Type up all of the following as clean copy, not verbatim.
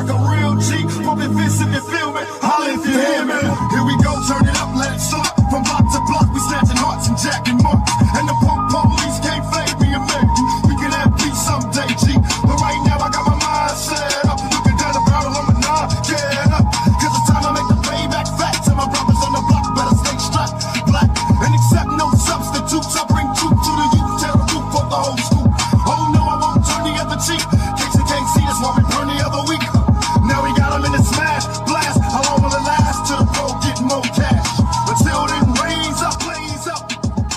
like a real G. Pumping fists if you feel me. Holla if you hear me. Here we go, turn it up, let it slip. From block to block, we snatching hearts and jacking marks. And the punk police can't fade me and make you. We can have peace someday, G. But right now I got my mind set up. Looking down the barrel of my nine, get up. Cause it's time to make the payback fat. To my brothers on the block, better stay strapped. Black and accept no substitutes. I bring truth to the youth, tell the roof of the whole school. Oh no, I won't turn the other cheek. Kicks and can't see, that's why we burn the other week. Now we got them in the smash, blast. How long will it last till the pro get more cash? Until then, raise up, blaze up.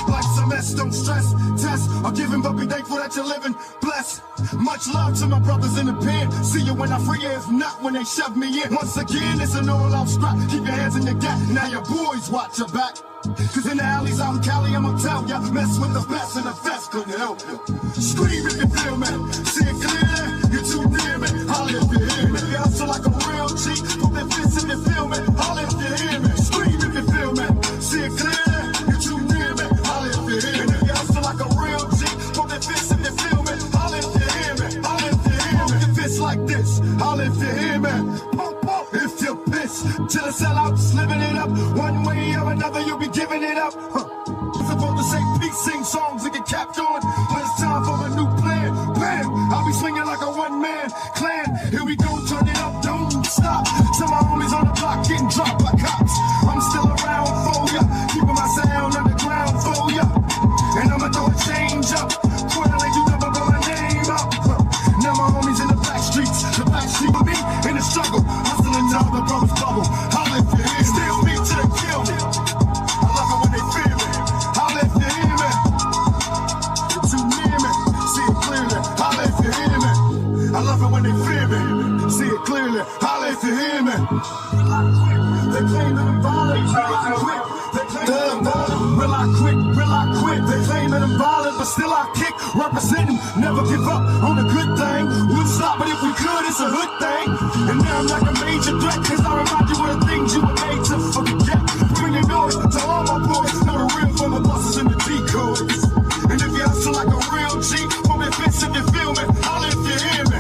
Life's a mess, don't stress, test. I'll give him, but be thankful that you're living, blessed. Much love to my brothers in the pen. See you when I free you, if not when they shove me in. Once again, it's an all-out strap. Keep your hands in your gap, now your boys watch your back. Cause in the alleys out in Cali, I'ma tell ya, mess with the best and the best couldn't help you. Scream if you feel me, see it clearly, you're too near me. Holla if you hear me, if you hustle like a real G. Put that fist if you feel me, holla if you hear me. Scream if you feel me, see it clearly, you're too near me. Holla if you hear me, if you hustle like a real G. Put that fist if you feel me, holla if you hear me. Holla if you hear me, pump your fist like this, holla if you hear me. Pump up if you're pissed, till the sellouts living it up. One way or another you'll be giving it up. Supposed to say peace, sing songs and get capped on, but it's time for a new plan. Bam, I'll be swinging like a one-man clan. Here we go, turn it up, don't stop. Till my homies on the block getting dropped by cops. I'm still around for ya, keeping my sound underground for ya. And I'ma throw a change up, twirling you never put my name up. Now my homies in the back streets, the back street with me in the struggle, hustling down the brothers bubble. Holla if you hear, still me to the kill me. I love it when they fear me. Holla if you hear me. You're too near me. See it clearly. Holla if you hear me. I love it when they fear me. See it clearly. Holla if you hear me. They claim that I'm violent. They claim that I'm violent. Will I quit? Will I quit? They claim that I'm violent, but still I kick. Representing, never give up on a good thing. We'll stop, but if we could, it's a hood thing. And now I'm like a major threat, cause I remind you of the things you were made to forget. Bring the noise to all my boys. Know the real from the buses and the decoys. And if you hustle like a real G, pump your fist if you feel me. Holla if you hear me.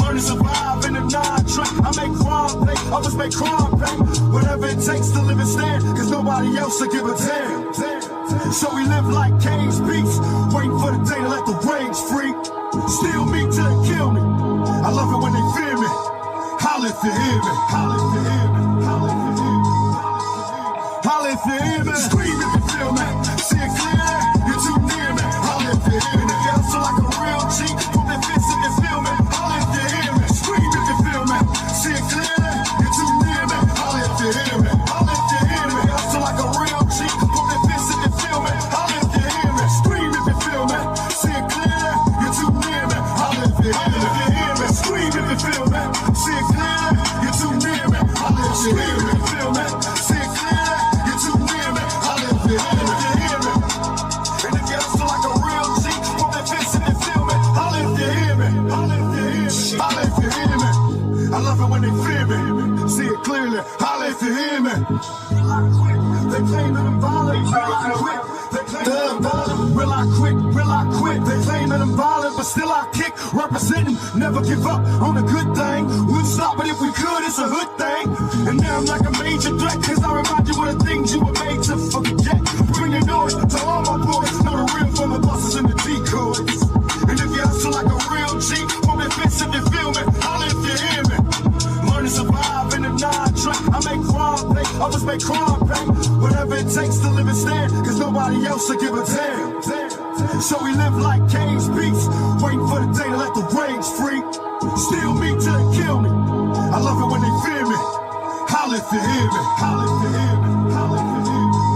Learn to survive in a non-track. I make crime pay, others make crime pay. Whatever it takes to live and stand, cause nobody else will give a damn. So we live like cage beasts, waiting for the day to let the rage free. Still me till they kill me. I love it when they fear me. Holla if you hear me. Holla if you hear me. Holla if you hear me. Holla if you hear me. Scream if you feel me. See it clear, you're too near me. Holla if you hear me. If you hustle like a real G, put that fist if you feel me. Holla if you hear me. Scream if you feel me. See it clear, you're too near me. Holla if you hear me. Holla if you hear me. If you hustle like a real G, put that fist if you feel me. Holla if you hear me. Scream if you feel me. See it clear, you're too near me. Holla if you hear me. If you hear me. Scream if you feel me. See it clear, you're too near me. Holla if you hear me. Feel me. See it clear, you're too near me. Holla if you hear me. If you hear me. And if you hustle like a real G, put that fist if you feel me. Holla if you hear me. Holla if you hear me. Holla if you hear me. I love it when they fear me. See it clearly. Holla if you hear me. They claim that I'm violent. They claim that I'm violent. Will I quit? Will I quit? They claim that I'm violent, but still I kick. Representing, never give up on a good thing. We'll stop, but if we could, it's a hood thing. And now I'm like a major threat, cause I remind you of the things you were made to forget. Bring the noise to all my boys. Know the real from the buses and the decoys. And if you hustle like a real G, pump your fist if you feel me. Holla if you hear me. Learn to survive in a non-track. I make crime pay, others make crime pay. Whatever it takes to live and stand, cause nobody else will give a damn. So we live like cage beasts, waiting for the day to let the rage free. Still me till they kill me. I love it when they fear me. Holla if you hear me. Holla if you hear me. Holla if you hear me.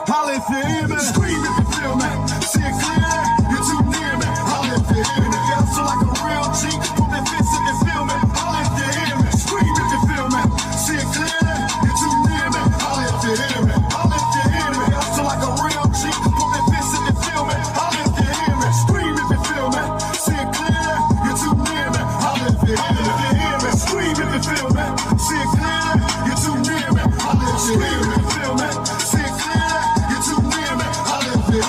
Holla if you hear me. Scream if you feel me. See it clear, you're too near me. Holla if you hear me. If you hustle like a real G, put that fist if you feel me. Holla if you hear me. Scream if you feel me. See it clear, you're too near me. Holla if you hear me. Holla if you hear me. If you hustle like a real G, put that fist if you feel me. Holla if you hear me. Scream if you feel me. See it clear, you're too near me. Holla if you hear me. If you hear me. Scream if you feel me. See it clear, you're too near me. Holla if you hear me. If you feel me. See it clear, you're too near me. Holla if you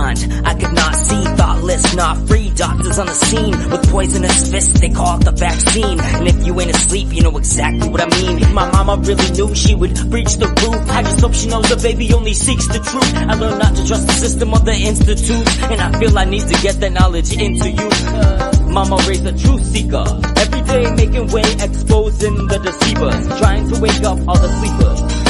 blind, I could not see, thoughtless, not free. Doctors on the scene with poisonous fists, they call it the vaccine. And if you ain't asleep, you know exactly what I mean. If my mama really knew, she would breach the roof. I just hope she knows the baby only seeks the truth. I learned not to trust the system or the institute, and I feel I need to get that knowledge into you. Mama raised a truth seeker, every day making way, exposing the deceivers, trying to wake up all the sleepers.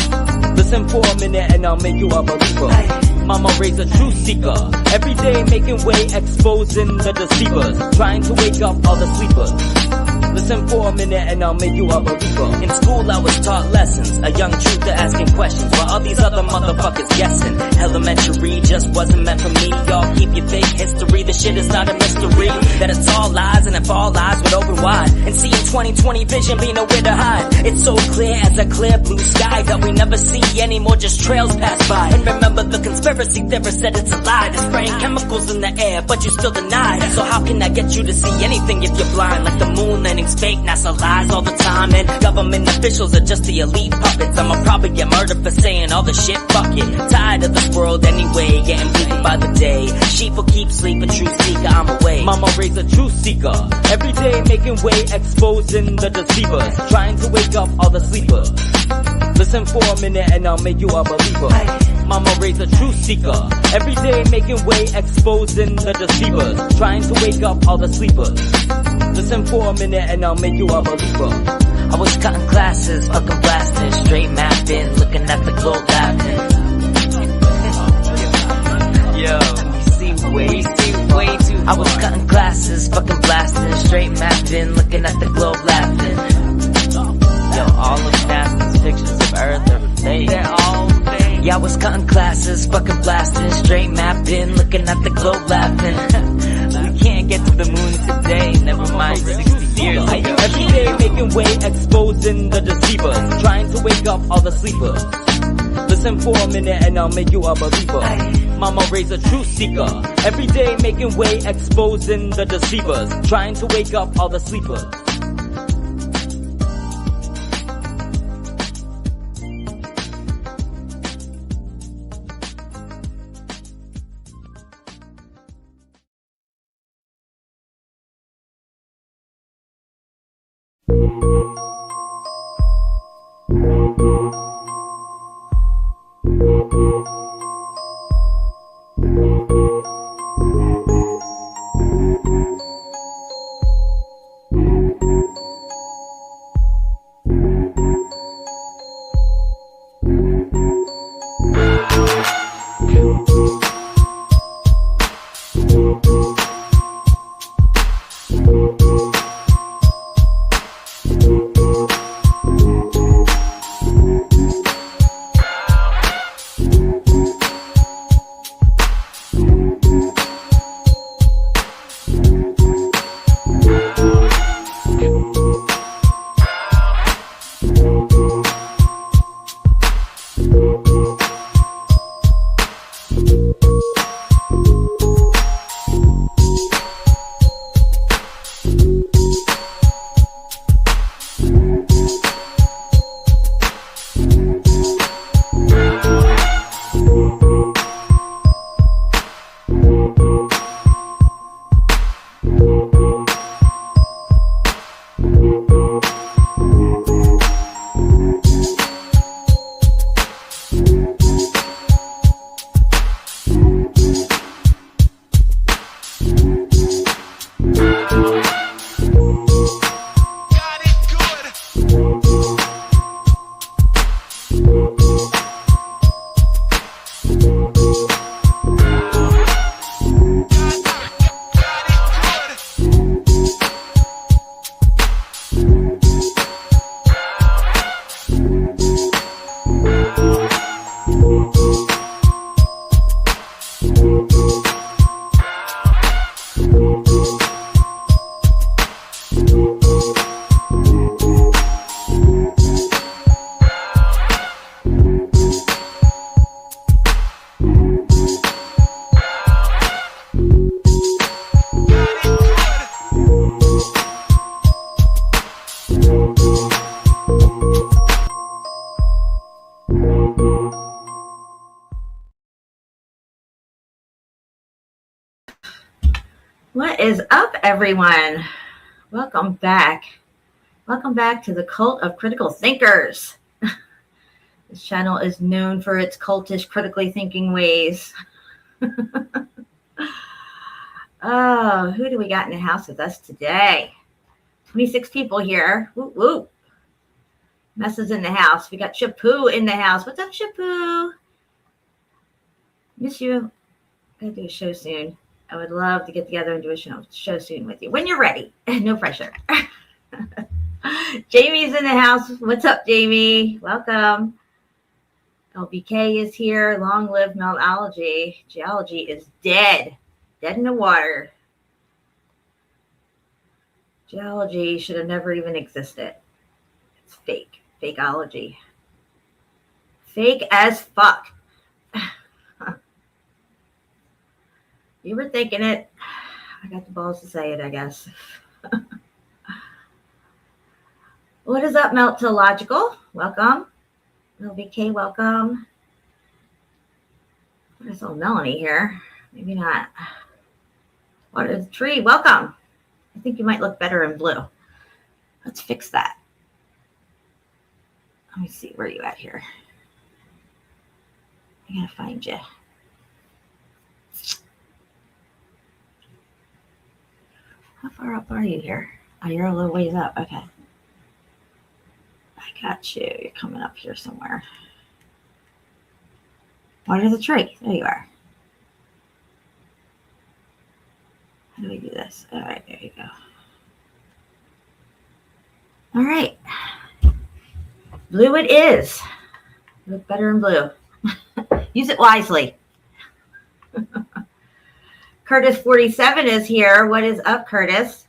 Listen for a minute and I'll make you a believer. Mama raised a truth seeker, every day making way, exposing the deceivers, trying to wake up all the sleepers. Listen for a minute and I'll make you a believer. In school I was taught lessons, a young truther asking questions, while all these other motherfuckers guessing. Elementary just wasn't meant for me. Y'all keep your fake history, the shit is not a mystery. That it's all lies, and if all lies would open wide and see in 2020 vision be nowhere to hide. It's so clear as a clear blue sky that we never see anymore, just trails pass by. And remember the conspiracy theorist said it's a lie. They're spraying chemicals in the air, but you still deny. So how can I get you to see anything if you're blind? Like the moon landing's fake, NASA lies all the time, and government officials are just the elite puppets. I'ma probably get murdered for saying all the shit, fuck it. Tired of this world anyway, getting bleated by the day. Sheep will keep sleeping, truth seeker, I'm away. Mama raised a truth seeker, every day making way, exposing the deceivers, trying to wake up all the sleepers. Listen for a minute and I'll make you a believer. Mama raised a truth seeker, every day making way, exposing the deceivers, trying to wake up all the sleepers. Listen for a minute and I'll make you a believer. I was cutting classes, fucking blasting, straight mapping, looking at the globe laughing. Yo, we see way too far. I was cutting classes, fucking blasting, straight mapping, looking at the globe laughing. Yo, all of NASA's pictures of Earth are fake. They're all fake. Yeah, I was cutting classes, fucking blasting, straight mapping, looking at the globe laughing. We can't get to the moon today, never mind 60 years ago. Every day making way, exposing the deceivers, trying to wake up all the sleepers. Listen for a minute and I'll make you a believer. Mama raised a truth seeker, every day making way, exposing the deceivers, trying to wake up all the sleepers. What is up, everyone? Welcome back. Welcome back to the Cult of Critical Thinkers. This channel is known for its cultish, critically thinking ways. Oh, who do we got in the house with us today? 26 people here. Woo woo. Messes in the house. We got Shapu in the house. What's up, Shapu? Miss you. Gotta do a show soon. I would love to get together and do a show soon with you. When you're ready. No pressure. Jamie's in the house. What's up, Jamie? Welcome. LBK is here. Long live Meltology. Geology is dead. Dead in the water. Geology should have never even existed. It's fake. Fakeology. Fake as fuck. You were thinking it. I got the balls to say it, I guess. What is up, Meltological? Welcome. LBK, welcome. There's old Melanie here. Maybe not. What is the tree? Welcome. I think you might look better in blue. Let's fix that. Let me see. Where are you at here? I gotta find you. How far up are you here? Oh, you're a little ways up. Okay. I got you. You're coming up here somewhere. What is the tree? There you are. How do we do this? All right, there you go. All right. Blue it is. Look better in blue. Use it wisely. Curtis 47 is here. What is up, Curtis?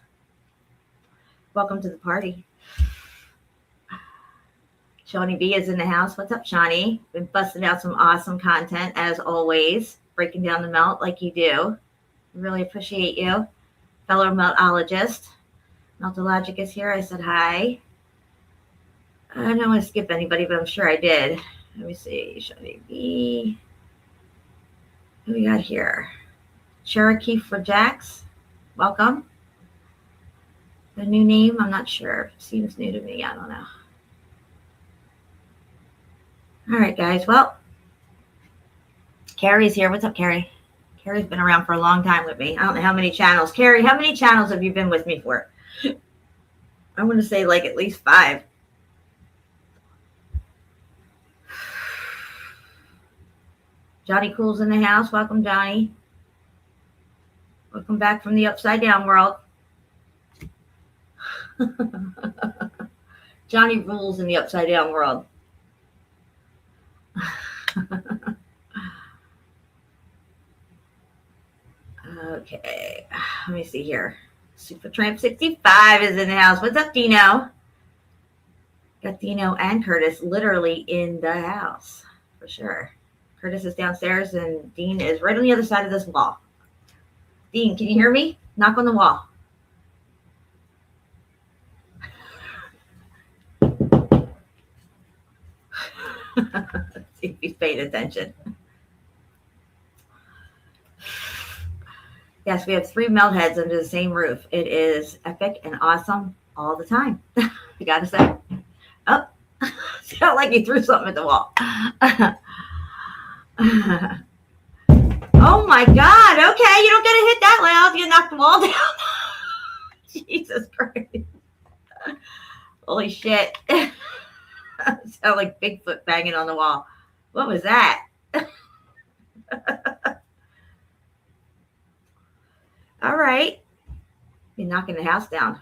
Welcome to the party. Shawnee B is in the house. What's up, Shawnee? Been busting out some awesome content as always. Breaking down the melt like you do. Really appreciate you. Fellow meltologist. Meltologic is here. I said hi. I don't want to skip anybody, but I'm sure I did. Let me see. Shawnee B. Who we got here? Cherokee for Jax. Welcome. The new name, I'm not sure. Seems new to me. I don't know. All right, guys. Well, Carrie's here. What's up, Carrie? Carrie's been around for a long time with me. I don't know how many channels. Carrie, how many channels have you been with me for? I want to say like at least 5. Johnny Cool's in the house. Welcome, Johnny. Welcome back from the upside down world. Johnny rules in the upside down world. Okay, let me see here. Super Tramp 65 is in the house. What's up, Dino? Got Dino and Curtis literally in the house for sure. Curtis is downstairs and Dean is right on the other side of this wall. Dean, can you hear me? Knock on the wall. Let's see if he's paying attention. Yes, we have 3 melt heads under the same roof. It is epic and awesome all the time. You gotta say. Oh, sound like you threw something at the wall. Oh my God. Okay, you don't get to hit that loud. You knock the wall down. Jesus Christ. Holy shit. Sound like Bigfoot banging on the wall. What was that? All right. You're knocking the house down.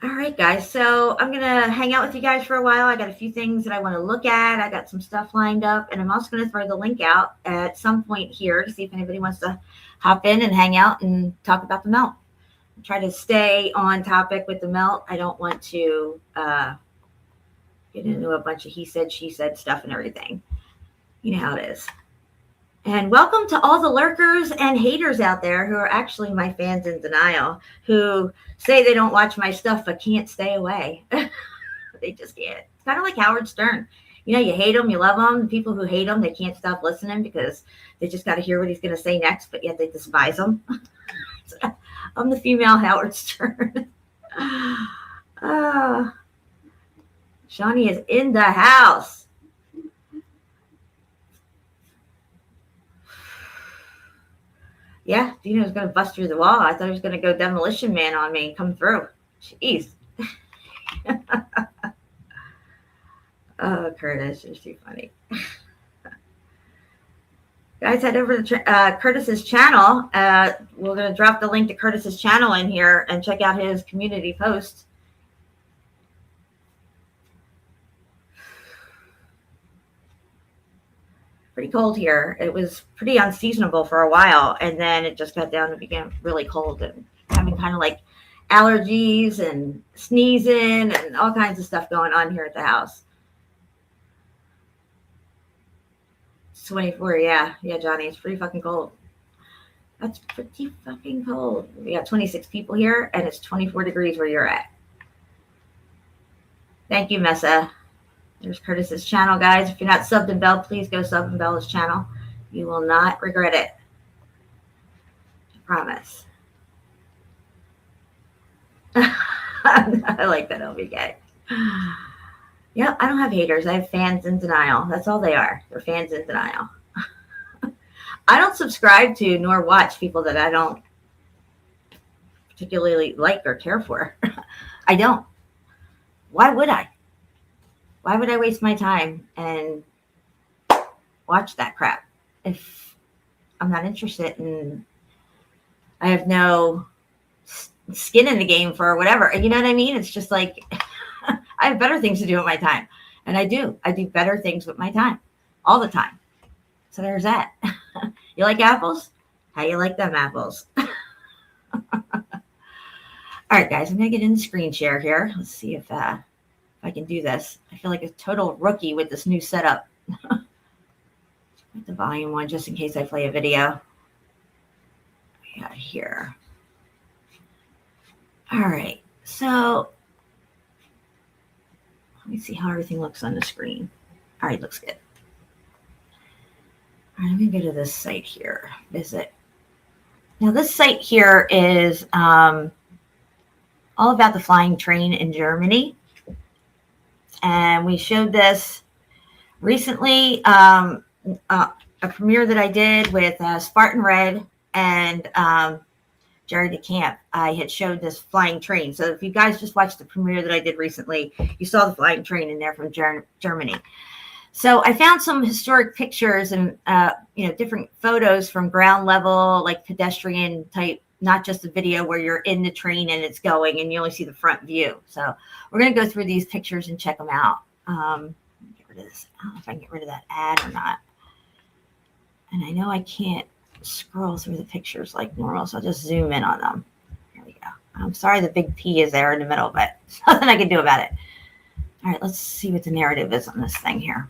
All right, guys. So I'm going to hang out with you guys for a while. I got a few things that I want to look at. I got some stuff lined up, and I'm also going to throw the link out at some point here to see if anybody wants to hop in and hang out and talk about the melt. Try to stay on topic with the melt. I don't want to get into a bunch of he said, she said stuff and everything. You know how it is. And welcome to all the lurkers and haters out there who are actually my fans in denial, who say they don't watch my stuff but can't stay away. They just can't. It's kind of like Howard Stern. You know, you hate him, you love him. The people who hate him, they can't stop listening because they just got to hear what he's going to say next, but yet they despise him. I'm the female Howard Stern. Shawnee is in the house. Yeah, Dino's going to bust through the wall. I thought he was going to go Demolition Man on me and come through. Jeez. Oh, Curtis, you're too funny. Guys, head over to Curtis's channel. We're going to drop the link to Curtis's channel in here and check out his community post. Pretty cold here. It was pretty unseasonable for a while, and then it just got down and became really cold and having kind of like allergies and sneezing and all kinds of stuff going on here at the house. 24, yeah, Johnny, it's pretty fucking cold. That's pretty fucking cold. We got 26 people here, and it's 24 degrees where you're at. Thank you, Messa. There's Curtis's channel, guys. If you're not subbed in Bell, please go sub in Bell's channel. You will not regret it. I promise. I like that LBK. Yeah, I don't have haters. I have fans in denial. That's all they are. They're fans in denial. I don't subscribe to nor watch people that I don't particularly like or care for. I don't. Why would I? Why would I waste my time and watch that crap if I'm not interested in, I have no skin in the game for whatever. You know what I mean? It's just like, I have better things to do with my time. And I do better things with my time all the time. So there's that. You like apples? How you like them apples? All right, guys, I'm going to get in the screen share here. Let's see if I can do this. I feel like a total rookie with this new setup. Put the volume on just in case I play a video. We got here. All right, so let me see how everything looks on the screen. All right, looks good. All right, let me go to this site here. Visit. Now, this site here is all about the flying train in Germany. And we showed this recently, a premiere that I did with Spartan Red and Jerry DeCamp. I had showed this flying train. So if you guys just watched the premiere that I did recently, you saw the flying train in there from Germany. So I found some historic pictures and different photos from ground level, like pedestrian type, not just a video where you're in the train and it's going and you only see the front view. So we're going to go through these pictures and check them out. Get rid of this. I don't know if I can get rid of that ad or not. And I know I can't scroll through the pictures like normal, so I'll just zoom in on them. Here we go. I'm sorry the big P is there in the middle, but there's nothing I can do about it. All right, let's see what the narrative is on this thing here.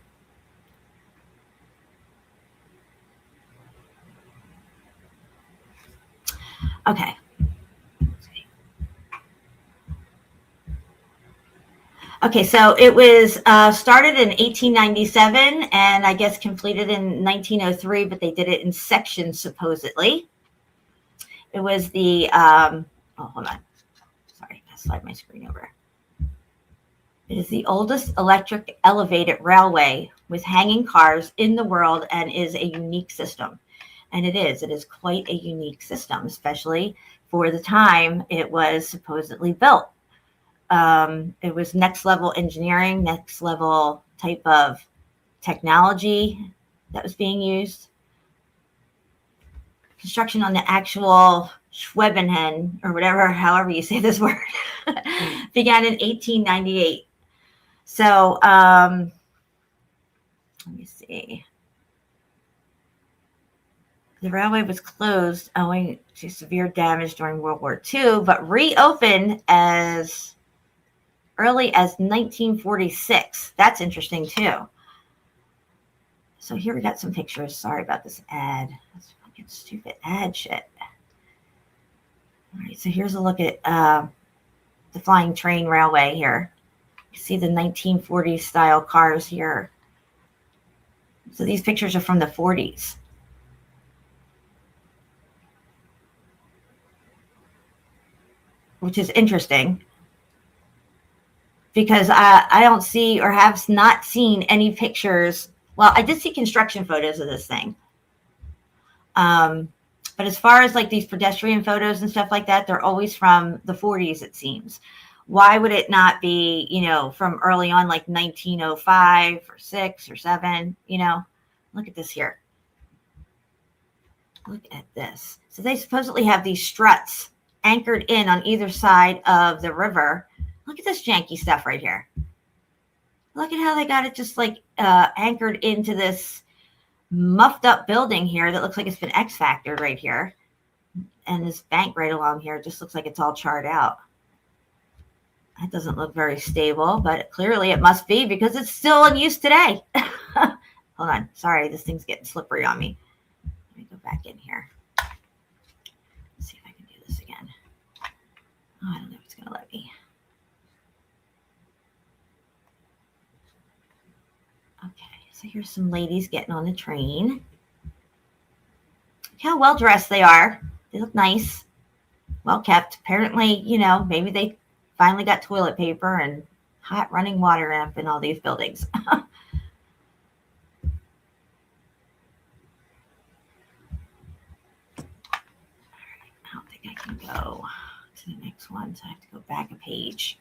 Okay. Okay, so it was started in 1897 and I guess completed in 1903, but they did it in sections supposedly. It was the, oh, hold on. Sorry, I slide my screen over. It is the oldest electric elevated railway with hanging cars in the world and is a unique system. And it is quite a unique system, especially for the time it was supposedly built. It was next level engineering, next level type of technology that was being used. Construction on the actual Schwebenhen, or whatever, however you say this word, began in 1898. So, let me see. The railway was closed owing to severe damage during World War II, but reopened as early as 1946. That's interesting too. So here we got some pictures. Sorry about this ad. That's fucking stupid ad shit. All right, so here's a look at the flying train railway here. You see the 1940s style cars here So these pictures are from the 40s. Which is interesting because I don't see or have not seen any pictures. Well, I did see construction photos of this thing. But as far as like these pedestrian photos and stuff like that, they're always from the 40s, it seems. Why would it not be, you know, from early on, like 1905 or 6 or 7, you know? Look at this here. Look at this. So they supposedly have these struts anchored in on either side of the river. Look at this janky stuff right here. Look at how they got it just like anchored into this muffed up building here that looks like it's been X-factored right here. And this bank right along here just looks like it's all charred out. That doesn't look very stable, but clearly it must be because it's still in use today. Hold on. Sorry, this thing's getting slippery on me. Let me go back in here. Let's see if I can do this again. Oh, I don't know if it's going to let me. Okay, so here's some ladies getting on the train. Look how well dressed they are. They look nice, well kept. Apparently, you know, maybe they finally got toilet paper and hot running water up in all these buildings. All right, I don't think I can go to the next one, so I have to go back a page.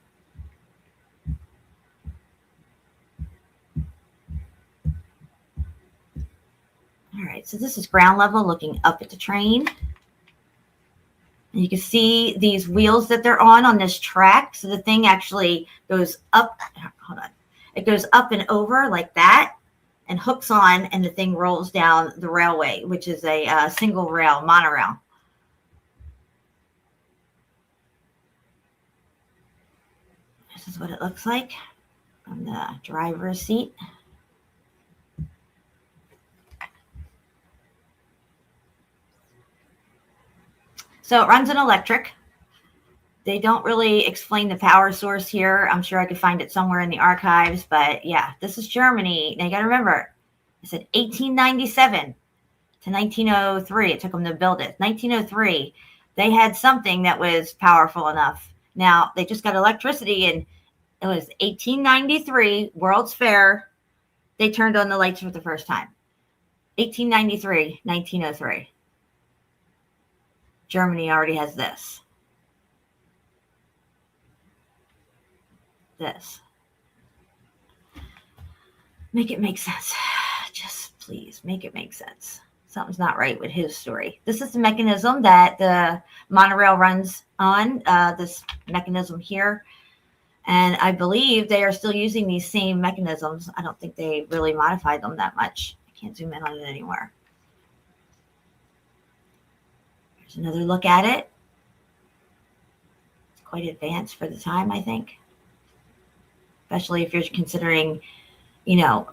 All right, so this is ground level looking up at the train. And you can see these wheels that they're on this track. So the thing actually goes up. Hold on. It goes up and over like that and hooks on, and the thing rolls down the railway, which is a single rail monorail. This is what it looks like on the driver's seat. So it runs on electric. They don't really explain the power source here. I'm sure I could find it somewhere in the archives, but yeah, this is Germany. Now you got to remember, I said 1897 to 1903. It took them to build it. 1903, they had something that was powerful enough. Now they just got electricity, and it was 1893, World's Fair. They turned on the lights for the first time. 1893, 1903. Germany already has this. This. Make it make sense. Just please make it make sense. Something's not right with his story. This is the mechanism that the monorail runs on, this mechanism here. And I believe they are still using these same mechanisms. I don't think they really modified them that much. I can't zoom in on it anymore. Here's another look at it. It's quite advanced for the time, I think. Especially if you're considering, you know,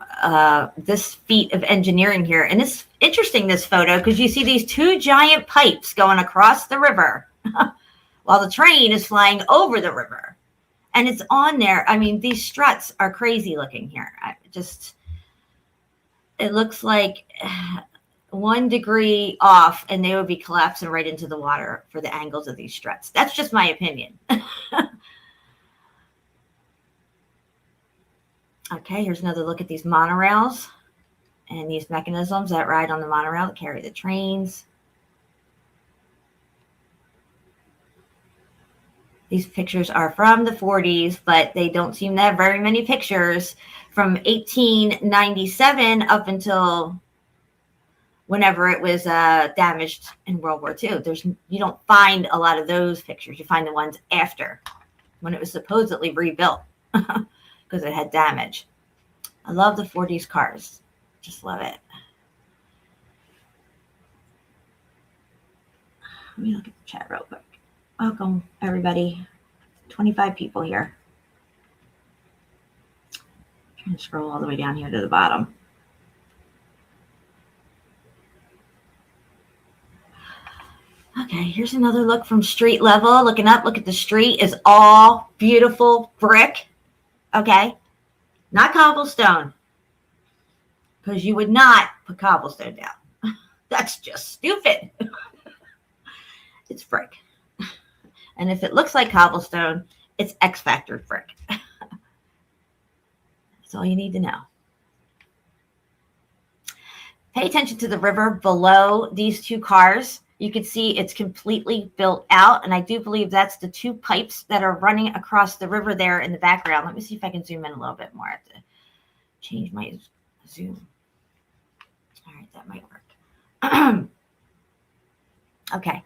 this feat of engineering here. And it's interesting, this photo, because you see these two giant pipes going across the river while the train is flying over the river. And it's on there. I mean, these struts are crazy looking here. It looks like 1 degree off and they would be collapsing right into the water for the angles of these struts. That's just my opinion. Okay, here's another look at these monorails and these mechanisms that ride on the monorail to carry the trains. These pictures are from the 40s, but they don't seem to have very many pictures from 1897 up until whenever it was damaged in World War II. You don't find a lot of those pictures. You find the ones after, when it was supposedly rebuilt because it had damage. I love the 40s cars. Just love it. Let me look at the chat real quick. Welcome, everybody. 25 people here. Trying to scroll all the way down here to the bottom. Okay, here's another look from street level. Looking up, look at the street is all beautiful brick. Okay, not cobblestone. because you would not put cobblestone down. That's just stupid. It's brick. And if it looks like cobblestone, it's X Factor brick. That's all you need to know. Pay attention to the river below these two cars. You can see it's completely built out. And I do believe that's the two pipes that are running across the river there in the background. Let me see if I can zoom in a little bit more. I have to change my zoom. All right, that might work. Okay.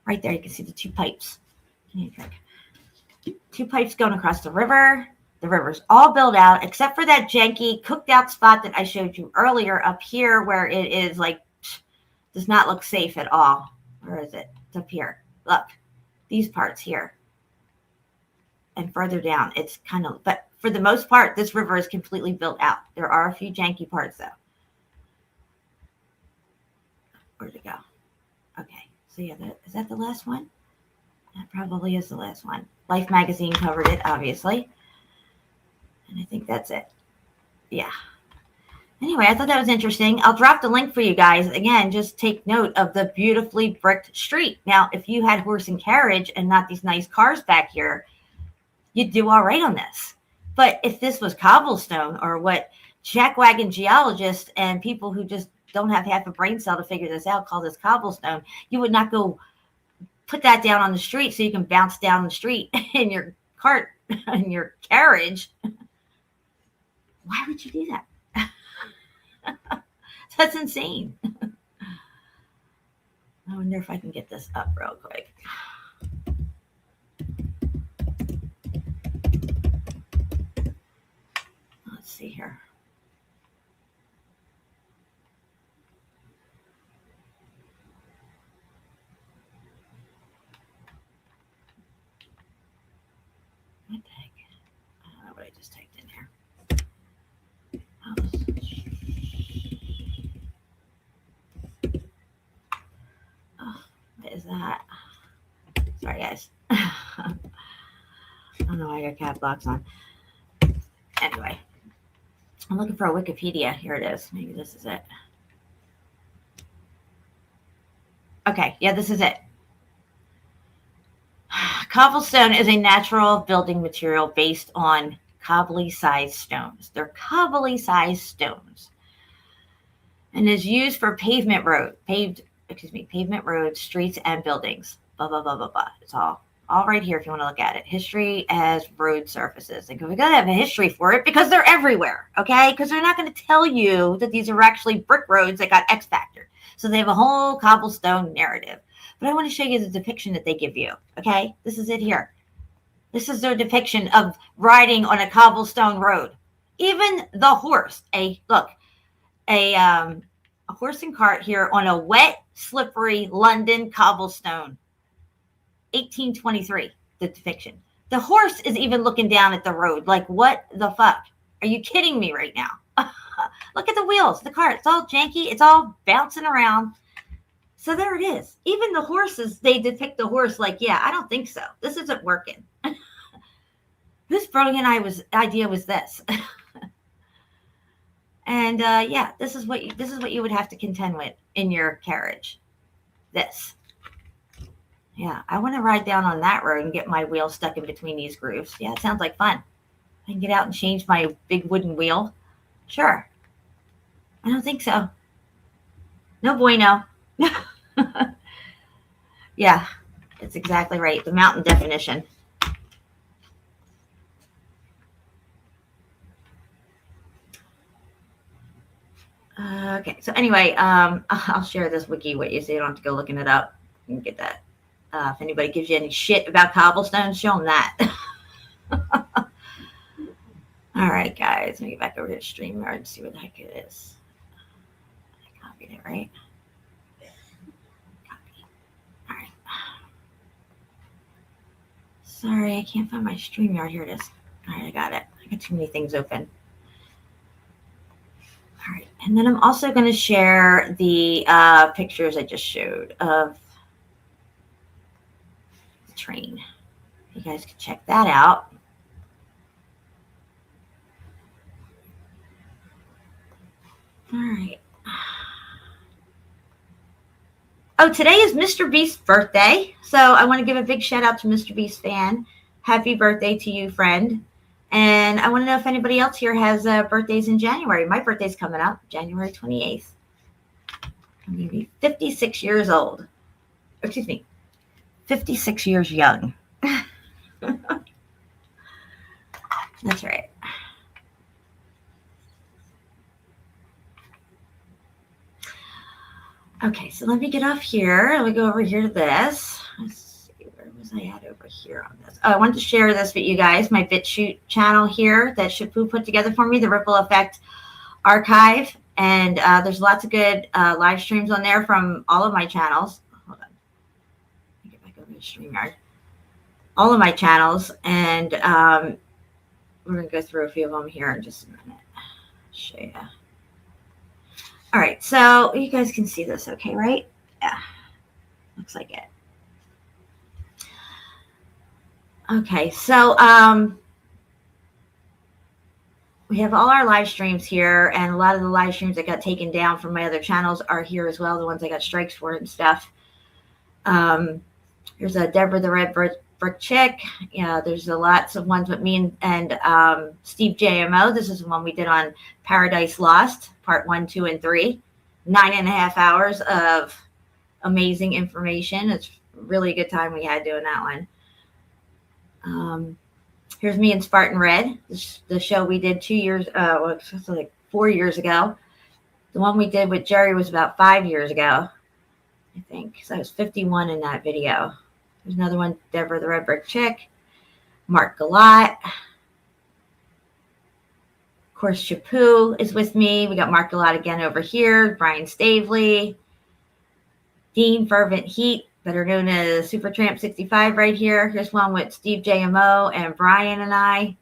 Right there, you can see the two pipes. Two pipes going across the river. The river's all built out, except for that janky cooked out spot that I showed you earlier up here where it is like, does not look safe at all. Where is it? It's up here. Look, these parts here. And further down, it's kind of, but for the most part, this river is completely built out. There are a few janky parts though. Where'd it go? Okay, so yeah, is that the last one? That probably is the last one. Life magazine covered it, obviously. And I think that's it. Yeah. Anyway, I thought that was interesting. I'll drop the link for you guys. Again, just take note of the beautifully bricked street. Now, if you had horse and carriage and not these nice cars back here, you'd do all right on this. But if this was cobblestone, or what jackwagon geologists and people who just don't have half a brain cell to figure this out call this cobblestone, you would not go put that down on the street so you can bounce down the street in your cart, in your carriage. Why would you do that? That's insane. I wonder if I can get this up real quick. Let's see here. What the heck? I don't know what I just typed in here. Oh, what is that? Sorry, guys. I don't know why I got cap locks on. Anyway, I'm looking for a Wikipedia. Here it is. Maybe this is it. Okay, yeah, this is it. Cobblestone is a natural building material based on cobbly-sized stones. They're cobbly-sized stones, and is used for pavement roads, streets, and buildings. Blah blah blah blah blah. It's all right here if you want to look at it. History as road surfaces. And we gotta have a history for it because they're everywhere. Okay, because they're not going to tell you that these are actually brick roads that got X Factor. So they have a whole cobblestone narrative. But I want to show you the depiction that they give you. Okay, this is it here. This is their depiction of riding on a cobblestone road. Even the horse, a horse and cart here on a wet, slippery London cobblestone. 1823, the depiction. The horse is even looking down at the road like, what the fuck? Are you kidding me right now? Look at the wheels, the cart. It's all janky. It's all bouncing around. So there it is. Even the horses, they depict the horse like, yeah, I don't think so. This isn't working. Whose brilliant idea was this? And yeah, this is what you would have to contend with in your carriage. This. Yeah, I want to ride down on that road and get my wheel stuck in between these grooves. Yeah, it sounds like fun. I can get out and change my big wooden wheel. Sure. I don't think so. No bueno. Yeah, it's exactly right. The mountain definition. Okay, so anyway, I'll share this wiki with you so you don't have to go looking it up. You can get that. If anybody gives you any shit about cobblestones, show them that. All right, guys, let me get back over to StreamYard and see what the heck it is. I copied it, right? Copy. All right. Sorry, I can't find my StreamYard. Here it is. All right, I got it. I got too many things open. All right, and then I'm also going to share the pictures I just showed of the train. You guys can check that out. All right. Oh, today is Mr. Beast's birthday. So I want to give a big shout out to Mr. Beast fan. Happy birthday to you, friend. And I want to know if anybody else here has birthdays in January. My birthday's coming up, January 28th. I'm going to be 56 years old. Excuse me, 56 years young. That's right. Okay, so let me get off here. Let me go over here to this. Let's see, where was I at over here on this? Oh, I wanted to share this with you guys, my BitChute channel here that Shapu put together for me, the Ripple Effect Archive. And there's lots of good live streams on there from all of my channels. Hold on. Let me get back over to StreamYard. All of my channels. And we're going to go through a few of them here in just a minute. Show you. All right, so you guys can see this, okay, right? Yeah, looks like it. Okay, so we have all our live streams here, and a lot of the live streams that got taken down from my other channels are here as well, the ones I got strikes for and stuff. Here's a Deborah the Red Brick Chick. Yeah, there's lots of ones with me and Steve JMO. This is the one we did on Paradise Lost, part 1, 2, and 3. 9.5 hours of amazing information. It's really a good time we had doing that one. Here's me and Spartan Red, the show we did 2 years, like 4 years ago. The one we did with Jerry was about 5 years ago, I think. So I was 51 in that video. There's another one, Deborah the Red Brick Chick, Mark Galat. Of course, Shapu is with me. We got Mark Galat again over here, Brian Stavely, Dean Fervent Heat, better known as Supertramp 65 right here. Here's one with Steve JMO and Brian and I.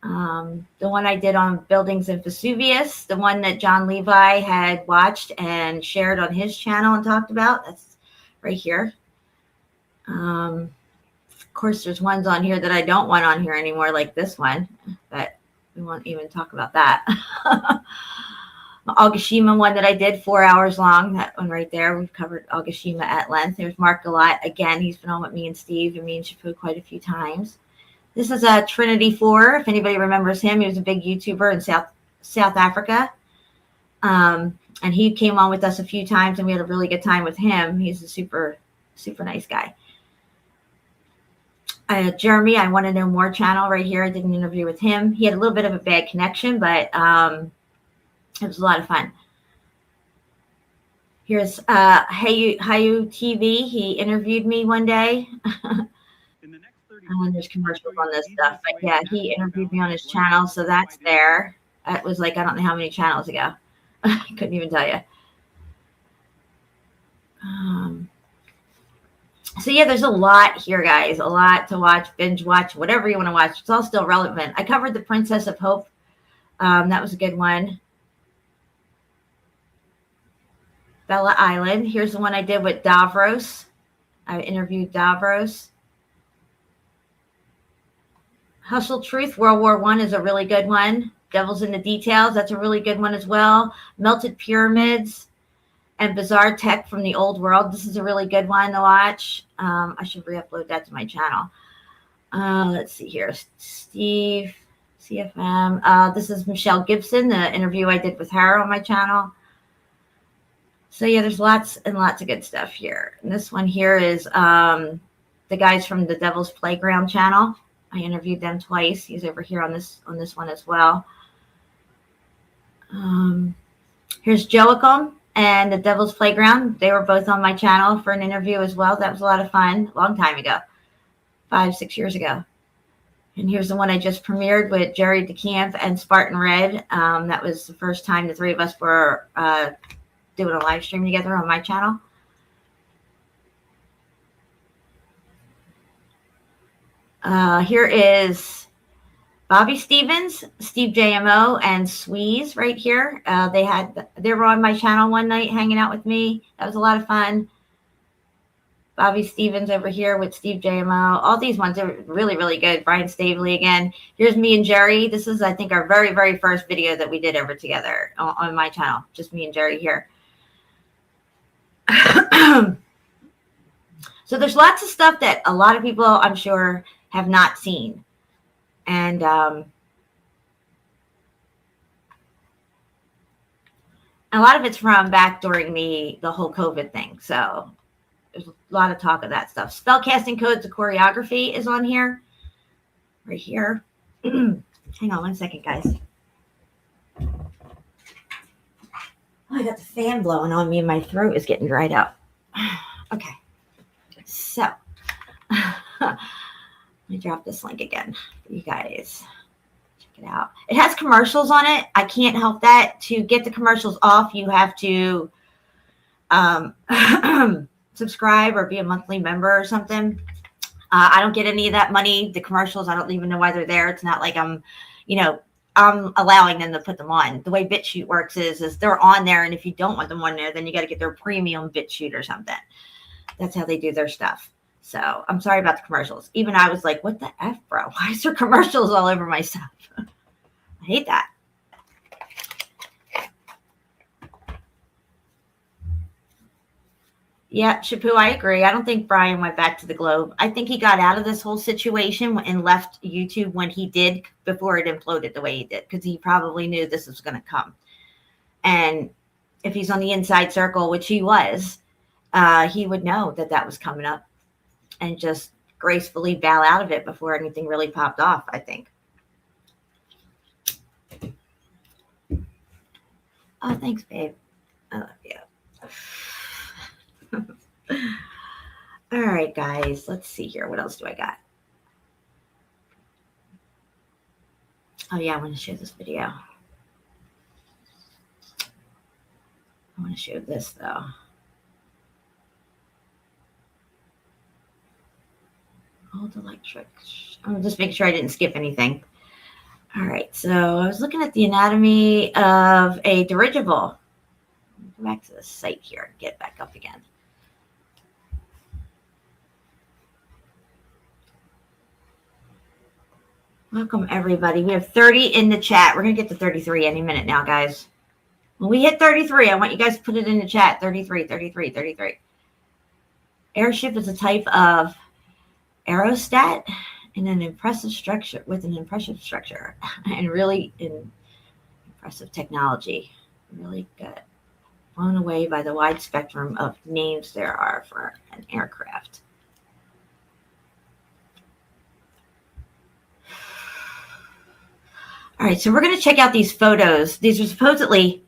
The one I did on buildings in Vesuvius, the one that John Levi had watched and shared on his channel and talked about. That's right here. Of course, there's ones on here that I don't want on here anymore, like this one, but we won't even talk about that. Augashima one that I did 4 hours long, that one right there. We've covered Augashima at length. There's Mark Galat again. He's been on with me and Steve and me and Shapu quite a few times. This is a Trinity 4. If anybody remembers him, he was a big YouTuber in South Africa. And he came on with us a few times and we had a really good time with him. He's a super, super nice guy. Jeremy, I Want to Know More channel right here. I did an interview with him. He had a little bit of a bad connection, but it was a lot of fun. Here's Hayu TV. He interviewed me one day. And there's commercials on this stuff. But yeah, he interviewed me on his channel, so that's there. That was like, I don't know how many channels ago. I couldn't even tell you. So yeah, there's a lot here, guys. A lot to watch, binge watch, whatever you want to watch. It's all still relevant. I covered the Princess of Hope. That was a good one. Bella Island. Here's the one I did with Davros. I interviewed Davros. Hustle Truth, World War I is a really good one. Devils in the Details, that's a really good one as well. Melted Pyramids and Bizarre Tech from the Old World. This is a really good one to watch. I should re-upload that to my channel. Let's see here. Steve, CFM. This is Michelle Gibson, the interview I did with her on my channel. So yeah, there's lots and lots of good stuff here. And this one here is the guys from the Devil's Playground channel. I interviewed them twice. He's over here on this one as well. Here's Joachim and the Devil's Playground. They were both on my channel for an interview as well. That was a lot of fun. A long time ago. 5-6 years ago. And here's the one I just premiered with Jerry DeCamp and Spartan Red. That was the first time the three of us were doing a live stream together on my channel. Here is Bobby Stevens, Steve JMO, and Sweeze right here. They were on my channel one night hanging out with me. That was a lot of fun. Bobby Stevens over here with Steve JMO. All these ones are really, really good. Brian Stavely again. Here's me and Jerry. This is, I think, our very, very first video that we did ever together on my channel. Just me and Jerry here. So there's lots of stuff that a lot of people, I'm sure, have not seen. And a lot of it's from back during the whole COVID thing. So there's a lot of talk of that stuff. Spellcasting codes of choreography is on here. Right here. Hang on one second, guys. Oh, I got the fan blowing on me and my throat is getting dried out. Okay. So, let me drop this link again for you guys. Check it out. It has commercials on it. I can't help that. To get the commercials off, you have to subscribe or be a monthly member or something. I don't get any of that money. The commercials, I don't even know why they're there. It's not like I'm allowing them to put them on. The way BitChute works is they're on there, and if you don't want them on there, then you got to get their premium BitChute or something. That's how they do their stuff. So I'm sorry about the commercials. Even I was like, what the F, bro? Why is there commercials all over my stuff? I hate that. Yeah, Shapu, I agree. I don't think Brian went back to the Globe. I think he got out of this whole situation and left YouTube when he did, before it imploded the way he did, because he probably knew this was going to come. And if he's on the inside circle, which he was, he would know that that was coming up and just gracefully bow out of it before anything really popped off, I think. Oh, thanks, babe. I love you. All right, guys, let's see here. What else do I got? Oh, yeah, I want to show this video. I want to show this, though. Old electric. I'm just making sure I didn't skip anything. All right, so I was looking at the anatomy of a dirigible. Go back to the site here and get back up again. Welcome, everybody. We have 30 in the chat. We're going to get to 33 any minute now, guys. When we hit 33, I want you guys to put it in the chat. 33, 33, 33. Airship is a type of aerostat in an impressive structure, and really impressive technology. Really good. Blown away by the wide spectrum of names there are for an aircraft. All right, so we're going to check out these photos. These are supposedly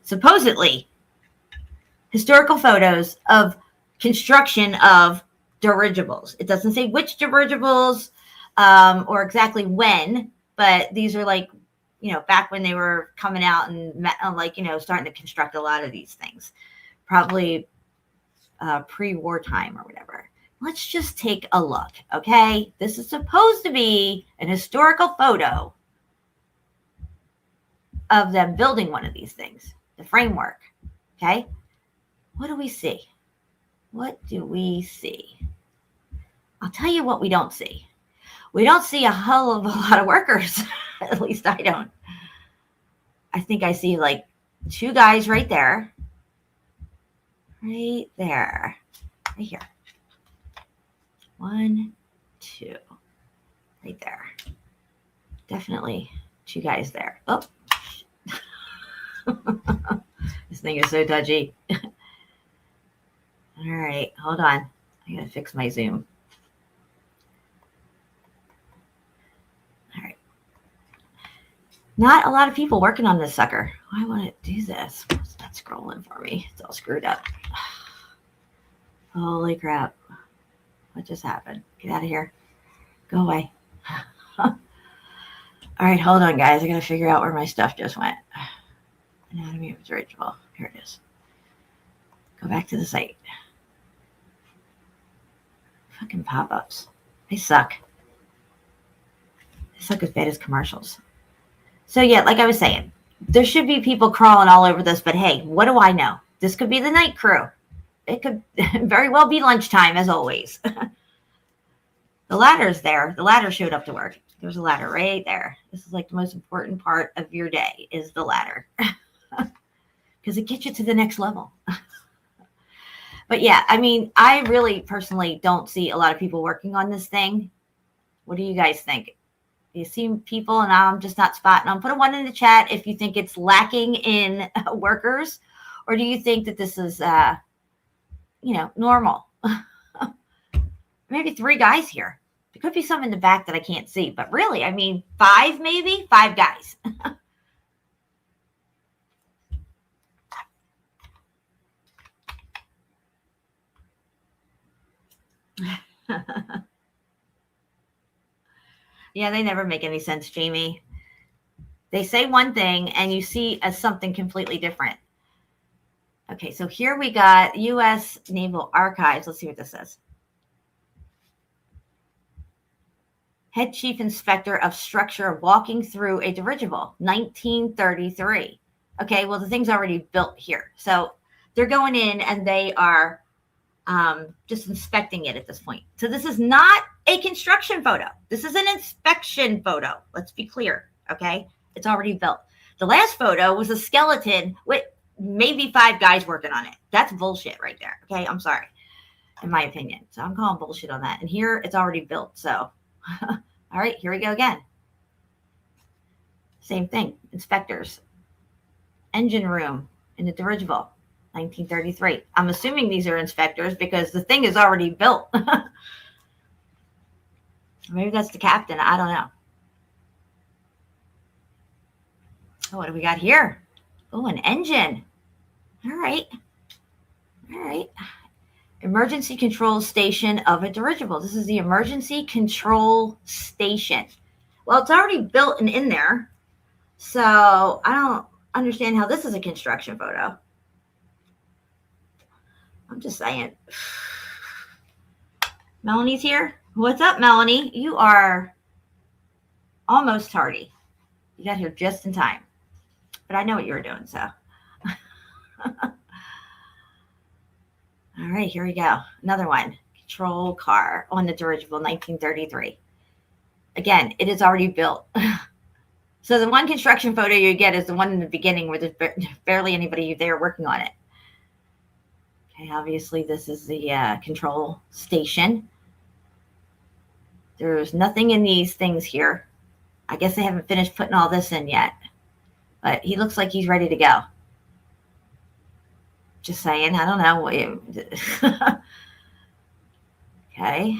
historical photos of construction of dirigibles. It doesn't say which dirigibles or exactly when, but these are like, back when they were coming out and starting to construct a lot of these things, probably pre-war time or whatever. Let's just take a look, okay? This is supposed to be an historical photo of them building one of these things, the framework, okay? What do we see? What do we see? I'll tell you what we don't see. We don't see a hell of a lot of workers. At least I don't. I think I see like two guys right there. Right there. Right here. 1, 2. Right there. Definitely two guys there. Oh. This thing is so dodgy. All right, hold on. I gotta fix my zoom. All right. Not a lot of people working on this sucker. I want to do this. It's not scrolling for me. It's all screwed up. Holy crap. What just happened? Get out of here. Go away. All right, hold on, guys. I gotta figure out where my stuff just went. Anatomy of dirigible. Here it is. Go back to the site. Fucking pop-ups. They suck. They suck as bad as commercials. So yeah, like I was saying, there should be people crawling all over this, but hey, what do I know? This could be the night crew. it could very well be lunchtime as always. The ladder's there. The ladder showed up to work. There's a ladder right there. This is like the most important part of your day is the ladder because it gets you to the next level. But yeah, I mean, I really personally don't see a lot of people working on this thing. What do you guys think? You see people and I'm just not spotting them. Put a 1 in the chat if you think it's lacking in workers, or do you think that this is, normal? Maybe 3 guys here. There could be some in the back that I can't see, but really, I mean, 5 maybe? 5 guys. Yeah, they never make any sense, Jamie. They say one thing and you see as something completely different. Okay, so here we got U.S. Naval Archives. Let's see what this says. Head Chief Inspector of Structure walking through a dirigible, 1933. Okay, well, the thing's already built here. So they're going in and they are just inspecting it at this point. So this is not a construction photo. This is an inspection photo. Let's be clear, okay? It's already built. The last photo was a skeleton with maybe 5 guys working on it. That's bullshit right there, okay? I'm sorry, in my opinion. So I'm calling bullshit on that. And here, it's already built, so. All right, here we go again. Same thing, inspectors. Engine room in the dirigible. 1933. I'm assuming these are inspectors because the thing is already built. Maybe that's the captain. I don't know. Oh, what do we got here? Oh, an engine. All right. All right. Emergency control station of a dirigible. This is the emergency control station. Well, it's already built and in there. So I don't understand how this is a construction photo. I'm just saying. Melanie's here. What's up, Melanie? You are almost tardy. You got here just in time. But I know what you were doing, so. All right, here we go. Another one. Control car on the dirigible, 1933. Again, it is already built. So the one construction photo you get is the one in the beginning where there's barely anybody there working on it. Okay, obviously this is the control station. There's nothing in these things here. I guess they haven't finished putting all this in yet. But he looks like he's ready to go. Just saying, I don't know. Okay.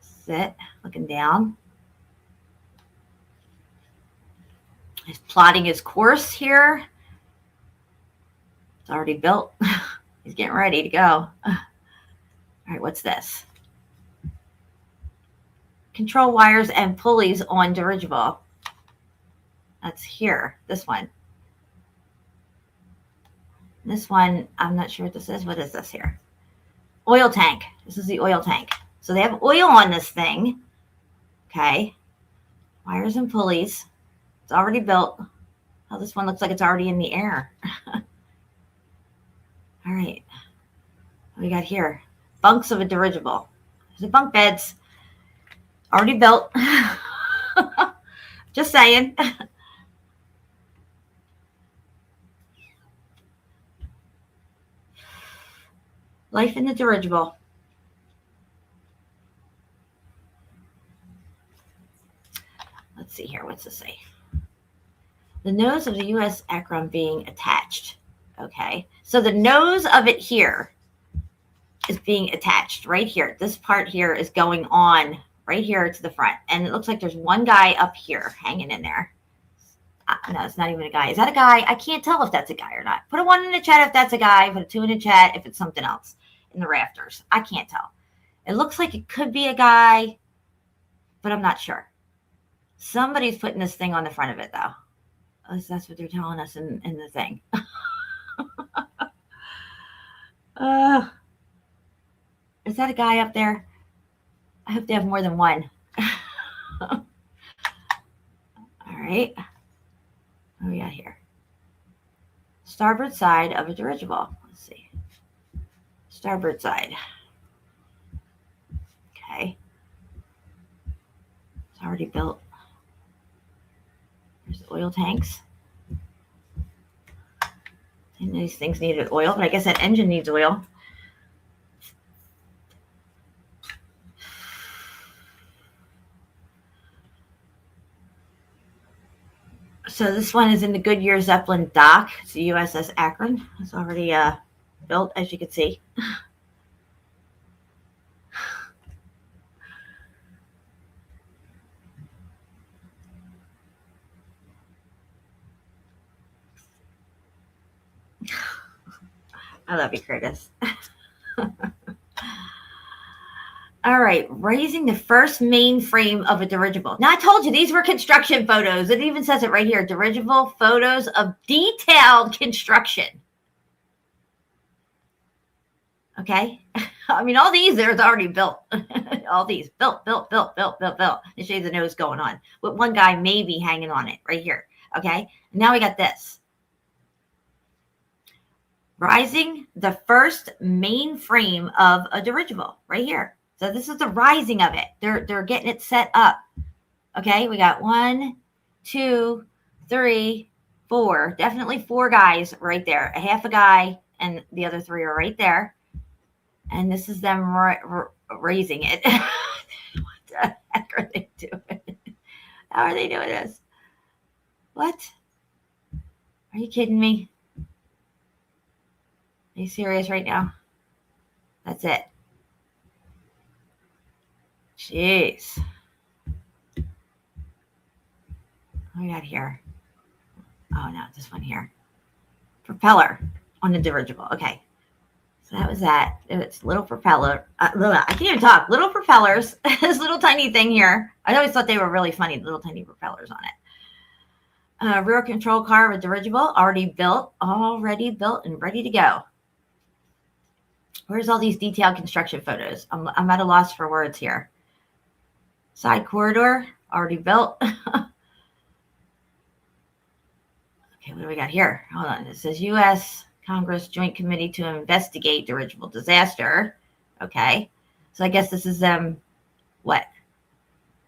Sit, looking down. He's plotting his course here. It's already built. He's getting ready to go. All right, what's this? Control wires and pulleys on dirigible. That's here, this one. This one, I'm not sure what this is. What is this here? Oil tank. This is the oil tank. So they have oil on this thing. Okay. Wires and pulleys. It's already built. Oh, this one looks like it's already in the air. All right. What we got here? Bunks of a dirigible. There's the bunk beds. Already built. Just saying. Life in the dirigible. Let's see here. What's this say? The nose of the U.S. Akron being attached. Okay. So the nose of it here is being attached right here. This part here is going on right here to the front. And it looks like there's one guy up here hanging in there. No, it's not even a guy. Is that a guy? I can't tell if that's a guy or not. Put a 1 in the chat if that's a guy. Put a 2 in the chat if it's something else in the rafters. I can't tell. It looks like it could be a guy, but I'm not sure. Somebody's putting this thing on the front of it, though. At least that's what they're telling us in the thing. Is that a guy up there? I hope they have more than one. All right. What do we got here? Starboard side of a dirigible. Let's see. Starboard side. Okay. It's already built. There's the oil tanks. And these things needed oil, but I guess that engine needs oil. So this one is in the Goodyear Zeppelin dock. It's the USS Akron. It's already built, as you can see. I love you, Curtis. All right, raising the first mainframe of a dirigible. Now, I told you these were construction photos. It even says it right here, dirigible photos of detailed construction. Okay? I mean, all these there's already built. All these built. It shows the nose going on. With one guy maybe hanging on it right here. Okay? Now we got this. Rising the first mainframe of a dirigible right here. So this is the rising of it. They're getting it set up. Okay, we got 1, 2, 3, 4. Definitely 4 guys right there. A half a guy and the other 3 are right there. And this is them raising it. What the heck are they doing? How are they doing this? What? Are you kidding me? Are you serious right now? That's it. Jeez. What we got here? Oh, no, this one here. Propeller on the dirigible. Okay. So that was that. It's little propeller. I can't even talk. Little propellers. This little tiny thing here. I always thought they were really funny. Little tiny propellers on it. Rear control car of a dirigible. Already built and ready to go. Where's all these detailed construction photos? I'm at a loss for words here. Side corridor, already built. Okay, what do we got here? Hold on. It says U.S. Congress Joint Committee to investigate dirigible disaster. Okay. So I guess this is them, what?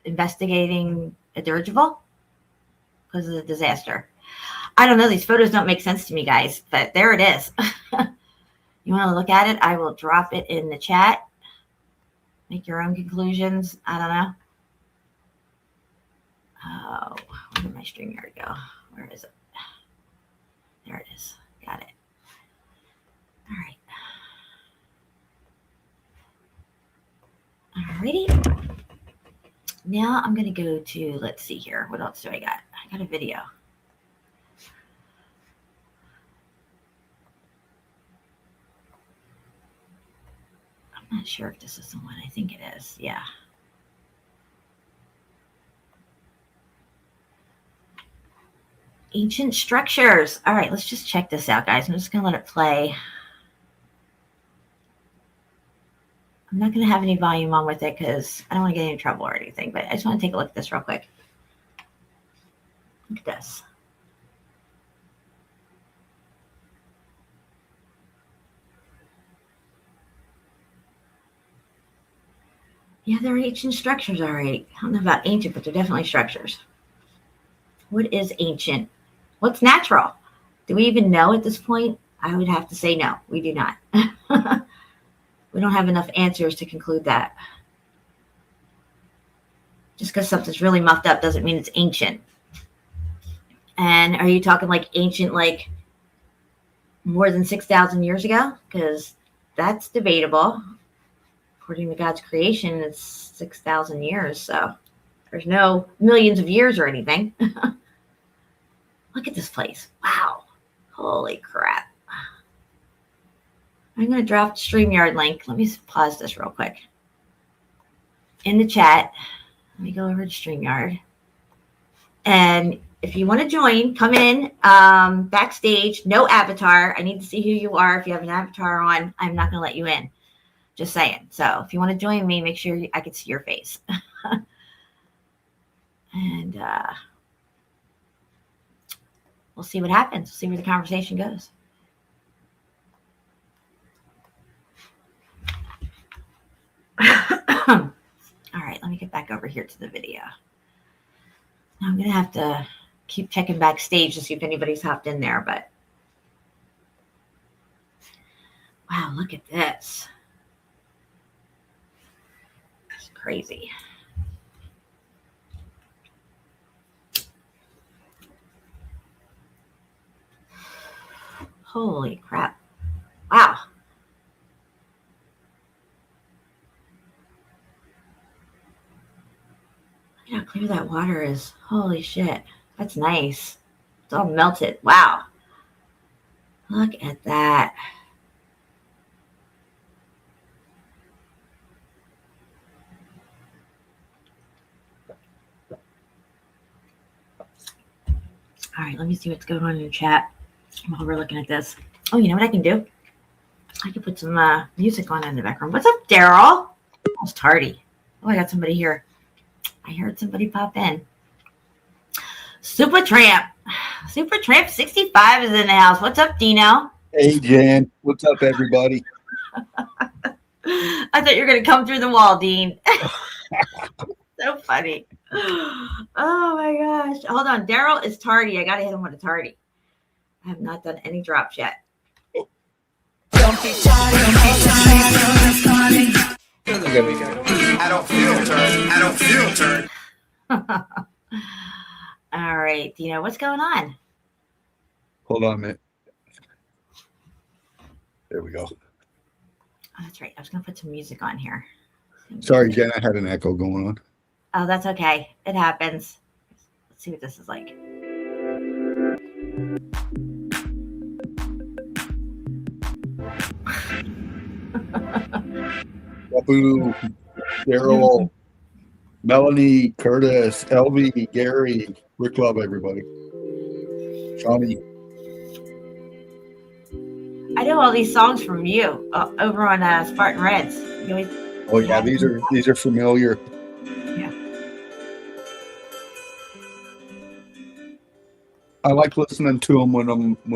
Investigating a dirigible? Because of the disaster. I don't know. These photos don't make sense to me, guys. But there it is. You want to look at it? I will drop it in the chat. Make your own conclusions. I don't know. Oh, where did my StreamYard go? Where is it? There it is. Got it. All right. Alrighty. Now I'm going to go to, let's see here. What else do I got? I got a video. I'm not sure if this is the one. I think it is. Yeah. Ancient structures. All right, let's just check this out, guys. I'm just going to let it play. I'm not going to have any volume on with it because I don't want to get any trouble or anything, but I just want to take a look at this real quick. Look at this. Yeah, they're ancient structures, all right. I don't know about ancient, but they're definitely structures. What is ancient? What's natural? Do we even know at this point? I would have to say no, we do not. We don't have enough answers to conclude that. Just because something's really muffed up doesn't mean it's ancient. And are you talking like ancient, like more than 6,000 years ago? Because that's debatable. According to God's creation, it's 6,000 years. So there's no millions of years or anything. Look at this place. Wow. Holy crap. I'm going to drop the StreamYard link. Let me pause this real quick. In the chat. Let me go over to StreamYard. And if you want to join, come in backstage. No avatar. I need to see who you are. If you have an avatar on, I'm not going to let you in. Just saying. So if you want to join me, make sure I can see your face. And we'll see what happens. We'll see where the conversation goes. All right, let me get back over here to the video. I'm going to have to keep checking backstage to see if anybody's hopped in there, but wow, look at this. It's crazy. Holy crap. Wow. Look how clear that water is. Holy shit. That's nice. It's all melted. Wow. Look at that. All right, let me see what's going on in the chat while we're looking at this. Oh, you know what I can do? I can put some music on in the background. What's up, Daryl? It's tardy. Oh, I got somebody here. I heard somebody pop in. Super Tramp 65 is in the house. What's up, Dino? Hey, Jan. What's up, everybody? I thought you were going to come through the wall, Dean. So funny. Oh, my gosh. Hold on. Daryl is tardy. I got to hit him with a tardy. I have not done any drops yet. Don't be shy. I don't feel turned. All right, Dino, what's going on? Hold on a minute. There we go. Oh, that's right. I was going to put some music on here. Sorry, Jen. I had an echo going on. Oh, that's okay. It happens. Let's see what this is like. Babu, Daryl, Melanie, Curtis, LV, Gary, Rick Love, everybody. Johnny. I know all these songs from you over on Spartan Reds. You always, Oh yeah, these are familiar. yeah. I like listening to them when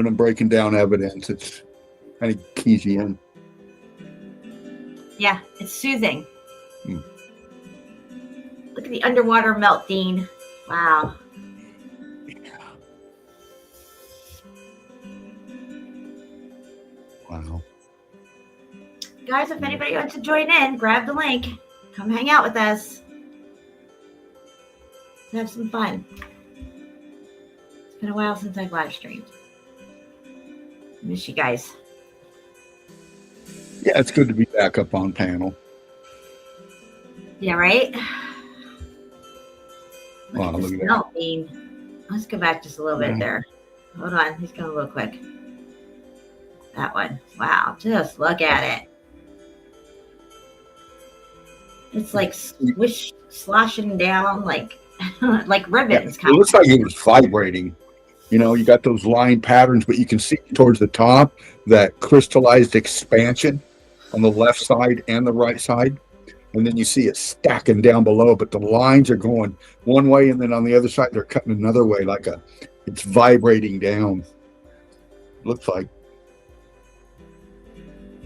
I'm breaking down evidence. It's kind of keys you in. Yeah, it's soothing. Hmm. Look at the underwater melt, Dean. Wow. Wow. Guys, if anybody wants to join in, grab the link. Come hang out with us. Have some fun. It's been a while since I've live streamed. Miss you guys. Yeah, it's good to be back up on panel. Yeah, right? Wow, look at that. Melt, Dean. Let's go back just a little bit there. Hold on. He's going a little quick. That one. Wow. Just look at it. It's like sloshing down like like ribbons. Yeah, it looks like it was vibrating. You know, you got those line patterns, but you can see towards the top that crystallized expansion on the left side and the right side. And then you see it stacking down below, but the lines are going one way, and then on the other side, they're cutting another way, it's vibrating down. Looks like.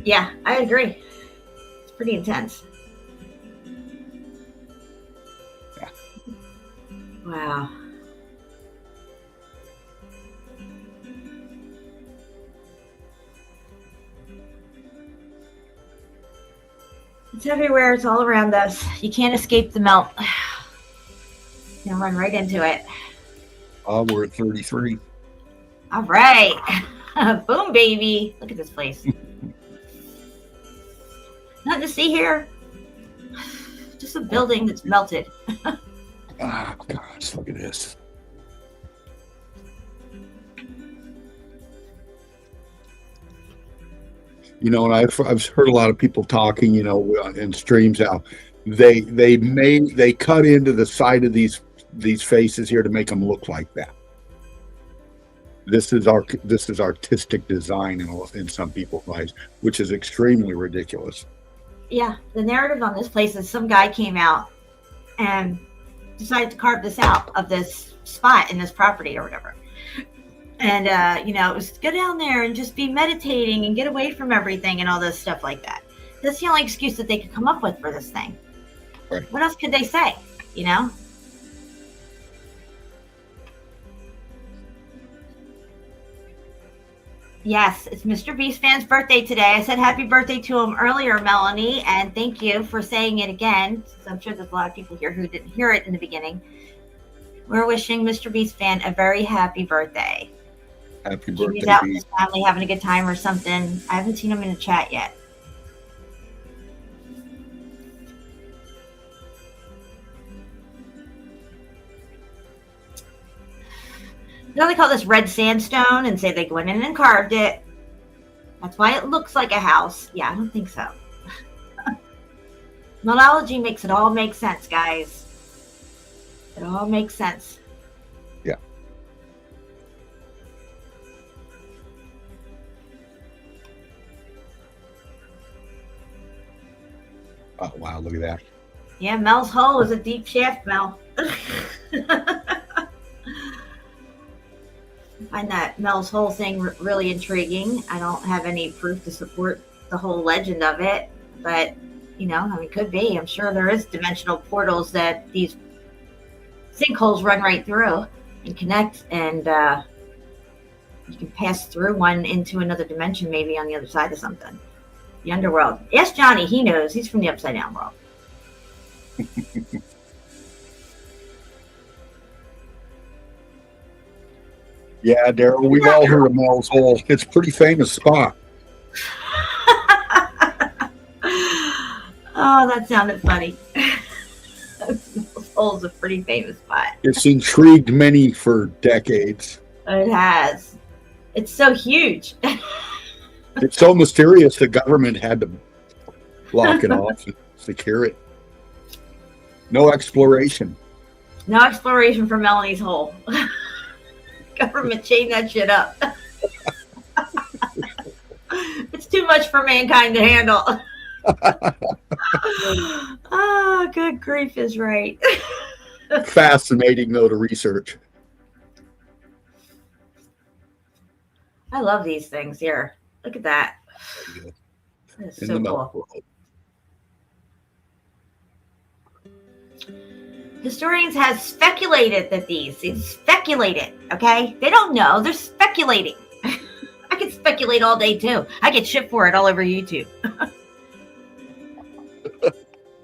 Yeah, I agree. It's pretty intense. Yeah. Wow. It's everywhere. It's all around us. You can't escape the melt. You'll run right into it. Oh, we're at 33. All right. Boom, baby. Look at this place. Nothing to see here. Just a building that's melted. Oh, gosh, look at this. You know, and I've heard a lot of people talking, you know, in streams how they cut into the side of these faces here to make them look like that. This is artistic design in some people's eyes, which is extremely ridiculous. Yeah, the narrative on this place is some guy came out and decided to carve this out of this spot in this property or whatever. And, you know, it was go down there and just be meditating and get away from everything and all this stuff like that. That's the only excuse that they could come up with for this thing. Right. What else could they say? You know? Yes, it's Mr. Beast fan's birthday today. I said happy birthday to him earlier, Melanie, and thank you for saying it again. I'm sure there's a lot of people here who didn't hear it in the beginning. We're wishing Mr. Beast fan a very happy birthday. Happy Jimmy's birthday, out with Beast. his family having a good time or something. I haven't seen him in the chat yet. You know, they call this red sandstone and say they went in and carved it. That's why it looks like a house. Yeah, I don't think so. Monology makes it all make sense, guys. It all makes sense. Yeah. Oh, wow. Look at that. Yeah, Mel's hole is a deep shaft, Mel. I find that Mel's whole thing really intriguing. I don't have any proof to support the whole legend of it, but you know, I mean, it could be. I'm sure there is dimensional portals that these sinkholes run right through and connect, and you can pass through one into another dimension, maybe on the other side of something. The underworld. Ask Johnny; he knows. He's from the upside down world. Yeah, Daryl, we've all heard of Mel's Hole. It's a pretty famous spot. Oh, that sounded funny. Mel's Hole's a pretty famous spot. It's intrigued many for decades. It has. It's so huge. It's so mysterious the government had to block it off and secure it. No exploration. No exploration for Melanie's hole. Government chained that shit up. It's too much for mankind to handle. Oh, good grief is right. Fascinating, though, to research. I love these things here. Look at that. That's In so the cool. Mel world. Historians have speculated that it's speculated, okay? They don't know. They're speculating. I can speculate all day, too. I get shit for it all over YouTube.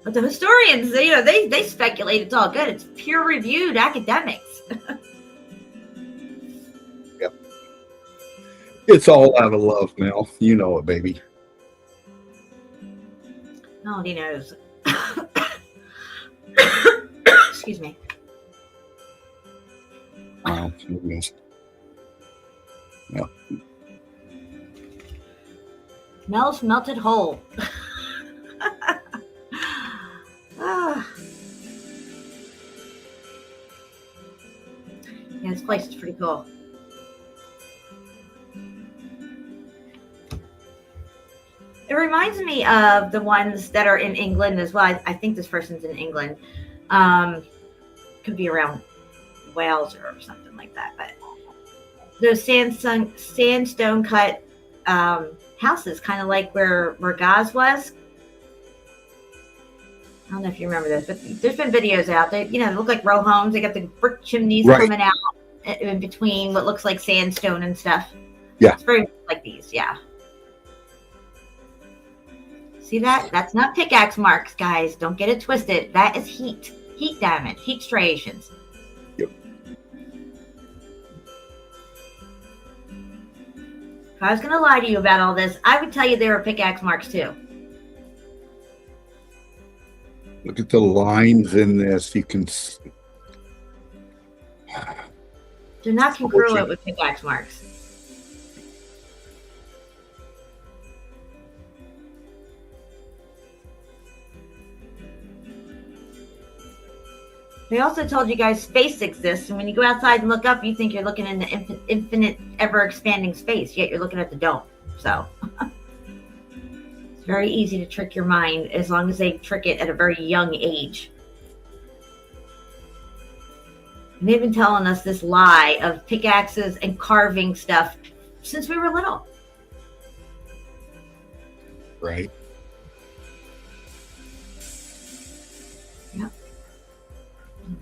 But the historians, they speculate it's all good. It's peer-reviewed academics. Yep. It's all out of love, Mel. You know it, baby. Nobody knows. Excuse me. Wow. Yes. Yeah. Mel's melted hole. Ah. Yeah, this place is pretty cool. It reminds me of the ones that are in England as well. I think this person's in England. Could be around Wales or something like that. But those sandstone cut houses, kind of like where Gaz was. I don't know if you remember this, but there's been videos out there. They look like row homes. They got the brick chimneys coming out in between what looks like sandstone and stuff. Yeah. It's very like these, yeah. See that? That's not pickaxe marks, guys. Don't get it twisted. That is heat damage, heat striations. Yep. If I was going to lie to you about all this, I would tell you they were pickaxe marks too. Look at the lines in this. You can. Do not congruent with pickaxe marks. They also told you guys space exists, and when you go outside and look up, you think you're looking in the infinite, ever-expanding space, yet you're looking at the dome. So it's very easy to trick your mind as long as they trick it at a very young age. And they've been telling us this lie of pickaxes and carving stuff since we were little. Right. Yep.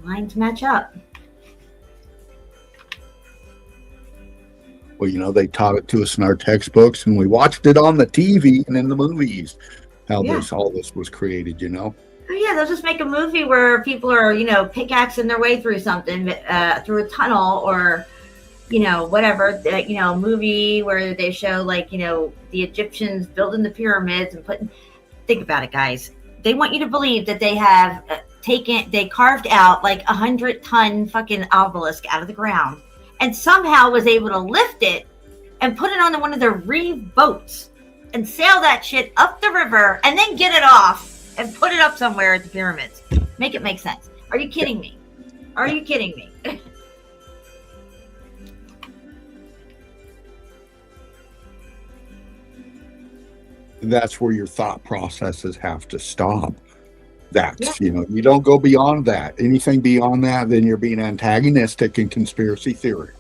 Lines match up. Well, you know, they taught it to us in our textbooks, and we watched it on the TV and in the movies. How Yeah. all this was created, you know. Oh, yeah, they'll just make a movie where people are, pickaxing their way through something, through a tunnel, or, whatever. A movie where they show, like, the Egyptians building the pyramids and putting. Think about it, guys. They want you to believe that they have they carved out like 100-ton fucking obelisk out of the ground, and somehow was able to lift it and put it on one of their reed boats and sail that shit up the river and then get it off and put it up somewhere at the pyramids. Make it make sense. Are you kidding me? Are you kidding me? That's where your thought processes have to stop. That's, you don't go beyond that. Anything beyond that, then you're being antagonistic in conspiracy theory.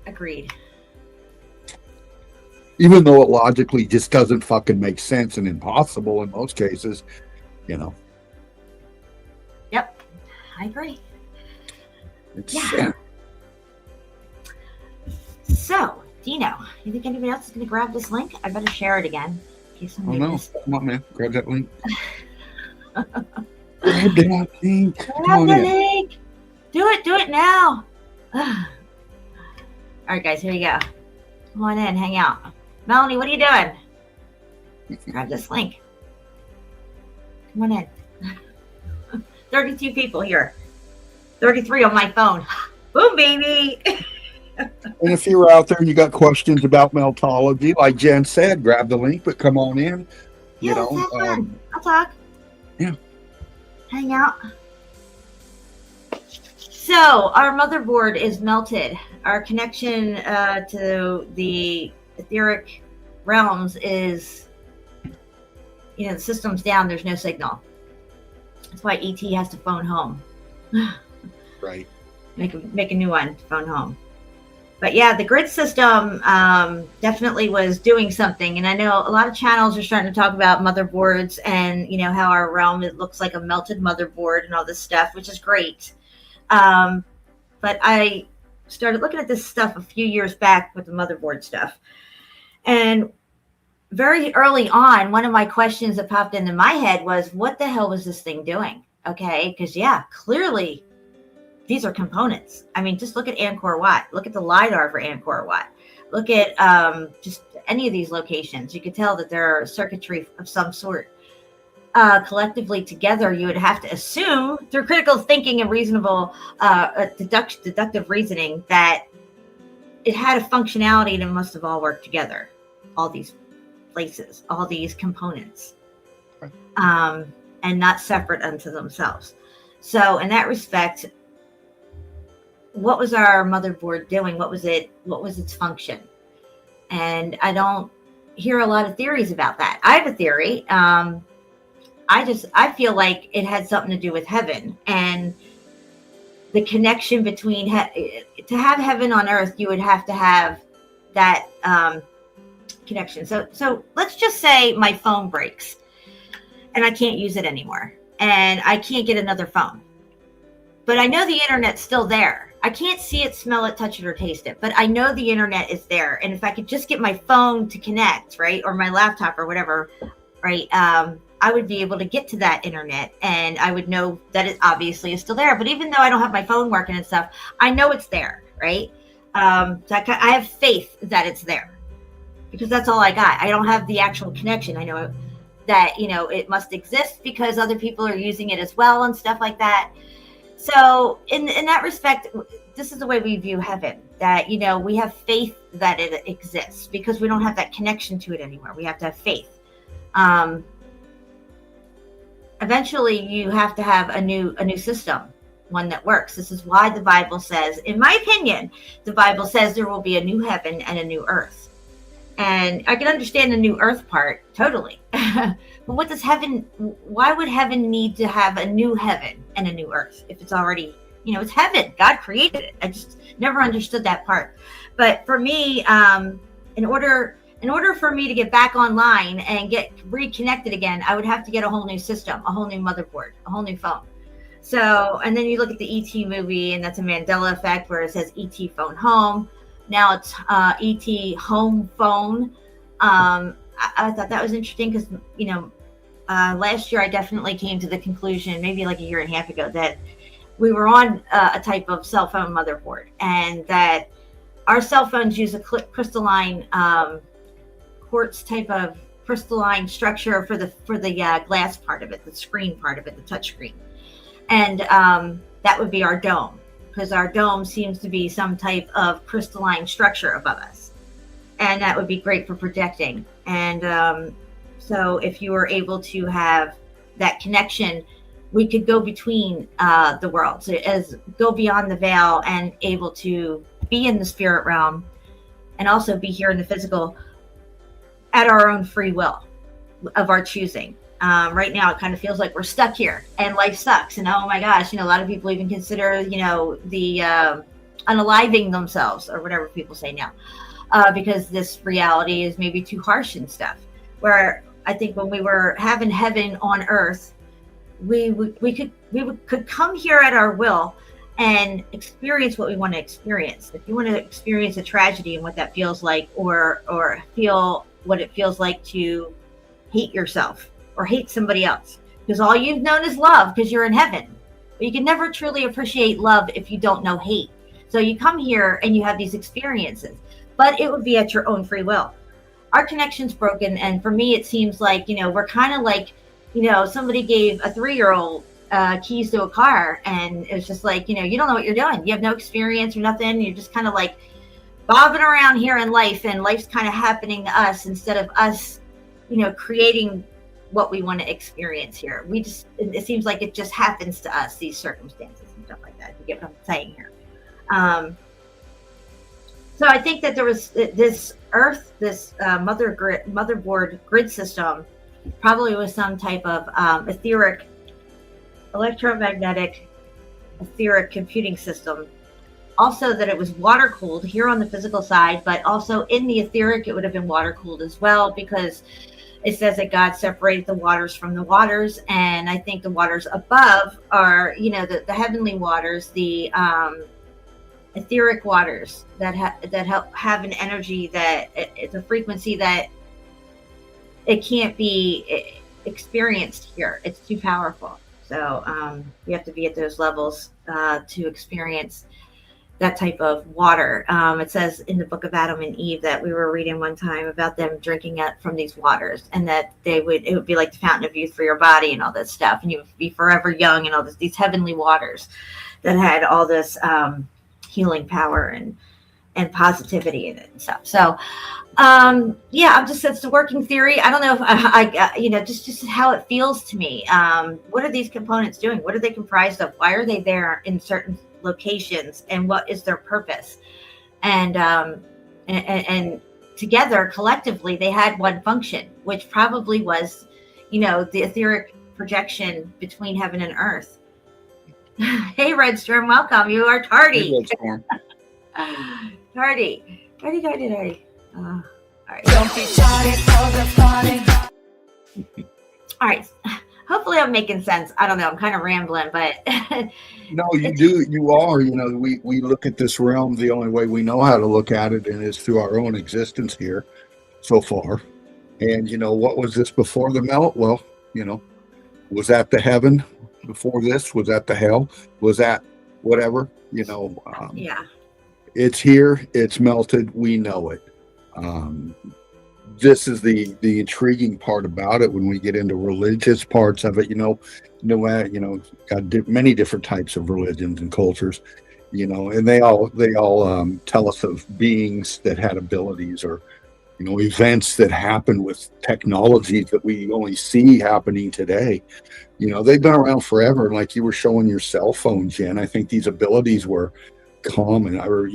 Agreed. Even though it logically just doesn't fucking make sense and impossible in most cases, Yep, I agree. Yeah. So, Dino, you think anybody else is going to grab this link? I better share it again. In case somebody missed it. Come on, man. Grab that link. Grab that link. Grab the link. Do it now. All right, guys, here you go. Come on in, hang out. Melanie, what are you doing? Grab this link. Come on in. 32 people here. 33 on my phone. Boom, baby. And if you're out there and you got questions about meltology, like Jen said, grab the link, but come on in. I'll talk. Yeah. Hang out. So our motherboard is melted. Our connection to the etheric realms is, the system's down. There's no signal. That's why ET has to phone home. Right. Make a new one to phone home. But yeah, the grid system definitely was doing something. And I know a lot of channels are starting to talk about motherboards and, how our realm, it looks like a melted motherboard and all this stuff, which is great. But I started looking at this stuff a few years back with the motherboard stuff. And very early on, one of my questions that popped into my head was, what the hell was this thing doing? Okay, because clearly these are components. I mean, just look at Angkor Wat. Look at the LiDAR for Angkor Wat. Look at just any of these locations. You could tell that there are circuitry of some sort. Collectively together, you would have to assume through critical thinking and reasonable deductive reasoning that it had a functionality and it must have all worked together. All these places, all these components, and not separate unto themselves. So in that respect, what was our motherboard doing? What was its function? And I don't hear a lot of theories about that. I have a theory. I feel like it had something to do with heaven and the connection between to have heaven on earth. You would have to have that connection. So let's just say my phone breaks and I can't use it anymore and I can't get another phone, but I know the internet's still there. I can't see it, smell it, touch it, or taste it, but I know the internet is there. And if I could just get my phone to connect, right, or my laptop or whatever, right, I would be able to get to that internet and I would know that it obviously is still there. But even though I don't have my phone working and stuff, I know it's there, right? So I have faith that it's there because that's all I got. I don't have the actual connection. I know that, it must exist because other people are using it as well and stuff like that. So in that respect, this is the way we view heaven, that, we have faith that it exists because we don't have that connection to it anymore. We have to have faith. Eventually you have to have a new system, one that works. This is why the Bible says, in my opinion, the Bible says there will be a new heaven and a new earth. And I can understand the new earth part totally. But what does why would heaven need to have a new heaven and a new earth if it's already, it's heaven. God created it. I just never understood that part. But for me, in order, in order for me to get back online and get reconnected again, I would have to get a whole new system, a whole new motherboard, a whole new phone. So, and then you look at the ET movie, and that's a Mandela effect where it says ET phone home. Now it's ET home phone. I thought that was interesting because, last year I definitely came to the conclusion, maybe like a year and a half ago, that we were on a type of cell phone motherboard, and that our cell phones use a crystalline quartz type of crystalline structure for the glass part of it, the screen part of it, the touch screen. And that would be our dome, because our dome seems to be some type of crystalline structure above us. And that would be great for projecting. And so if you were able to have that connection, we could go between the worlds, as go beyond the veil and able to be in the spirit realm and also be here in the physical at our own free will of our choosing. Right now, it kind of feels like we're stuck here and life sucks. And oh my gosh, a lot of people even consider, the unaliving themselves or whatever people say now, because this reality is maybe too harsh and stuff. Where I think when we were having heaven on earth, we could come here at our will and experience what we want to experience. If you want to experience a tragedy and what that feels like, or feel what it feels like to hate yourself or hate somebody else, because all you've known is love because you're in heaven. But you can never truly appreciate love if you don't know hate. So you come here and you have these experiences, but it would be at your own free will. Our connection's broken, and for me it seems like, we're kind of like, somebody gave a 3-year-old keys to a car, and it's just like, you don't know what you're doing. You have no experience or nothing. You're just kind of like bobbing around here in life, and life's kind of happening to us instead of us, creating what we want to experience here. It seems like it just happens to us, these circumstances and stuff like that. You get what I'm saying here. So I think that there was this Earth, this motherboard grid system, probably was some type of electromagnetic etheric computing system. Also that it was water cooled here on the physical side, but also in the etheric it would have been water cooled as well, because it says that God separated the waters from the waters, and I think the waters above are, the heavenly waters, the etheric waters that have an energy that it's a frequency that it can't be experienced here. It's too powerful. So you have to be at those levels to experience that type of water. It says in the book of Adam and Eve that we were reading one time about them drinking from these waters, and that it would be like the fountain of youth for your body and all that stuff, and you would be forever young, and all these heavenly waters that had all this healing power and positivity in it and stuff. So it's the working theory. I don't know if I just how it feels to me. What are these components doing? What are they comprised of? Why are they there in certain locations, and what is their purpose? And together collectively they had one function, which probably was, the etheric projection between heaven and earth. Hey Red Storm, welcome. You are tardy. Hey, Red Storm. Tardy. All right. Don't be tardy for the party. All right. Hopefully I'm making sense. I don't know. I'm kind of rambling, but No, you do. You are. We look at this realm the only way we know how to look at it, and is through our own existence here so far. And, what was this before the melt? Well, was that the heaven before this? Was that the hell? Was that whatever? yeah. It's here. It's melted. We know it. This is the intriguing part about it when we get into religious parts of it. Got many different types of religions and cultures, and they all tell us of beings that had abilities, or events that happen with technologies that we only see happening today. They've been around forever, and like you were showing your cell phone, Jen, I think these abilities were common, or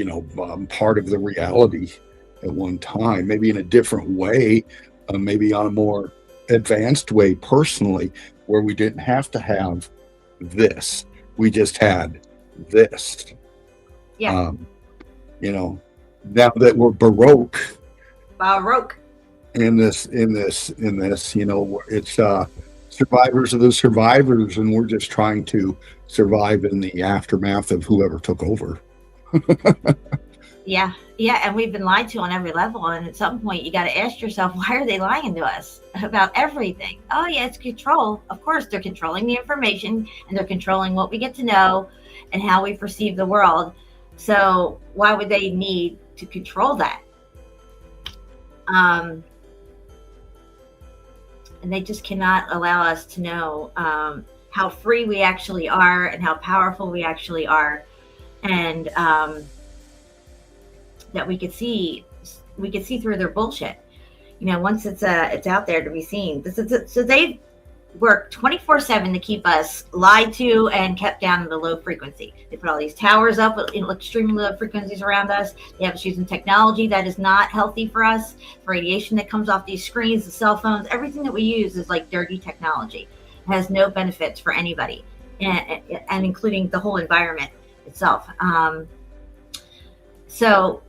part of the reality at one time, maybe in a different way, maybe on a more advanced way personally, where we didn't have to have this, we just had this. Yeah. Now that we're baroque, in this, it's survivors of the survivors, and we're just trying to survive in the aftermath of whoever took over. Yeah, yeah, and we've been lied to on every level. And at some point, you got to ask yourself, why are they lying to us about everything? Oh, yeah, it's control. Of course, they're controlling the information, and they're controlling what we get to know and how we perceive the world. So why would they need to control that? And they just cannot allow us to know how free we actually are and how powerful we actually are, and that we could see through their bullshit. Once it's out there to be seen. So they work 24/7 to keep us lied to and kept down in the low frequency. They put all these towers up with extremely low frequencies around us. They have us using technology that is not healthy for us. The radiation that comes off these screens, the cell phones, everything that we use is like dirty technology. It has no benefits for anybody, and including the whole environment itself. So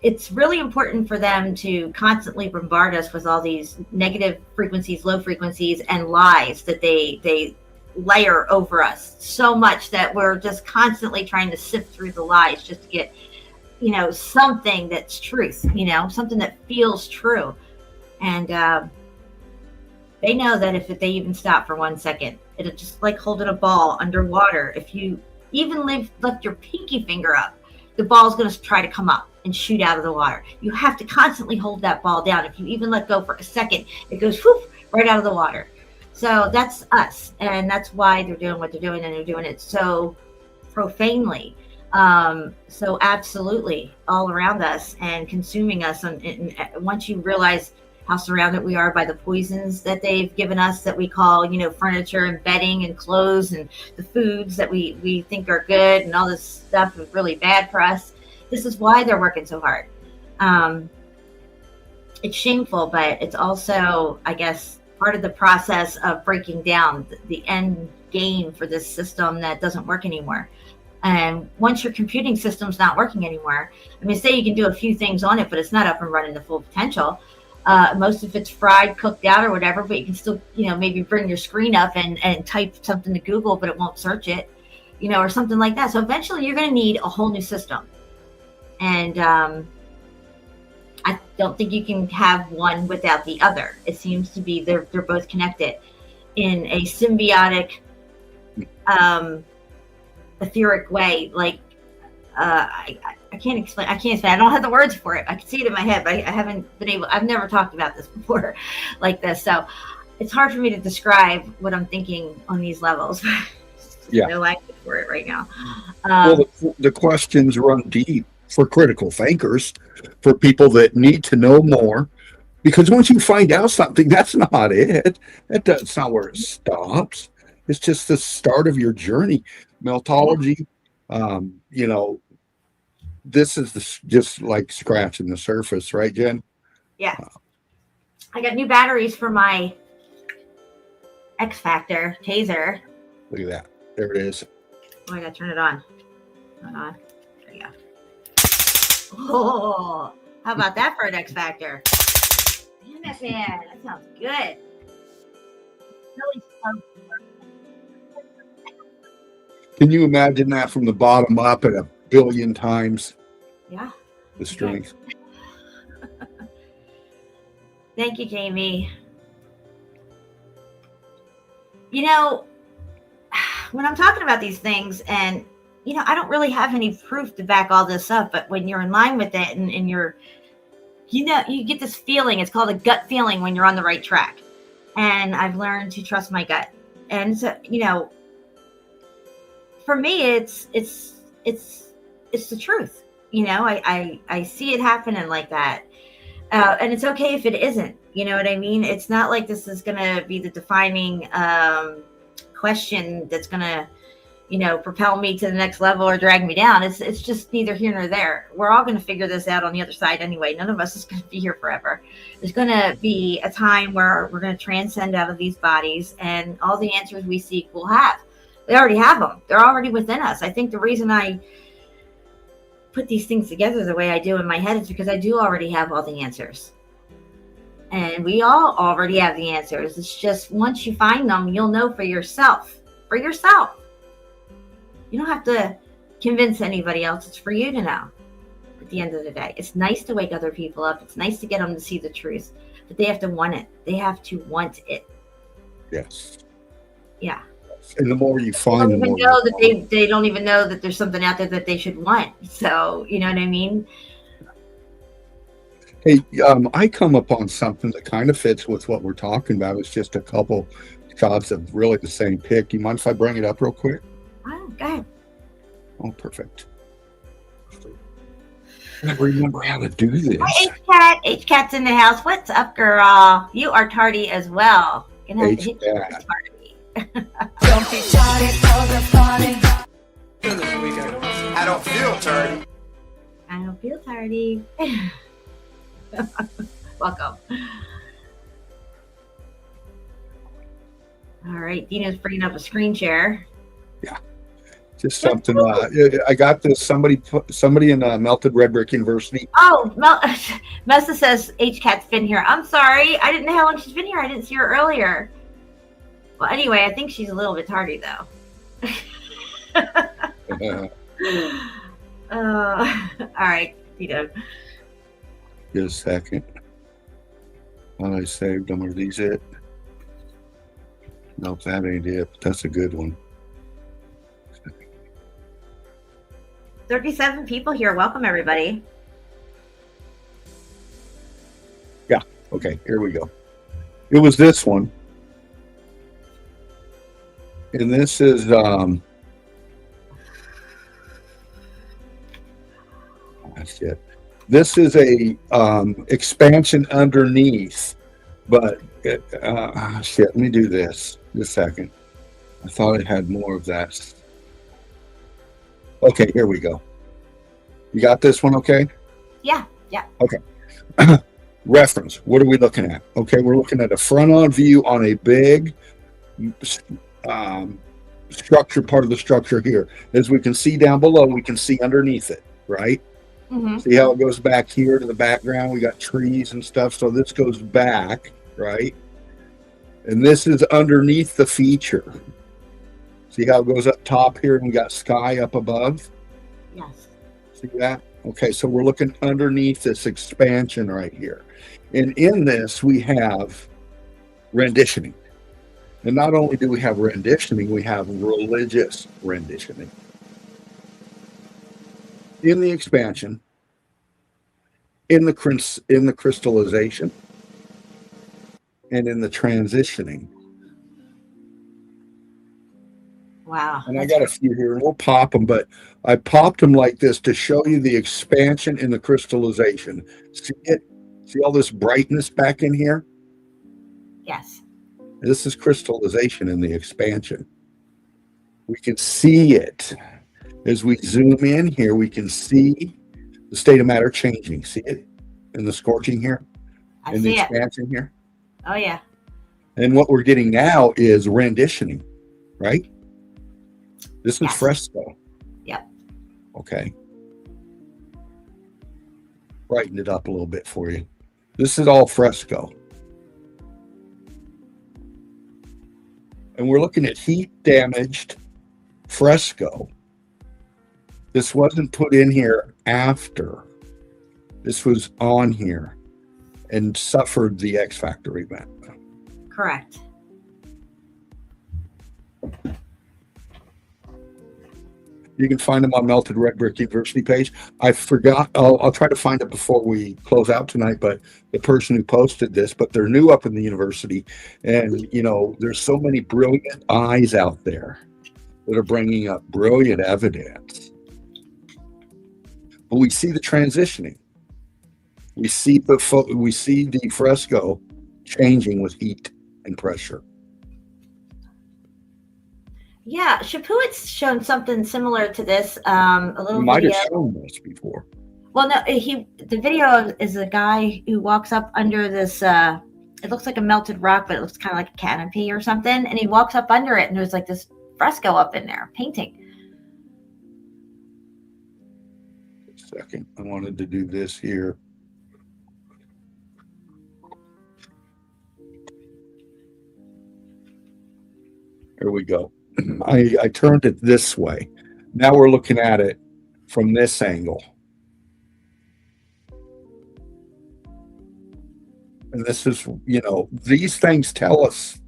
it's really important for them to constantly bombard us with all these negative frequencies, low frequencies, and lies that they layer over us so much that we're just constantly trying to sift through the lies just to get, something that's truth, something that feels true. And they know that if they even stop for 1 second, it'll just like holding a ball underwater. If you even lift your pinky finger up, the ball's going to try to come up and shoot out of the water. You have to constantly hold that ball down. If you even let go for a second, it goes whoosh, right out of the water. So that's us, and that's why they're doing what they're doing, and they're doing it so profanely, so absolutely all around us and consuming us. And once you realize how surrounded we are by the poisons that they've given us, that we call, furniture and bedding and clothes, and the foods that we think are good, and all this stuff is really bad for us. This is why they're working so hard. It's shameful, but it's also, I guess, part of the process of breaking down the end game for this system that doesn't work anymore. And once your computing system's not working anymore, say you can do a few things on it, but it's not up and running to full potential. Most of it's fried, cooked out, or whatever, but you can still, maybe bring your screen up and type something to Google, but it won't search it, or something like that. So eventually you're going to need a whole new system. And I don't think you can have one without the other. It seems to be they're both connected in a symbiotic, etheric way. Like, I can't explain. I don't have the words for it. I can see it in my head, but I haven't been able. I've never talked about this before like this, so it's hard for me to describe what I'm thinking on these levels. Yeah, no language for it right now. Well, the questions run deep for critical thinkers, for people that need to know more, because once you find out something, that's not it. That's not where it stops. It's just the start of your journey. Meltology, this is just like scratching the surface, right, Jen? Yeah. I got new batteries for my X Factor taser. Look at that. There it is. Oh, I gotta turn it on. Hold on. There you go. Oh, how about that for an X Factor? Damn it, man. That sounds good. Really slow. Can you imagine that from the bottom up at 1 billion times? Yeah. The strength. Thank you, Jamie. When I'm talking about these things, and I don't really have any proof to back all this up, but when you're in line with it and you're, you get this feeling. It's called a gut feeling when you're on the right track. And I've learned to trust my gut. And so, for me, it's the truth. I see it happening like that. And it's okay if it isn't. You know what I mean? It's not like this is going to be the defining question that's going to, propel me to the next level or drag me down. It's just neither here nor there. We're all going to figure this out on the other side anyway. None of us is going to be here forever. There's going to be a time where we're going to transcend out of these bodies, and all the answers we seek we'll have. They already have them. They're already within us. I think the reason I put these things together the way I do in my head is because I do already have all the answers. And we all already have the answers. It's just once you find them, you'll know for yourself. For yourself. You don't have to convince anybody else. It's for you to know at the end of the day. It's nice to wake other people up. It's nice to get them to see the truth. But they have to want it. They have to want it. Yes. Yeah. And the more you They find, don't the even more know you that find. they don't even know that there's something out there that they should want. So, you know what I mean? Hey, I come upon something that kind of fits with what we're talking about. It's just a couple shots of really the same pic. You mind if I bring it up real quick? Oh, go ahead. Oh, perfect. I gotta remember how to do this. Hi, H-Cat. H-Cat's in the house. What's up, girl? You are tardy as well. You're gonna have to hit you with H-Cat. tardy. Don't be tardy for the party. I don't feel dirty. I don't feel tardy. Welcome. All right, Dina's bringing up a screen share. Just something. I got this. Somebody in Melted Red Brick University. Oh, Mesa says H-Cat's been here. I'm sorry. I didn't know how long she's been here. I didn't see her earlier. Well, anyway, I think she's a little bit tardy, though. All right, Dina. Just a second. Well, I saved them. Are these it? Nope, that ain't it. But that's a good one. 37 people here. Welcome, everybody. Okay, here we go. It was this one. And this is that's it. This is a expansion underneath, but shit. Let me do this. Just a second. I thought it had more of that. Okay, here we go. You got this one, okay? Yeah. Okay. Reference. What are we looking at? Okay, we're looking at a front-on view on a big structure, part of the structure here. As we can see down below, we can see underneath it, right? Mm-hmm. See how it goes back here to the background? We got trees and stuff, so this goes back, right? And this is underneath the feature. See how it goes up top here and we got sky up above? Yes. See that? Okay, so we're looking underneath this expansion right here. And in this, we have renditioning. And not only do we have renditioning, we have religious renditioning. In the expansion, in the crystallization, and in the transitioning. Wow. And I got a few here, and we'll pop them, but I popped them like this to show you the expansion in the crystallization. See it? See all this brightness back in here? Yes. This is crystallization in the expansion. We can see it. As we zoom in here, we can see the state of matter changing. See it in the scorching here? I In the see it. expansion here? Oh, yeah. And what we're getting now is renditioning, right? This is Yes. fresco. Yep. Okay. Brighten it up a little bit for you. This is all fresco. And we're looking at heat damaged fresco. This wasn't put in here after. This was on here and suffered the X Factor event. Correct. You can find them on Melted Red Brick University page. I forgot. I'll try to find it before we close out tonight. But the person who posted this, but they're new up in the university, and there's so many brilliant eyes out there that are bringing up brilliant evidence. But we see the transitioning. We see the fresco changing with heat and pressure. Yeah, Shapuit's shown something similar to this. A little You might video. have shown this before. Well, no, the video is a guy who walks up under this. It looks like a melted rock, but it looks kind of like a canopy or something. And he walks up under it, and there's like this fresco up in there, painting. Second, I wanted to do this here. Here we go. I turned it this way. Now we're looking at it from this angle. And this is, these things tell us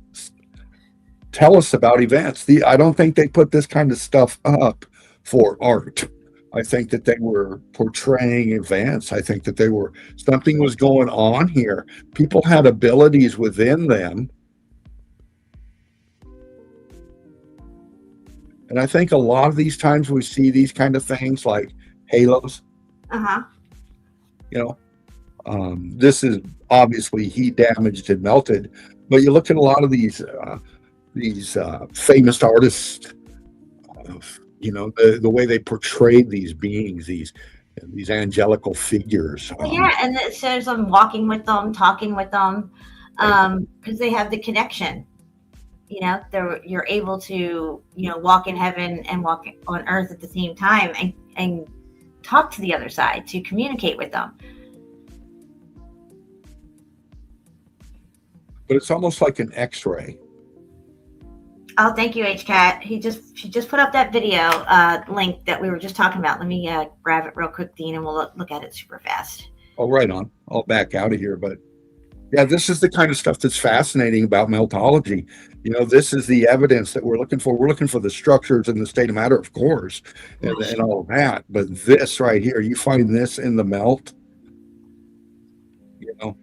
about events. I don't think they put this kind of stuff up for art. I think that they were portraying events. I think that something was going on here. People had abilities within them. And I think a lot of these times we see these kind of things like halos. Uh-huh. This is obviously heat damaged and melted, but you look at a lot of these famous artists, the way they portrayed these beings, these angelical figures. Well, yeah, and it says I'm walking with them, talking with them, because they have the connection. You're able to, walk in heaven and walk on earth at the same time and talk to the other side, to communicate with them. But it's almost like an X-ray. Oh, thank you, HCat. She just put up that video link that we were just talking about. Let me grab it real quick, Dean, and we'll look at it super fast. Oh, right on. I'll back out of here, but yeah, this is the kind of stuff that's fascinating about meltology. This is the evidence that we're looking for. We're looking for the structures and the state of matter, of course, and all of that. But this right here, you find this in the melt. Yeah, hold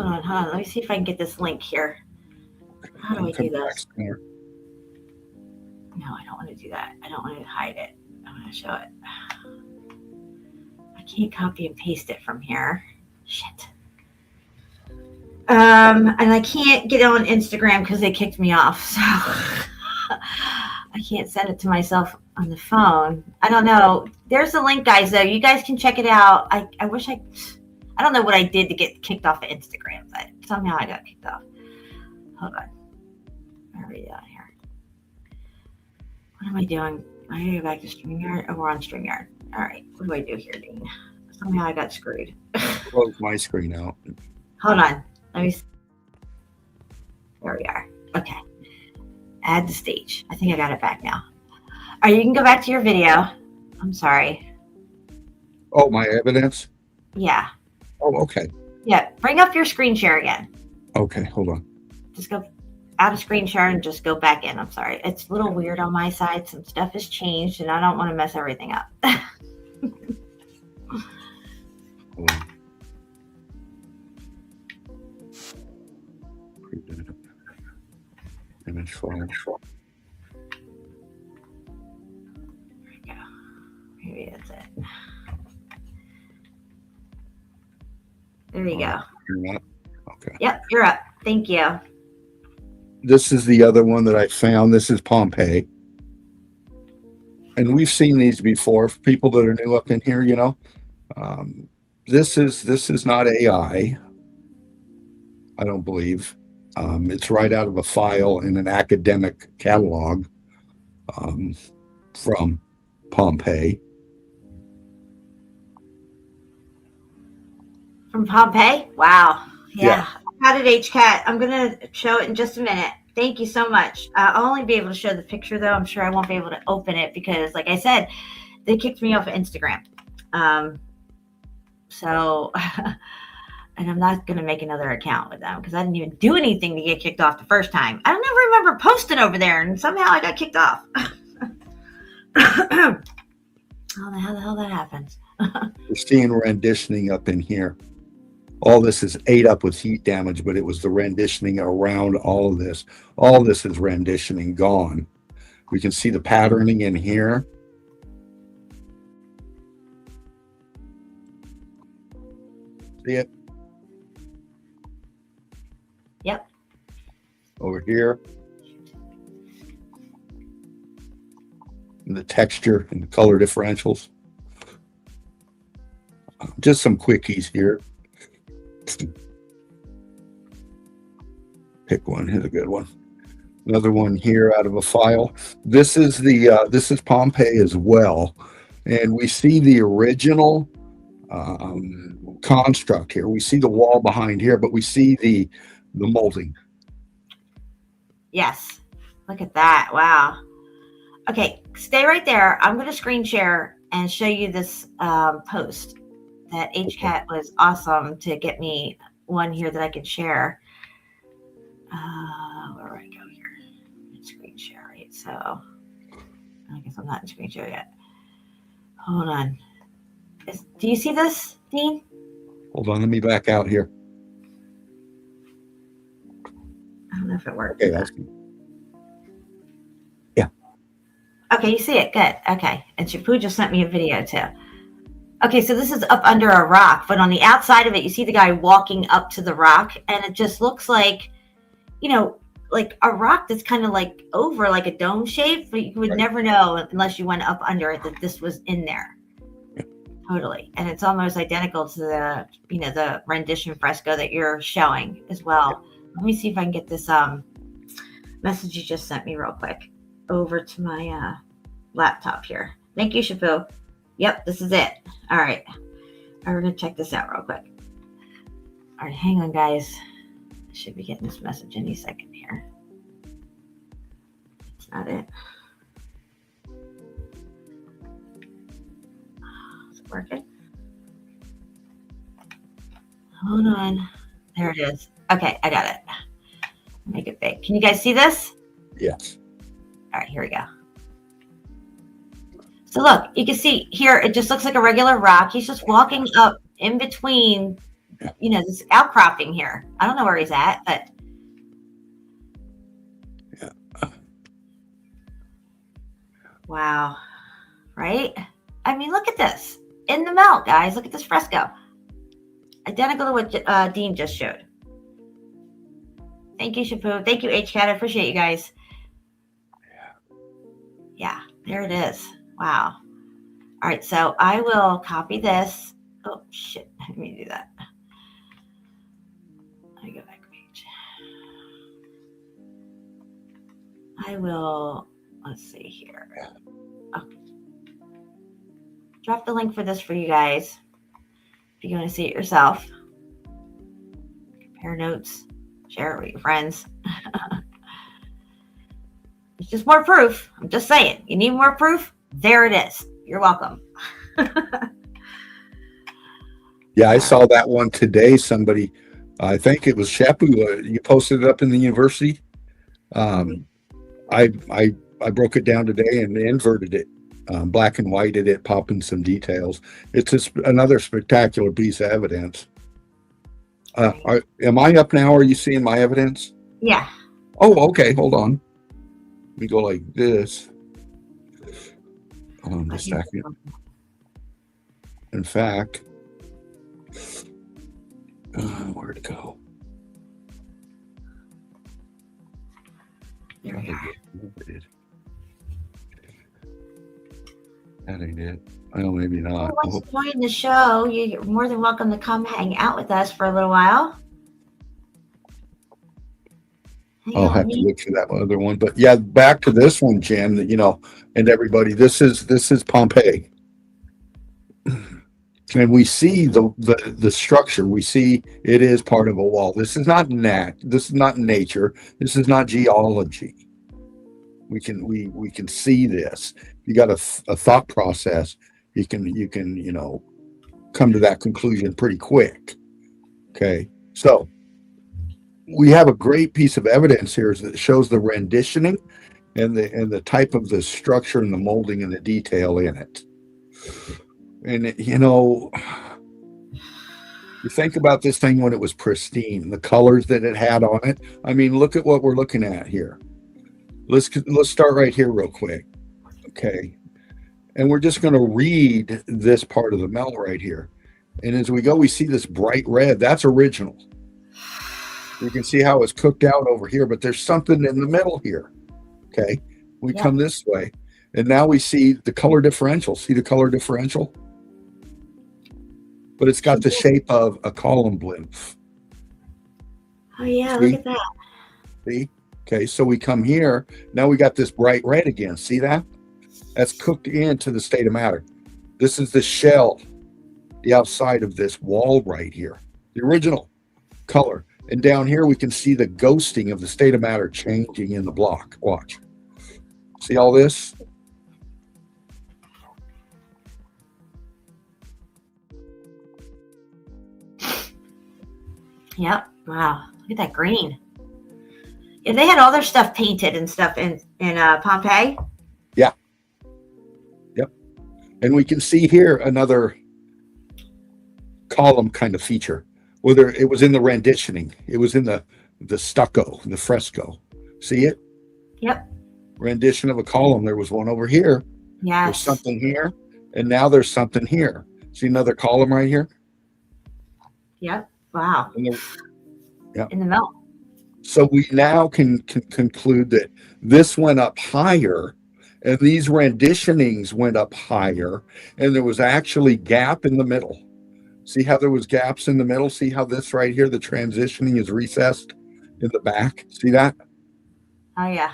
on. Let me see if I can get this link here. How do I do this? No, I don't want to do that. I don't want to hide it. I want to show it. I can't copy and paste it from here. Shit. And I can't get it on Instagram because they kicked me off. So I can't send it to myself on the phone. I don't know. There's the link, guys, though. You guys can check it out. I wish I don't know what I did to get kicked off of Instagram, but somehow I got kicked off. Hold on. Where are we down here? What am I doing? I gotta go back to StreamYard. Oh, we're on StreamYard. All right. What do I do here, Dean? Somehow I got screwed. Close my screen out. Hold on. Let me see. There we are. Okay. Add the stage. I think I got it back now. All right, you can go back to your video. I'm sorry. Oh, my evidence? Yeah. Oh, okay. Yeah. Bring up your screen share again. Okay, hold on. Just go out of screen share and just go back in. I'm sorry. It's a little weird on my side. Some stuff has changed and I don't want to mess everything up. Hold on. Image file. There we go. Maybe that's it. There you go. You're not? Okay. Yep, you're up. Thank you. This is the other one that I found. This is Pompeii. And we've seen these before. For people that are new up in here, this is not AI. I don't believe. It's right out of a file in an academic catalog from Pompeii. From Pompeii? Wow. Yeah. Got it, HCat. I'm going to show it in just a minute. Thank you so much. I'll only be able to show the picture, though. I'm sure I won't be able to open it because, like I said, they kicked me off of Instagram. And I'm not going to make another account with them because I didn't even do anything to get kicked off the first time. I don't ever remember posting over there, and somehow I got kicked off. How the hell that happens? We're seeing renditioning up in here. All this is ate up with heat damage, but it was the renditioning around all of this. All this is renditioning gone. We can see the patterning in here. See it? Yep. Over here. And the texture and the color differentials. Just some quickies here. Pick one. Here's a good one. Another one here out of a file. This is Pompeii as well, and we see the original construct here. We see the wall behind here, but we see the molding. Yes. Look at that. Wow. Okay, stay right there. I'm going to screen share and show you this post that HCAT was awesome to get me one here that I can share. Where do I go here? Screen share, right? So I guess I'm not in screen share yet. Hold on. Do you see this, Dean? Hold on, let me back out here. I don't know if it works. Okay, that's good. Okay, you see it. Good. Okay. And Shapu just sent me a video too. Okay, so this is up under a rock, but on the outside of it, you see the guy walking up to the rock, and it just looks like, like a rock that's kind of like over like a dome shape, but you would never know unless you went up under it that this was in there. Totally. And it's almost identical to the, the rendition fresco that you're showing as well. Let me see if I can get this message you just sent me real quick over to my laptop here. Thank you, Shapu. Yep, this is it. All right. We're going to check this out real quick. All right, hang on, guys. I should be getting this message any second here. That's not it. Is it working? Hold on. There it is. Okay, I got it. Make it big. Can you guys see this? Yes. All right, here we go. So look, you can see here, it just looks like a regular rock. He's just walking up in between, this outcropping here. I don't know where he's at, but. Yeah. Wow. Right? I mean, look at this. In the melt, guys. Look at this fresco. Identical to what Dean just showed. Thank you, Shapu. Thank you, HCAT. I appreciate you guys. Yeah, there it is. Wow. All right, so I will copy this. Oh, shit. Let me do that. Let me go back page. I will, let's see here. Oh. Drop the link for this for you guys. If you want to see it yourself. Compare notes. Share it with your friends. It's just more proof. I'm just saying. You need more proof? There it is. You're welcome. Yeah, I saw that one today. Somebody, I think it was Shapu. You posted it up in the university. I broke it down today and inverted it, black and whited it, popping some details. It's just another spectacular piece of evidence. Am I up now? Are you seeing my evidence? Yeah. Oh, okay. Hold on. Let me go like this. Hold on a second. In fact, where'd it go? There we are. That ain't it. Oh, maybe not. Who wants to join the show? You're more than welcome to come hang out with us for a little while. I'll have to look for that other one. But yeah, back to this one, Jen, and everybody, this is Pompeii. And we see the structure. We see it is part of a wall. This is not this is not nature. This is not geology. We can see this. You got a thought process. You can come to that conclusion pretty quick. Okay, so we have a great piece of evidence here that shows the renditioning and the type of the structure and the molding and the detail in it. And you think about this thing when it was pristine, the colors that it had on it. I mean, look at what we're looking at here. Let's start right here real quick. Okay. And we're just going to read this part of the melt right here. And as we go, we see this bright red. That's original. You can see how it's cooked out over here, but there's something in the middle here. Okay. We come this way. And now we see the color differential. See the color differential? But it's got the shape of a column blimp. Oh, yeah. See? Look at that. See? Okay. So we come here. Now we got this bright red again. See that? That's cooked into the state of matter. This is the shell, the outside of this wall right here, the original color. And down here, we can see the ghosting of the state of matter changing in the block. Watch. See all this? Yep. Wow. Look at that green. If they had all their stuff painted and stuff in Pompeii. Yeah. Yep. And we can see here another column kind of feature. Whether it was in the renditioning, it was in the stucco, the fresco. See it? Yep. Rendition of a column. There was one over here. Yes. There's something here, and now there's something here. See another column right here? Yep. Wow. Yeah. In the melt. So we now can conclude that this went up higher, and these renditionings went up higher, and there was actually gap in the middle. See how there was gaps in the middle? See how this right here, the transitioning is recessed in the back? See that? Oh yeah.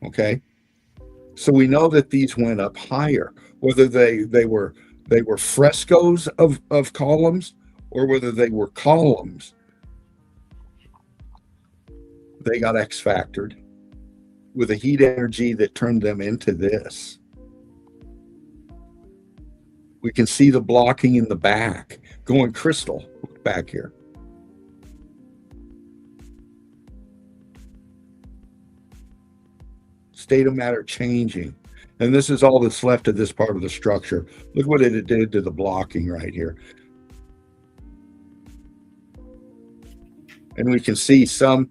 Okay. So we know that these went up higher, whether they were frescoes of columns or whether they were columns. They got X factored with a heat energy that turned them into this. We can see the blocking in the back going crystal back here. State of matter changing. And this is all that's left of this part of the structure. Look what it did to the blocking right here. And we can see some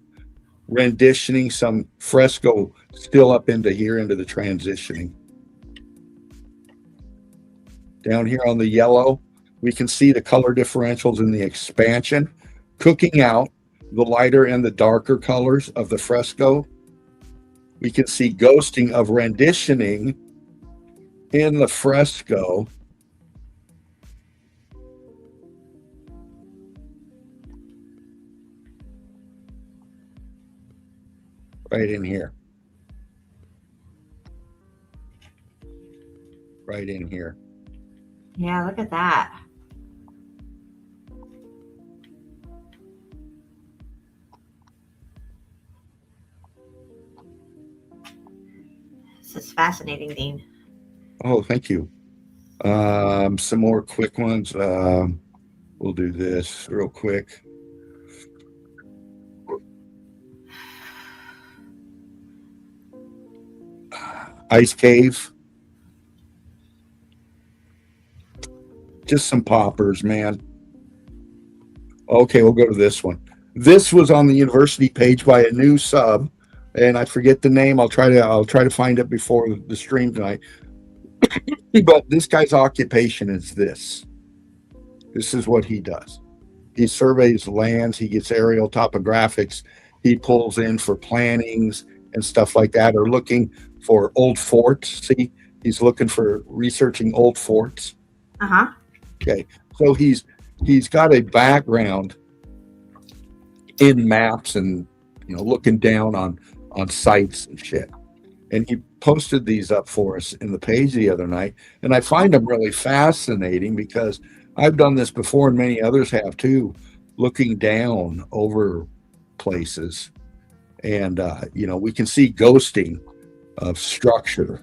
renditioning, some fresco still up into here, into the transitioning. Down here on the yellow, we can see the color differentials in the expansion, cooking out the lighter and the darker colors of the fresco. We can see ghosting of renditioning in the fresco. Right in here. Right in here. Yeah, look at that. This is fascinating, Dean. Oh, thank you. Some more quick ones. We'll do this real quick. Ice cave. Just some poppers, man. Okay, we'll go to this one. This was on the university page by a new sub, and I forget the name. I'll try to find it before the stream tonight. But this guy's occupation is this. This is what he does. He surveys lands. He gets aerial topographics. He pulls in for plannings and stuff like that, or looking for old forts. See, he's looking for researching old forts. Uh-huh. Okay, so he's got a background in maps and looking down on sites and shit. And he posted these up for us in the page the other night, and I find them really fascinating because I've done this before, and many others have too, looking down over places, and we can see ghosting of structure.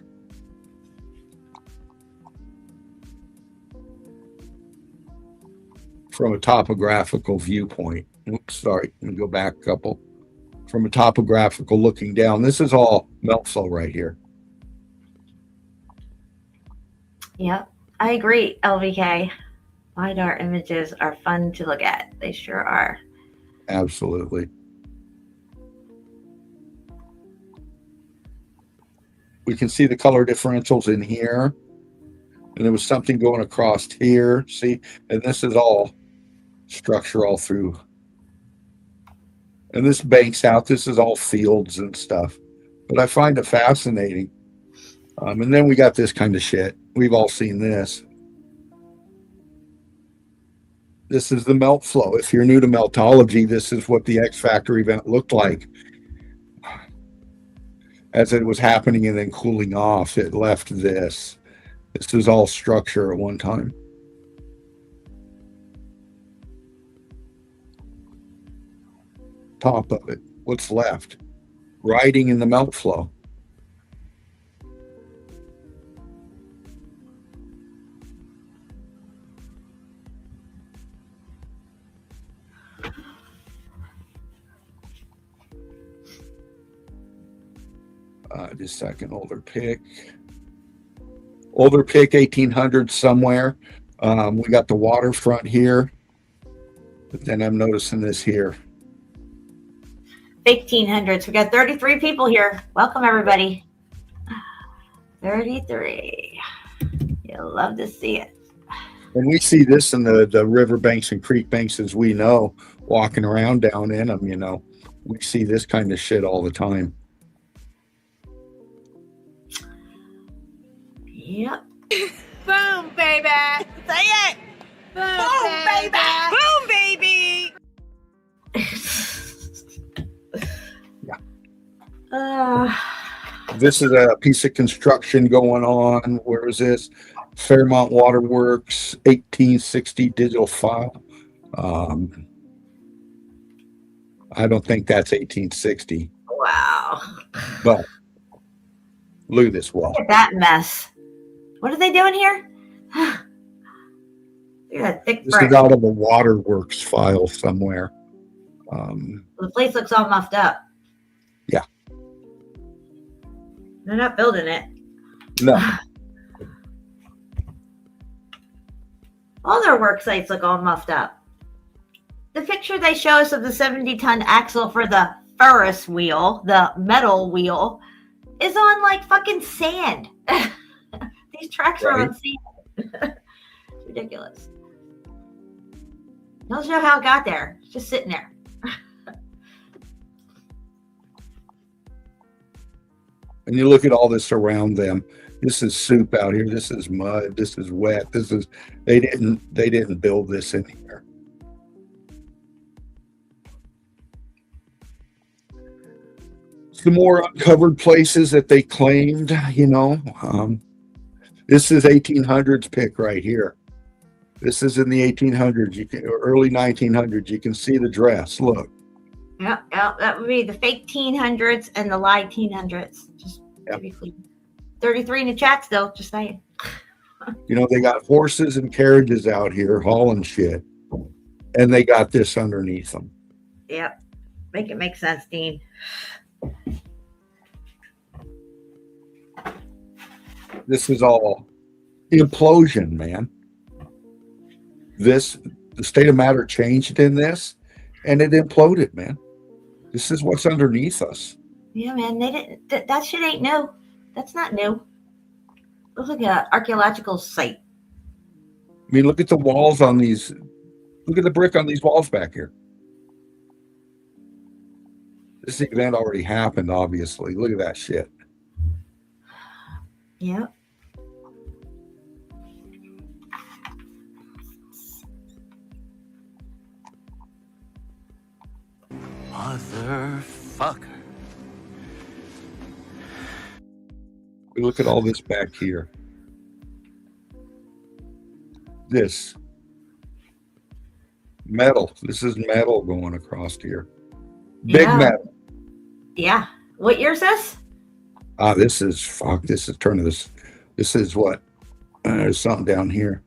From a topographical viewpoint. Oops, sorry, let me go back a couple. From a topographical looking down, this is all melt flow right here. Yep, I agree, LVK. LiDAR images are fun to look at. They sure are. Absolutely. We can see the color differentials in here. And there was something going across here. See, and this is all structure all through. And this banks out. This is all fields and stuff. But I find it fascinating. And then we got this kind of shit. We've all seen this. This is the melt flow. If you're new to meltology, this is what the X Factor event looked like. As it was happening and then cooling off, it left this. This is all structure at one time. top of it. What's left? Riding in the melt flow. Just a second, older pick. Older pick, 1800 somewhere. We got the waterfront here. But then I'm noticing this here. 1800s. We got 33 people here. Welcome, everybody. 33. You'll love to see it. And we see this in the river banks and creek banks as we know, walking around down in them, you know. We see this kind of shit all the time. Yep. Boom, baby. Say it. Boom, baby. Boom, baby. This is a piece of construction going on. Where is this? Fairmont Waterworks, 1860 digital file. I don't think that's 1860. Wow. But look at this wall. Look at that mess. What are they doing here? Look at that thick This brick. is out of a waterworks file somewhere. The place looks all muffed up. Yeah. They're not building it. No. All their work sites look all muffed up. The picture they show us of the 70-ton axle for the Ferris wheel, the metal wheel, is on like fucking sand. These tracks are on sand. It's ridiculous. Don't show how it got there. It's just sitting there. And you look at all this around them. This is soup out here. This is mud. This is wet. This is they didn't build this in here. Some more uncovered places that they claimed, you know. This is 1800s pick right here. This is in the 1800s. You can, or early 1900s. You can see the dress. Look. Yep, that would be the fake 1800s and the live 1800s. Just to be clear. 33 in the chat still, just saying. You know, they got horses and carriages out here hauling shit. And they got this underneath them. Yep. Make it make sense, Dean. This is all implosion, man. The state of matter changed in this and it imploded, man. This is what's underneath us. Yeah, man. They didn't. That shit ain't new. That's not new. Looks like an archaeological site. I mean, look at the walls on these. Look at the brick on these walls back here. This event already happened, obviously. Look at that shit. Yep. Motherfucker. Look at all this back here. This metal. This is metal going across here. Big Yeah. metal. Yeah. What year is this? This is fuck. This is turn of this. This is what? There's something down here.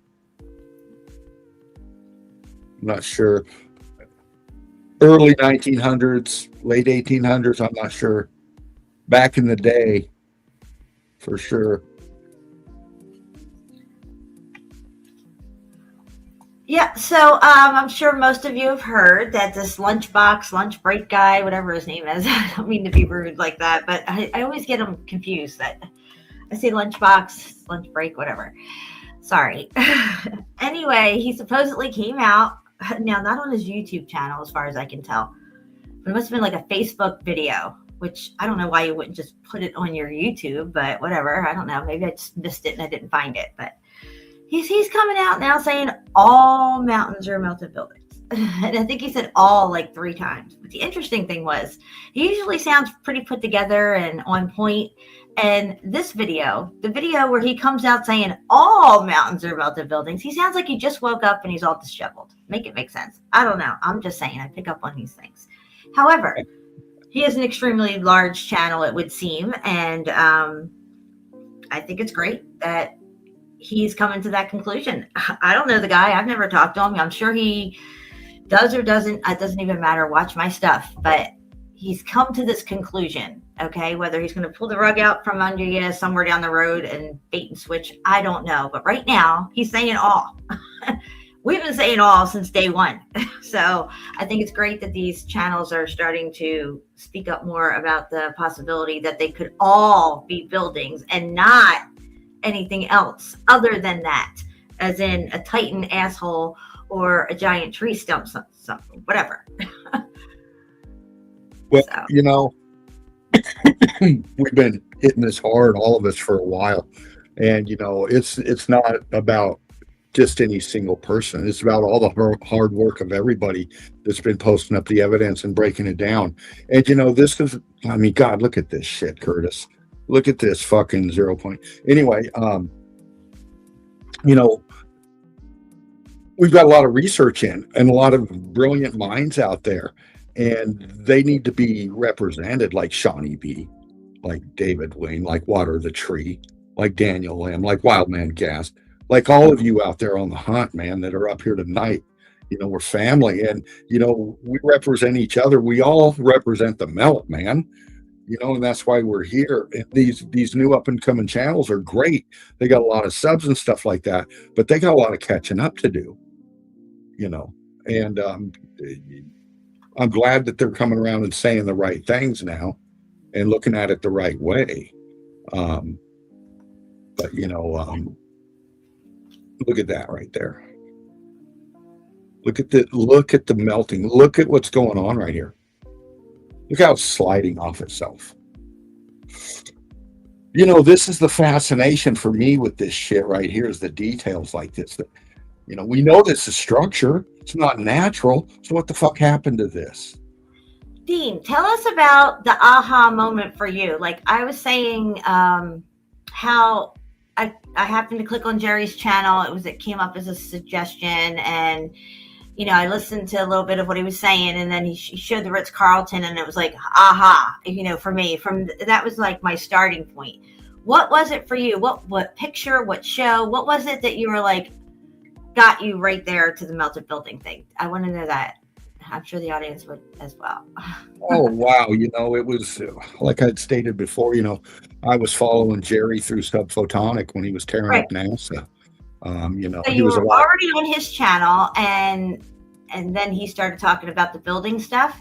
I'm not sure. Early 1900s, late 1800s. I'm not sure. Back in the day, for sure. Yeah, so I'm sure most of you have heard that this lunch break guy, whatever his name is, I don't mean to be rude like that, but I always get them confused. That I say lunchbox, lunch break, whatever. Sorry. Anyway, he supposedly came out, now not on his YouTube channel as far as I can tell, but it must have been like a Facebook video, which I don't know why you wouldn't just put it on your YouTube, but whatever. I don't know. Maybe I just missed it and I didn't find it, but he's coming out now saying all mountains are melted buildings. And I think he said all like 3 times. But the interesting thing was he usually sounds pretty put together and on point. And this video, the video where he comes out saying all mountains are melted buildings, he sounds like he just woke up and he's all disheveled. Make it make sense. I don't know. I'm just saying I pick up on these things. However, he has an extremely large channel, it would seem, and I think it's great that he's coming to that conclusion. I don't know the guy. I've never talked to him. I'm sure he does or doesn't. It doesn't even matter. Watch my stuff. But he's come to this conclusion, okay? Whether he's going to pull the rug out from under you somewhere down the road and bait and switch, I don't know. But right now, he's saying all. We've been saying all since day one. So I think it's great that these channels are starting to speak up more about the possibility that they could all be buildings and not anything else other than that, as in a Titan asshole or a giant tree stump, something, whatever. Well, So. you know, we've been hitting this hard, all of us, for a while, and you know, it's not about just any single person. It's about all the hard work of everybody that's been posting up the evidence and breaking it down. And you know, this is, I mean, God, look at this shit, Curtis. Look at this fucking 0 point. Anyway, you know, we've got a lot of research in and a lot of brilliant minds out there, and they need to be represented, like Shawnee B, like David Wayne, like Water the Tree, like Daniel Lamb, like Wildman Gas, like all of you out there on the hunt, man, that are up here tonight. You know, we're family, and you know, we represent each other. We all represent the melt, man. You know, and that's why we're here. And these new up and coming channels are great. They got a lot of subs and stuff like that, but they got a lot of catching up to do. You know, and I'm glad that they're coming around and saying the right things now and looking at it the right way. But you know, look at that right there. Look at the melting. Look at what's going on right here. Look how it's sliding off itself. You know, this is the fascination for me with this shit right here, is the details like this. That, you know, we know this is structure. It's not natural. So what the fuck happened to this? Dean, tell us about the aha moment for you. Like I was saying, how I happened to click on Jerry's channel. It came up as a suggestion, and you know, I listened to a little bit of what he was saying, and then he showed the Ritz-Carlton, and it was like, aha, you know, for me, that was like my starting point. What was it for you? What picture, what show, what was it that you were like, got you right there to the melted building thing? I want to know that. I'm sure the audience would as well. Oh, wow. You know, it was like I'd stated before, you know, I was following Jerry through Subphotonic when he was tearing up NASA. You know, so he you was were already on his channel, and then he started talking about the building stuff.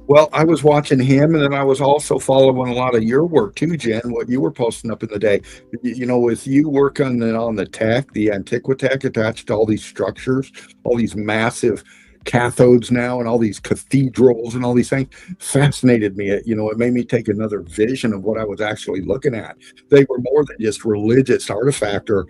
Well, I was watching him, and then I was also following a lot of your work too, Jen, what you were posting up in the day. You know, with you working on the tech, the Antiquitech attached to all these structures, all these massive cathodes now, and all these cathedrals and all these things, fascinated me. You know, it made me take another vision of what I was actually looking at. They were more than just religious artifact or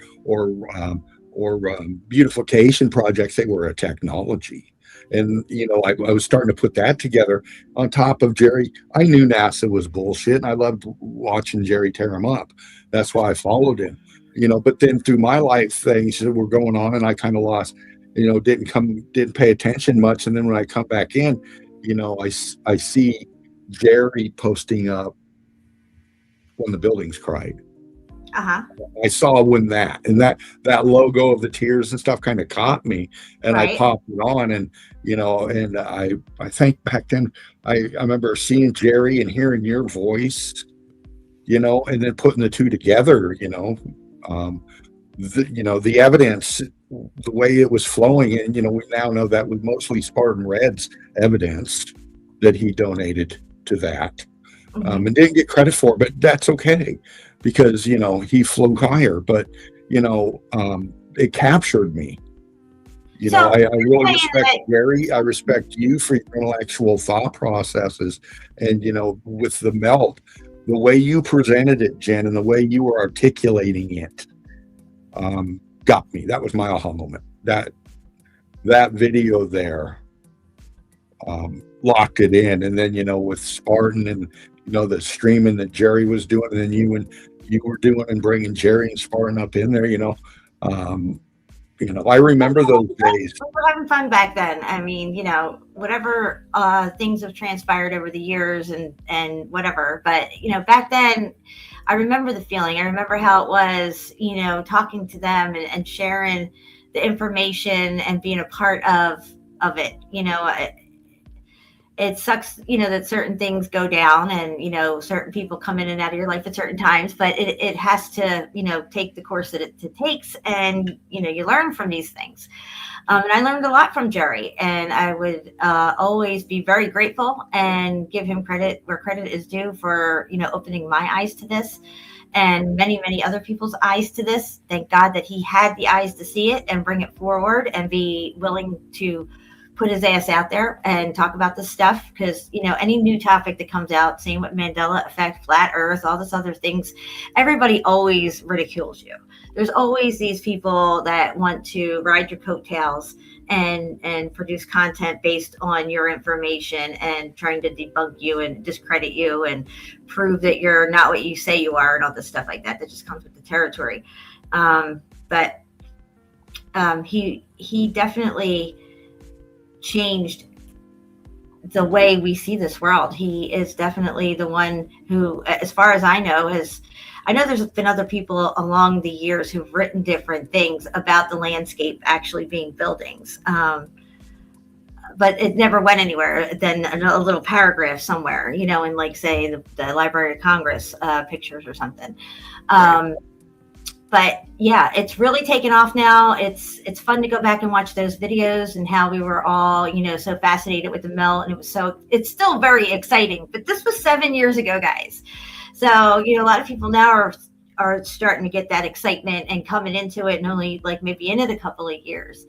beautification projects. They were a technology. And, you know, I was starting to put that together on top of Jerry. I knew NASA was bullshit, and I loved watching Jerry tear him up. That's why I followed him, you know. But then through my life, things that were going on, and I kind of lost, you know, didn't pay attention much. And then when I come back in, you know, I see Jerry posting up When the Buildings Cried. Uh-huh. I saw when that logo of the tears and stuff kind of caught me, and Right. I popped it on, and you know, and I think back then I remember seeing Jerry and hearing your voice, you know, and then putting the two together, you know, the evidence, the way it was flowing, and you know, we now know that was mostly Spartan Red's evidence that he donated to that, and didn't get credit for it, but that's okay. Because, you know, he flew higher, but, you know, it captured me. You know, I really respect Jerry. I respect you for your intellectual thought processes. And, you know, with the melt, the way you presented it, Jen, and the way you were articulating it got me. That was my aha moment. That video there locked it in. And then, you know, with Spartan and, you know, the streaming that Jerry was doing, and then you were doing and bringing Jerry and Spartan up in there, you know, I remember those days. We were having fun back then. I mean, whatever things have transpired over the years and whatever. But back then, I remember the feeling. I remember how it was, talking to them and sharing the information and being a part of it. It sucks, that certain things go down and, certain people come in and out of your life at certain times, but it has to, take the course that it takes. And, you learn from these things. And I learned a lot from Jerry, and I would always be very grateful and give him credit where credit is due for, opening my eyes to this and many, many other people's eyes to this. Thank God that he had the eyes to see it and bring it forward and be willing to put his ass out there and talk about this stuff, because any new topic that comes out, same with Mandela effect, flat earth, all this other things, everybody always ridicules you. There's always these people that want to ride your coattails and produce content based on your information and trying to debunk you and discredit you and prove that you're not what you say you are and all this stuff like that just comes with the territory. But he definitely changed the way we see this world. He is definitely the one who, as far as I know, I know there's been other people along the years who've written different things about the landscape actually being buildings. But it never went anywhere than a little paragraph somewhere, in like, say, the Library of Congress pictures or something. But yeah, it's really taken off now. It's fun to go back and watch those videos and how we were all, so fascinated with the melt. And it's still very exciting. But this was 7 years ago, guys. So, a lot of people now are starting to get that excitement and coming into it and only like maybe in it a couple of years.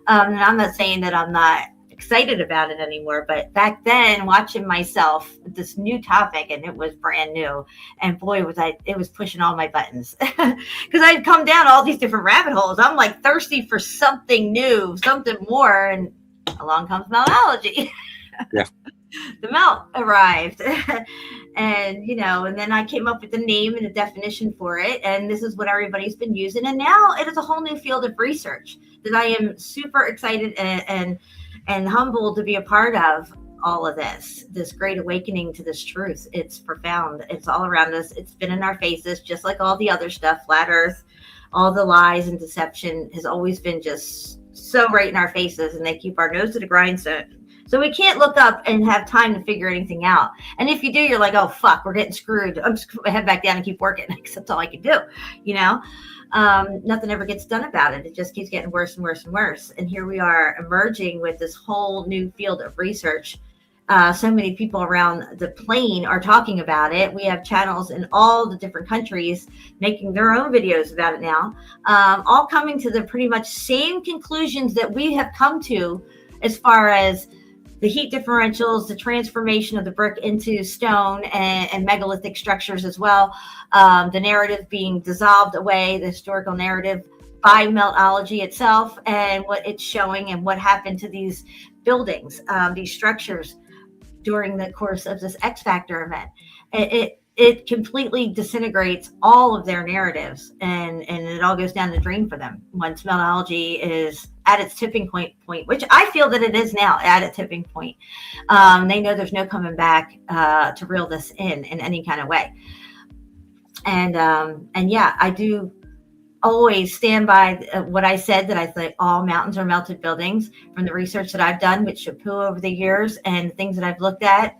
And I'm not saying that I'm not excited about it anymore, but back then, watching myself, this new topic, and it was brand new, and boy, it was pushing all my buttons, because I'd come down all these different rabbit holes. I'm like thirsty for something new, something more, and along comes meltology. Yeah. The melt arrived. And and then I came up with the name and a definition for it, and this is what everybody's been using, and now it is a whole new field of research that I am super excited and humbled to be a part of. All of this great awakening to this truth. It's profound. It's all around us. It's been in our faces, just like all the other stuff. Flat earth, all the lies and deception has always been just so right in our faces, and they keep our nose to the grindstone. So we can't look up and have time to figure anything out. And if you do, you're like, oh, fuck, we're getting screwed. I'm just going to head back down and keep working, because that's all I can do, Nothing ever gets done about it. It just keeps getting worse and worse and worse. And here we are emerging with this whole new field of research. So many people around the plane are talking about it. We have channels in all the different countries making their own videos about it now, all coming to the pretty much same conclusions that we have come to, as far as the heat differentials, the transformation of the brick into stone and megalithic structures as well. The narrative being dissolved away, the historical narrative by meltology itself, and what it's showing and what happened to these buildings, these structures during the course of this X Factor event. It completely disintegrates all of their narratives, and it all goes down the drain for them once meltology is at its tipping point, which I feel that it is now at a tipping point. They know there's no coming back to reel this in any kind of way. And yeah, I do always stand by what I said, that I think all mountains are melted buildings, from the research that I've done with Chapu over the years and things that I've looked at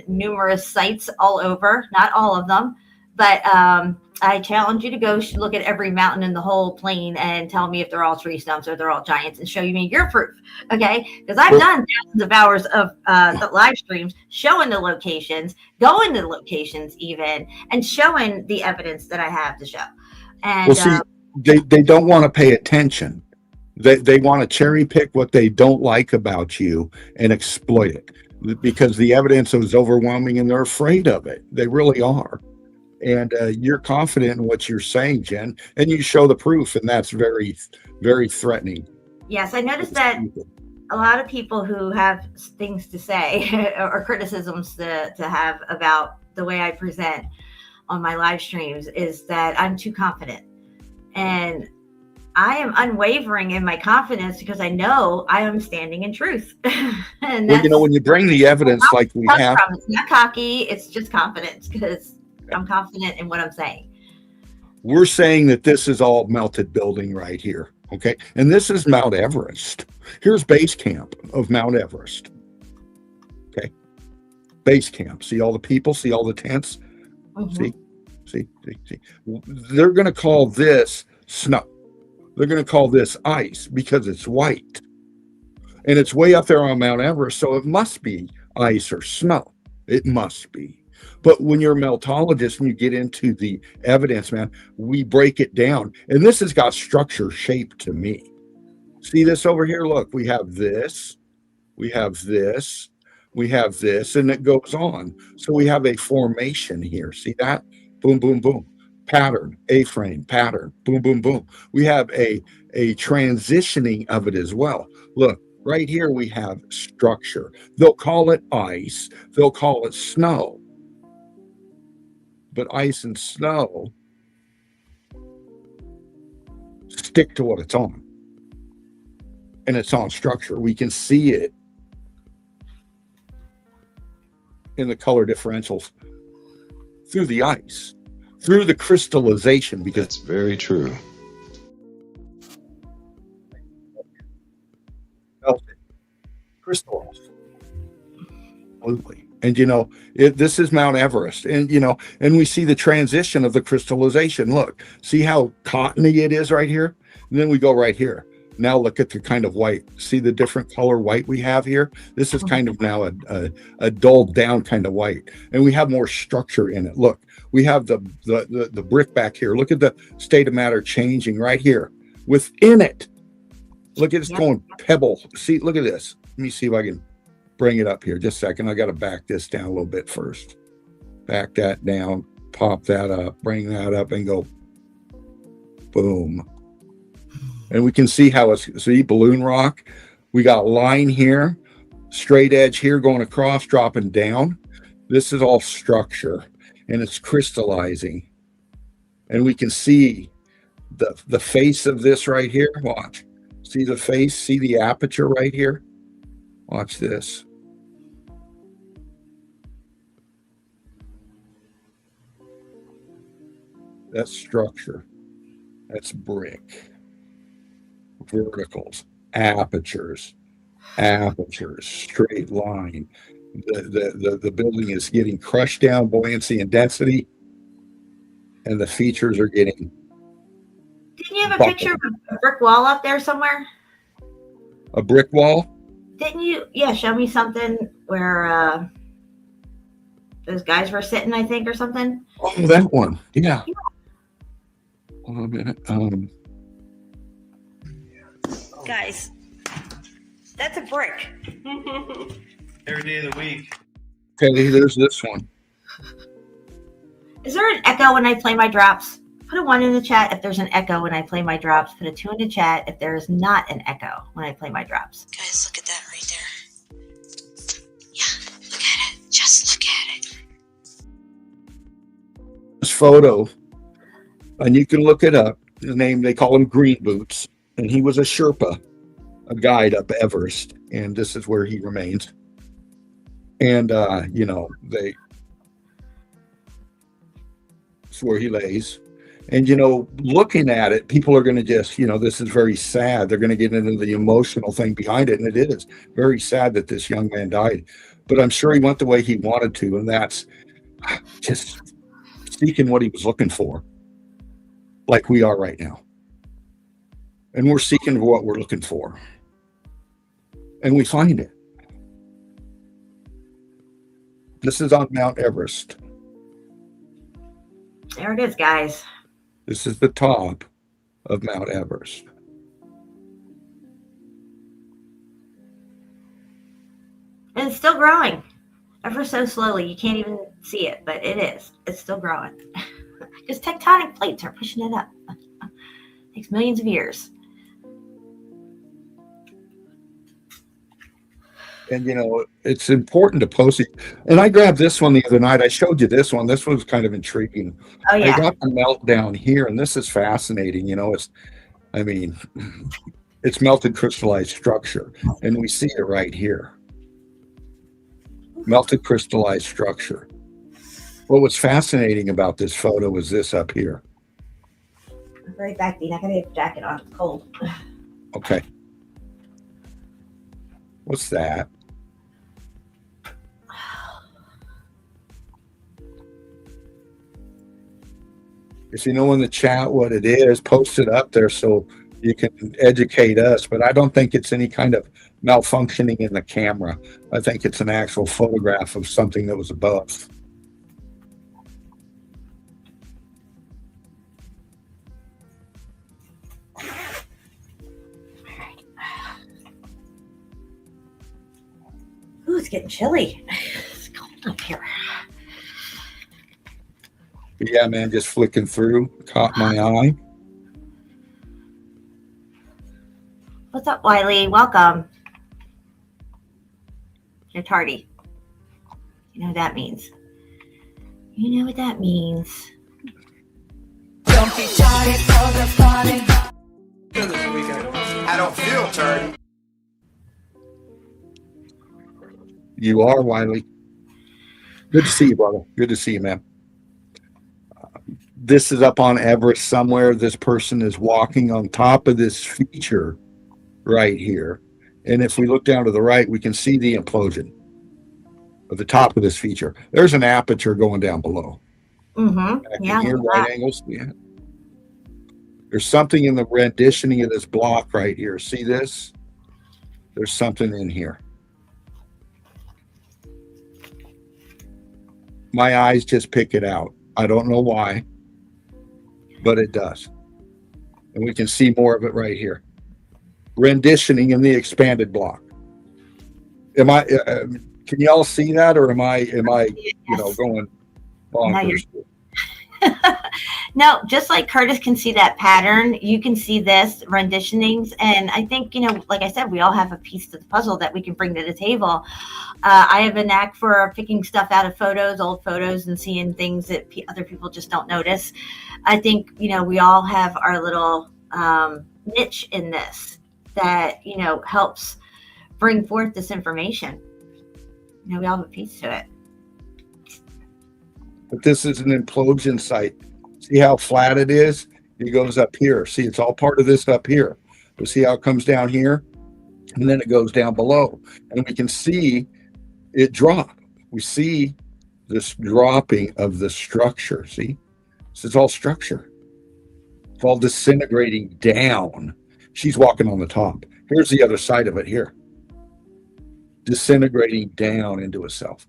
numerous sites all over, not all of them, but I challenge you to go look at every mountain in the whole plain and tell me if they're all tree stumps or they're all giants, and show me your proof. Okay. Because I've done thousands of hours of the live streams showing the locations, going to the locations even, and showing the evidence that I have to show. And they don't want to pay attention. They want to cherry pick what they don't like about you and exploit it, because the evidence is overwhelming and they're afraid of it. They really are. And you're confident in what you're saying, Jen, and you show the proof, and that's very, very threatening. Yes, I noticed that a lot of people who have things to say or criticisms to have about the way I present on my live streams is that I'm too confident. And I am unwavering in my confidence because I know I am standing in truth. And Well, you know, that's when you bring the evidence like we comes have, from. It's not cocky, it's just confidence because I'm confident in what I'm saying. we're saying that this is all melted building right here. Okay. And this is Mount Everest. Here's base camp of Mount Everest. Okay. Base camp. See all the people, see all the tents. Mhm. See. They're going to call this snow. They're going to call this ice because it's white. And it's way up there on Mount Everest. So it must be ice or snow. It must be. But when you're a meltologist and you get into the evidence, man, we break it down. And this has got structure, shape to me. See this over here? Look, we have this, we have this, we have this, and it goes on. So we have a formation here. See that? Boom, boom, boom. Pattern, A-frame, pattern, boom, boom, boom. We have a transitioning of it as well. Look, right here we have structure. They'll call it ice, they'll call it snow. But ice and snow stick to what it's on. And it's on structure. We can see it in the color differentials through the ice, through the crystallization, because That's very true. melted, crystallized. Absolutely. And you know, this is Mount Everest, and you know, and we see the transition of the crystallization. Look, see how cottony it is right here, and then we go right here. Now look at the kind of white. See the different color white we have here. This is kind of now a dulled down kind of white, and we have more structure in it. Look, we have the brick back here. Look at the state of matter changing right here within it. Look at it's going pebble. See, look at this. Let me see if I can bring it up here. Just a second. I got to back this down a little bit first. Back that down, pop that up, bring that up, and go boom. And we can see how it's, see, balloon rock. We got line here, straight edge here going across, dropping down. This is all structure, and it's crystallizing. And we can see the face of this right here. Watch. See the face? See the aperture right here? Watch this. That's structure. That's brick. Verticals, apertures, straight line. The building is getting crushed down, buoyancy and density, and the features are getting. Didn't you have a picture of a brick wall up there somewhere? A brick wall? Didn't you? Yeah, show me something where those guys were sitting, I think, or something. Oh, that one. Yeah. Hold on a minute. Guys, that's a brick. Every day of the week. Okay, there's this one. Is there an echo when I play my drops? Put a 1 in the chat if there's an echo when I play my drops. Put a 2 in the chat if there is not an echo when I play my drops. Guys, look at that right there. Yeah, look at it. Just look at it. This photo, and you can look it up. His name, they call him Green Boots, and he was a Sherpa, a guide up Everest, and this is where he remains. And you know, it's where he lays. And you know, looking at it, people are going to just, you know, this is very sad. They're going to get into the emotional thing behind it, and it is very sad that this young man died. But I'm sure he went the way he wanted to, and that's just seeking what he was looking for, like we are right now. And we're seeking what we're looking for, and we find it. This is on Mount Everest. There it is, guys. This is the top of Mount Everest. And it's still growing ever so slowly. You can't even see it, but it is. It's still growing. Because tectonic plates are pushing it up. It takes millions of years. And, you know, it's important to post it. And I grabbed this one the other night. I showed you this one. This was kind of intriguing. Oh, yeah. I got the meltdown here, and this is fascinating. You know, I mean, it's melted crystallized structure, and we see it right here. Melted crystallized structure. What was fascinating about this photo was this up here. Right back, Dean. I gotta get the jacket on. It's cold. Okay. What's that? If you know in the chat what it is, post it up there so you can educate us. But I don't think it's any kind of malfunctioning in the camera. I think it's an actual photograph of something that was above. Ooh, it's getting chilly. It's cold up here. Yeah, man, just flicking through, caught my eye. What's up, Wiley? Welcome. You're tardy. You know what that means. You know what that means. Don't be tardy for the party. This weekend. I don't feel dirty. You are, Wiley. Good to see you, brother. Good to see you, man. This is up on Everest somewhere. This person is walking on top of this feature right here. And if we look down to the right, we can see the implosion at the top of this feature. There's an aperture going down below. Mm-hmm. Back Yeah. in here, look at right that. angles. Yeah. There's something in the renditioning of this block right here. See this? There's something in here. My eyes just pick it out. I don't know why, but it does. And we can see more of it right here. Renditioning in the expanded block. Am I? Can y'all see that, or am I? Going bonkers? No, just like Curtis can see that pattern, you can see this renditionings. And I think, like I said, we all have a piece to the puzzle that we can bring to the table. I have a knack for picking stuff out of photos, old photos, and seeing things that other people just don't notice. I think, we all have our little niche in this that, helps bring forth this information. We all have a piece to it. But this is an implosion site. See how flat it is? It goes up here. See, it's all part of this up here. But see how it comes down here? And then it goes down below. And we can see it drop. We see this dropping of the structure. See? This is all structure. It's all disintegrating down. She's walking on the top. Here's the other side of it here. Disintegrating down into itself.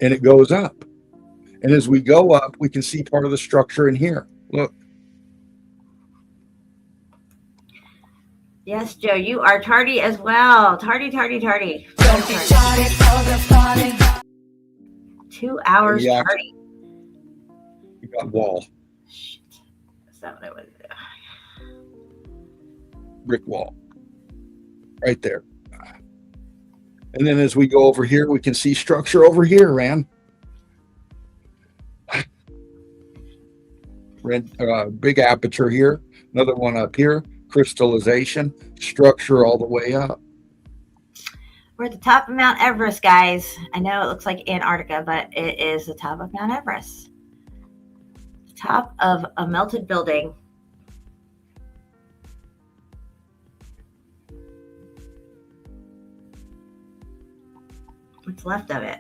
And it goes up. And as we go up, we can see part of the structure in here. Look. Yes, Joe, you are tardy as well. Tardy. Don't be tardy for the party. 2 hours Yeah. tardy. You got wall, Shit. Is that what I was brick wall. Right there. And then as we go over here, we can see structure over here, man. Big aperture here. Another one up here. Crystallization. Structure all the way up. We're at the top of Mount Everest, guys. I know it looks like Antarctica, but it is the top of Mount Everest. Top of a melted building. What's left of it.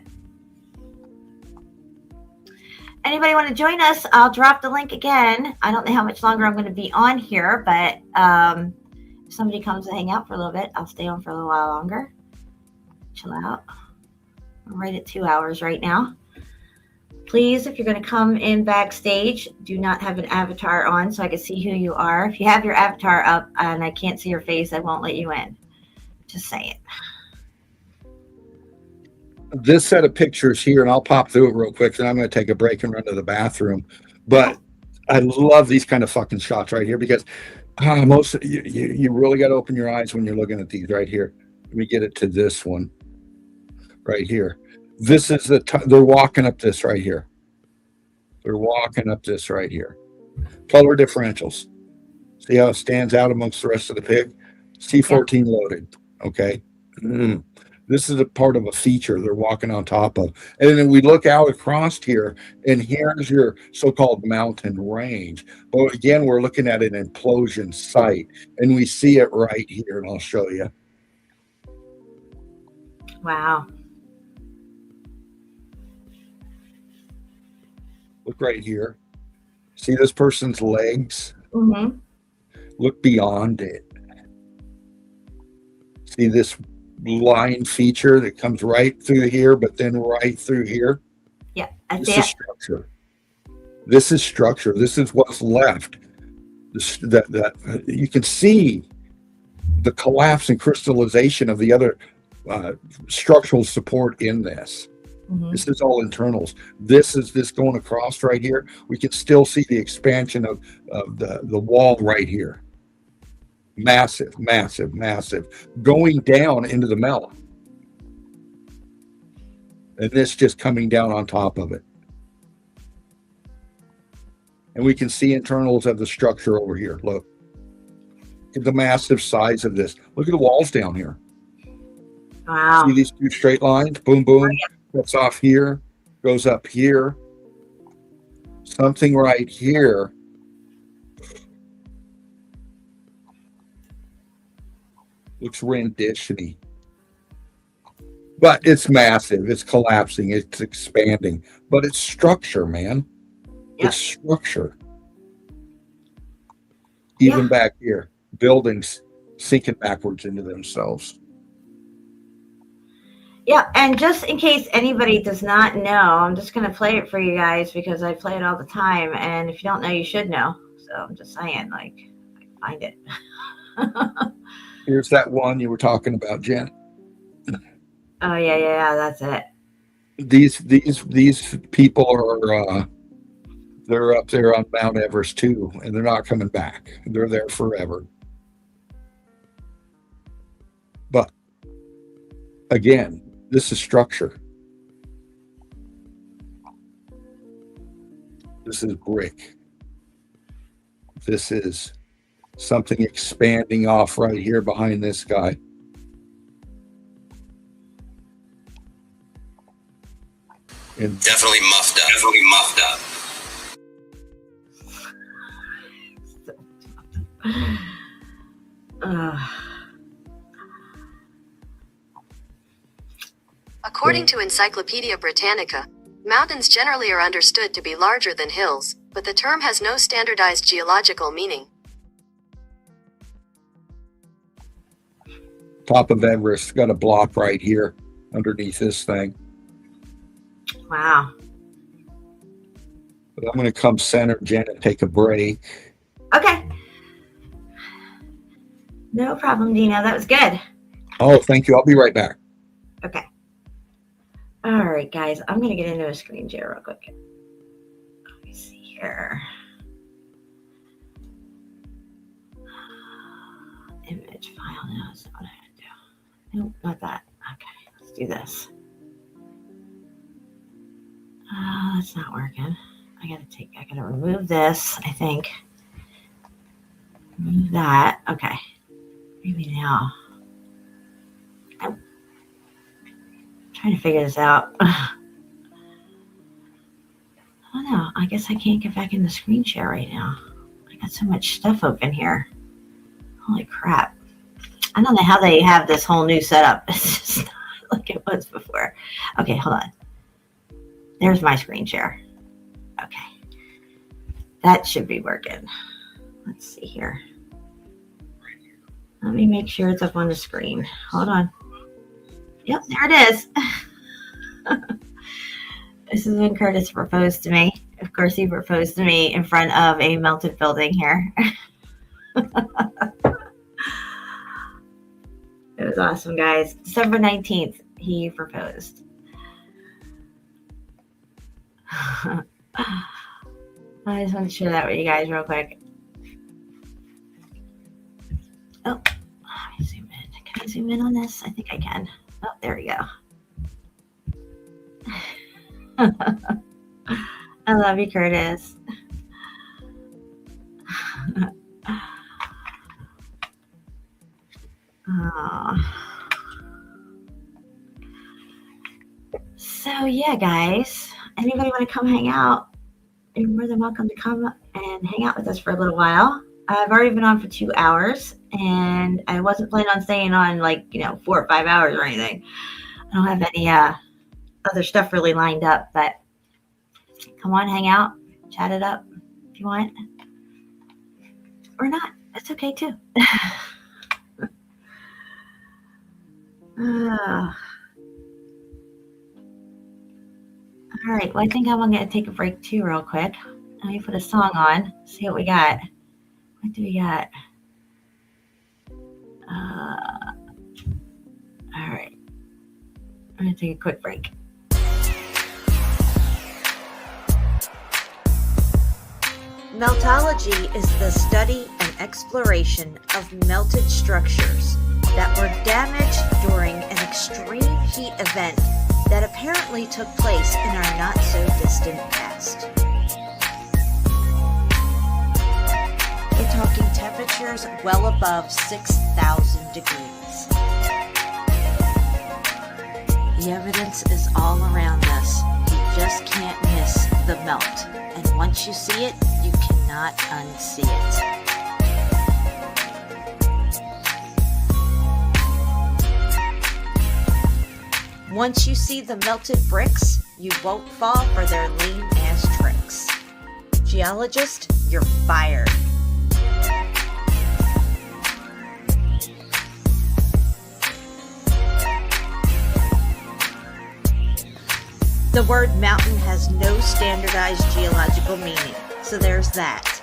Anybody want to join us? I'll drop the link again. I don't know how much longer I'm going to be on here, but if somebody comes to hang out for a little bit, I'll stay on for a little while longer. Chill out. I'm right at 2 hours right now. Please, if you're going to come in backstage, do not have an avatar on so I can see who you are. If you have your avatar up and I can't see your face, I won't let you in. Just say it. This set of pictures here, and I'll pop through it real quick, and I'm going to take a break and run to the bathroom. But I love these kind of fucking shots right here because you really got to open your eyes when you're looking at these right here. Let me get it to this one right here. This is they're walking up this right here. They're walking up this right here. Color differentials. See how it stands out amongst the rest of the pig? C14 loaded. Okay. Mm. This is a part of a feature they're walking on top of. And then we look out across here, and here's your so-called mountain range. But again, we're looking at an implosion site, and we see it right here, and I'll show you. Wow. Look right here. See this person's legs? Mm-hmm. Look beyond it. See this line feature that comes right through here, but then right through here? Yeah, I This see is it. structure. This is structure. This is what's left. That you can see the collapse and crystallization of the other structural support in this. Mhm. This is all internals. This is this going across right here. We can still see the expansion of the wall right here. Massive, massive, massive. Going down into the melt. And this just coming down on top of it. And we can see internals of the structure over here. Look. Look at the massive size of this. Look at the walls down here. Wow. See these two straight lines? Boom, boom. That's off here. Goes up here. Something right here. Looks rendition-y. But it's massive. It's collapsing. It's expanding. But it's structure, man. Yep. It's structure. Even back here, buildings sinking backwards into themselves. Yeah, and just in case anybody does not know, I'm just going to play it for you guys because I play it all the time. And if you don't know, you should know. So I'm just saying, like, find it. Here's that one you were talking about, Jen. Oh, yeah, that's it. These people are they're up there on Mount Everest too, and they're not coming back. They're there forever. But again, this is structure. This is brick. This is something expanding off right here behind this guy. And Definitely muffed up. Definitely muffed up. According to Encyclopedia Britannica, mountains generally are understood to be larger than hills, but the term has no standardized geological meaning. top of Everest got a block right here underneath this thing. Wow. But I'm going to come center, Jen, and take a break. Okay. No problem, Dino. That was good. Oh, thank you. I'll be right back. Okay. All right, guys. I'm going to get into a screen share real quick. Let me see here. Image file now is what I had to do. Nope, not that. Okay, let's do this. That's not working. I gotta remove this, I think. Remove that. Okay. Maybe now. I'm trying to figure this out. I don't know. I guess I can't get back in the screen share right now. I got so much stuff open here. Holy crap. I don't know how they have this whole new setup. It's just not like it was before. Okay, hold on. There's my screen share. Okay. That should be working. Let's see here. Let me make sure it's up on the screen. Hold on. Yep, there it is. This is when Curtis proposed to me. Of course, he proposed to me in front of a melted building here. It was awesome, guys. December 19th, he proposed. I just want to share that with you guys real quick. Oh, let me zoom in. Can I zoom in on this? I think I can. Oh, there we go. I love you, Curtis. Uh, so yeah, guys, anybody want to come hang out? You're more than welcome to come and hang out with us for a little while. I've already been on for 2 hours, and I wasn't planning on staying on like 4 or 5 hours or anything. I don't have any other stuff really lined up, but come on, hang out, chat it up if you want, or not. That's okay too. All right. Well, I think I'm going to take a break too, real quick. Let me put a song on. See what we got. What do we got? All right. I'm going to take a quick break. Meltology is the study and exploration of melted structures that were damaged during an extreme heat event that apparently took place in our not-so-distant past. We're talking temperatures well above 6,000 degrees. The evidence is all around us. You just can't miss the melt. And once you see it, you cannot unsee it. Once you see the melted bricks, you won't fall for their lame-ass tricks. Geologist, you're fired. The word mountain has no standardized geological meaning, so there's that.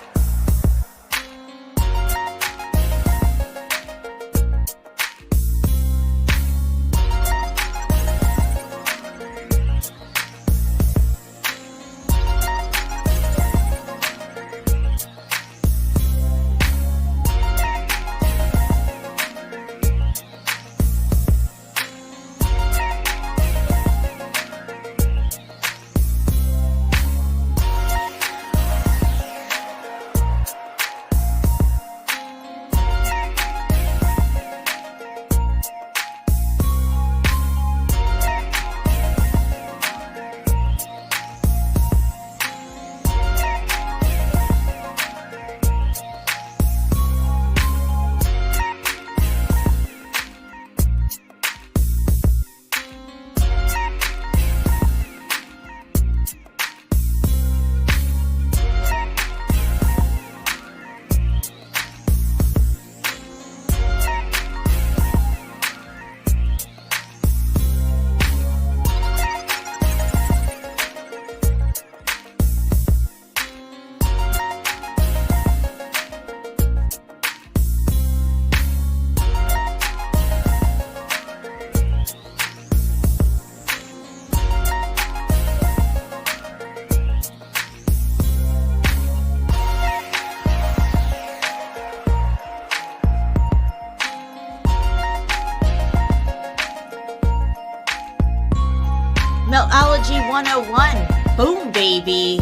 Meltology 101. Boom, baby.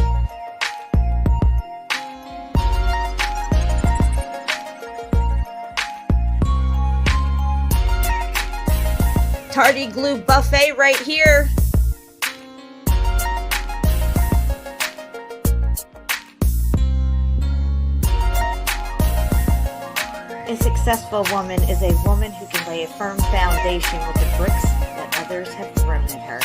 Tardy glue buffet right here. A successful woman is a woman who can lay a firm foundation with the bricks that others have thrown at her.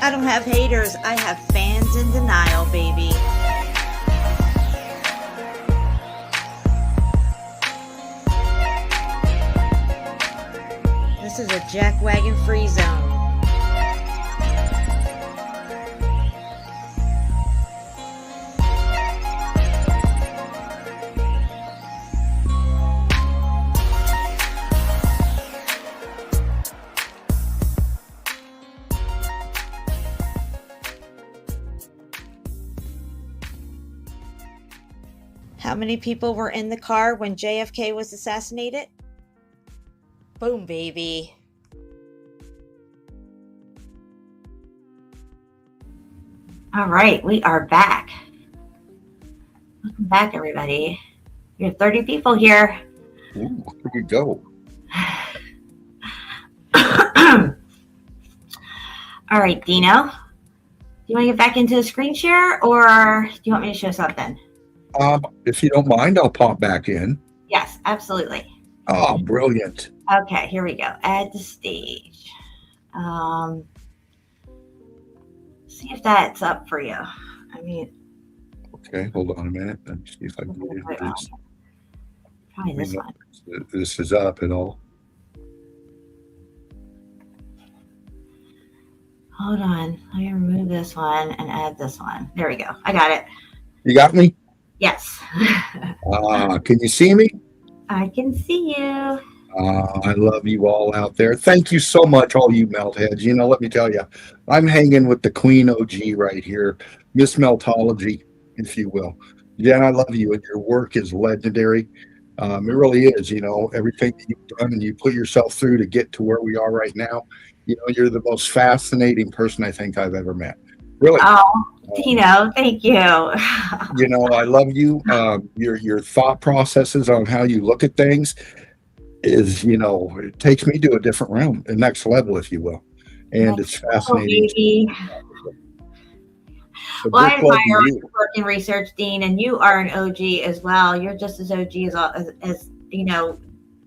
I don't have haters, I have fans in denial, baby. This is a jackwagon free zone. How many people were in the car when JFK was assassinated? Boom, baby. All right, we are back. Welcome back, everybody. We have 30 people here. Ooh, here we go. All right, Dino. Do you want to get back into the screen share, or do you want me to show something? If you don't mind, I'll pop back in. Yes, absolutely. Oh, brilliant. Okay, here we go. Add to stage. See if that's up for you. I mean, Okay, hold on a minute. Let me see if I can get into this. probably this one. This is up at all. Hold on. Let me remove this one and add this one. There we go. I got it. You got me? Yes. Can you see me? I can see you. I love you all out there. Thank you so much, all you melt heads. You know, let me tell you, I'm hanging with the Queen OG right here, Miss Meltology, if you will. Jen, I love you, and your work is legendary. It really is. You know, everything that you've done and you put yourself through to get to where we are right now. You know, you're the most fascinating person I think I've ever met. Really. Oh, Dino, thank you. You know, I love you. Your thought processes on how you look at things is, you know, it takes me to a different realm, a next level, if you will. And it's fascinating. So well, I big love admire to your you. work in research, Dean, and you are an OG as well. You're just as OG as you know,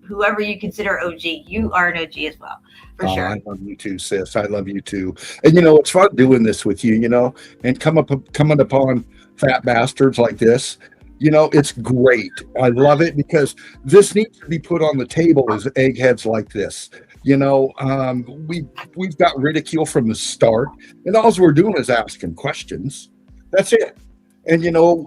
whoever you consider OG. You are an OG as well, for sure. I love you too, sis. I love you too. And you know, it's fun doing this with you, you know, and coming upon fat bastards like this. You know, it's great. I love it because this needs to be put on the table as eggheads like this. You know, we've got ridicule from the start, and all we're doing is asking questions. That's it. And you know,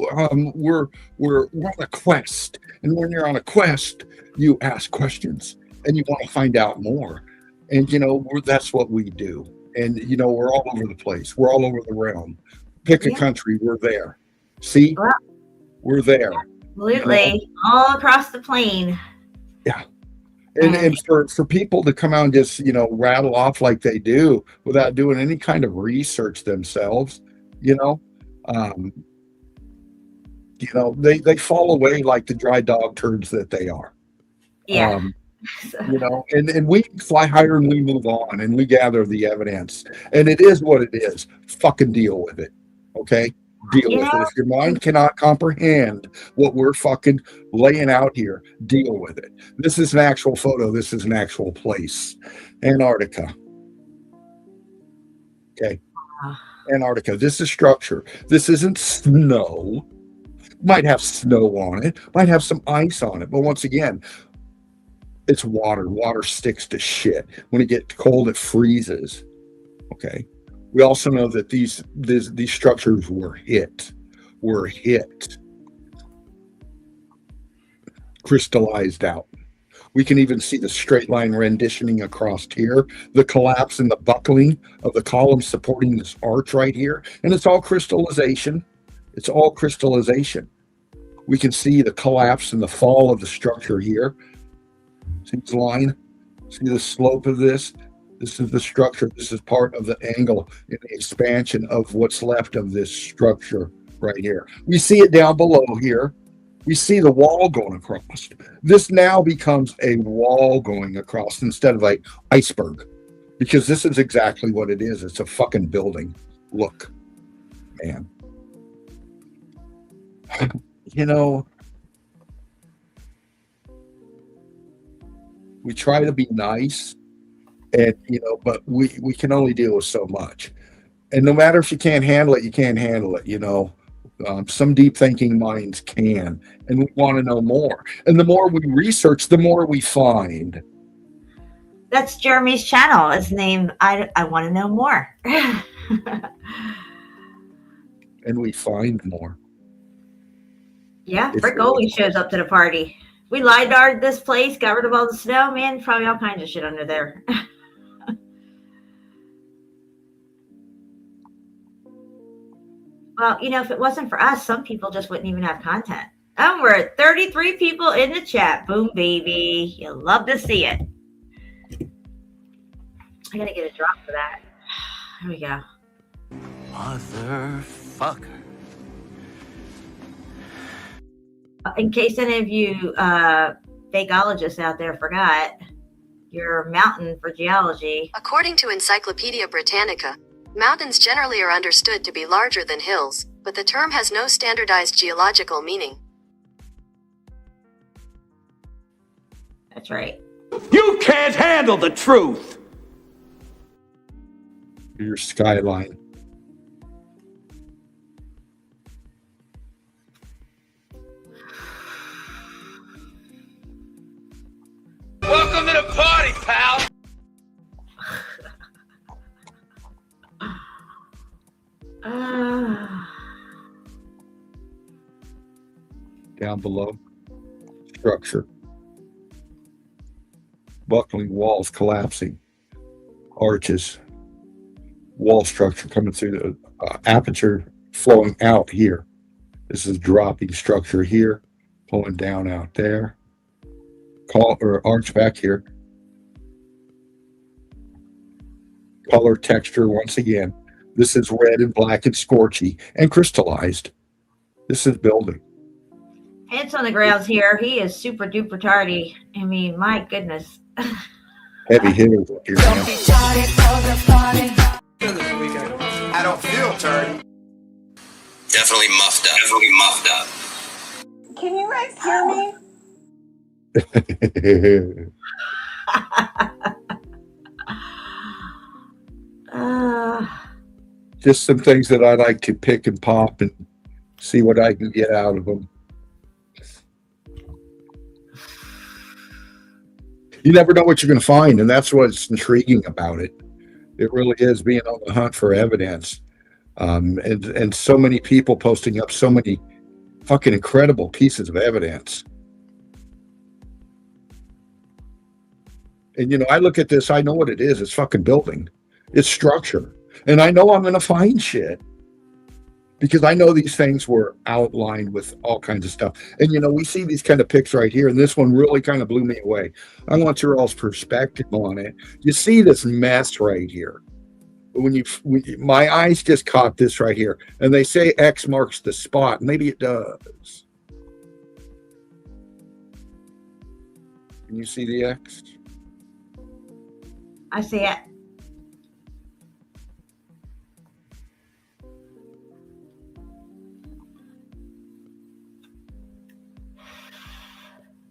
we're on a quest, and when you're on a quest, you ask questions and you want to find out more. And you know, that's what we do. And you know, we're all over the place. We're all over the realm. Pick a country, we're there. See, Well, we're there. absolutely, You know? all across the plane. Yeah. And for people to come out and just, you know, rattle off like they do without doing any kind of research themselves, you know, they fall away like the dry dog turds that they are. Yeah. You know, and we fly higher and we move on and we gather the evidence. And it is what it is. Fucking deal with it. Okay? Deal with it. If your mind cannot comprehend what we're fucking laying out here, deal with it. This is an actual photo. This is an actual place. Antarctica. Okay. Antarctica. This is structure. This isn't snow. Might have snow on it, might have some ice on it. But once again, it's water. Water sticks to shit. When it gets cold, it freezes. Okay. We also know that these structures were hit, crystallized out. We can even see the straight line renditioning across here, the collapse and the buckling of the columns supporting this arch right here. And it's all crystallization. It's all crystallization. We can see the collapse and the fall of the structure here. See this line? See the slope of this? This is the structure. This is part of the angle and the expansion of what's left of this structure right here. We see it down below here. We see the wall going across. This now becomes a wall going across instead of an iceberg, because this is exactly what it is. It's a fucking building. Look, man. You know, we try to be nice, and you know, but we can only deal with so much. And no matter if you can't handle it, you can't handle it. You know, some deep thinking minds can, and we want to know more. And the more we research, the more we find. That's Jeremy's channel. His name, I want to know more. And we find more. Yeah, Rick always shows up to the party. We LiDAR'd this place, got rid of all the snow, man. Probably all kinds of shit under there. Well, you know, if it wasn't for us, some people just wouldn't even have content. And we're at 33 people in the chat. Boom, baby. You'll love to see it. I gotta get a drop for that. Here we go. Motherfucker. In case any of you fakeologists out there forgot, your mountain for geology. According to Encyclopedia Britannica, mountains generally are understood to be larger than hills, but the term has no standardized geological meaning. That's right. You can't handle the truth! Your skyline. Welcome to the party, pal. Down below, structure. Buckling walls collapsing. Arches. Wall structure coming through the aperture flowing out here. This is dropping structure here, pulling down out there. Or arch back here. Color texture once again. This is red and black and scorchy and crystallized. This is building. Pants on the grounds here. He is super duper tardy. I mean, my goodness. Heavy hitters up here, man. I don't feel turd. Definitely muffed up. Can you guys hear me? Just some things that I like to pick and pop and see what I can get out of them. You never know what you're going to find, and that's what's intriguing about it. It really is being on the hunt for evidence, and so many people posting up so many fucking incredible pieces of evidence. And I look at this, I know what it is. It's fucking building. It's structure. And I know I'm going to find shit because I know these things were outlined with all kinds of stuff. And, we see these kind of pics right here. And this one really kind of blew me away. I want your all's perspective on it. You see this mess right here. My eyes just caught this right here. And they say X marks the spot. Maybe it does. Can you see the X? I see it.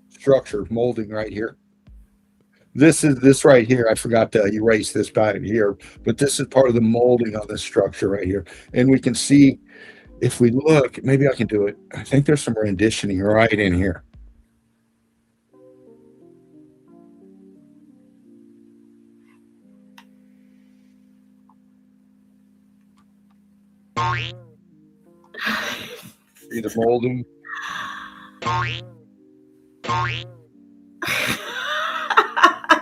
Structure molding right here. This right here. I forgot to erase this back here, but this is part of the molding on this structure right here. And we can see, if we look, maybe I can do it. I think there's some renditioning right in here. See the molding? I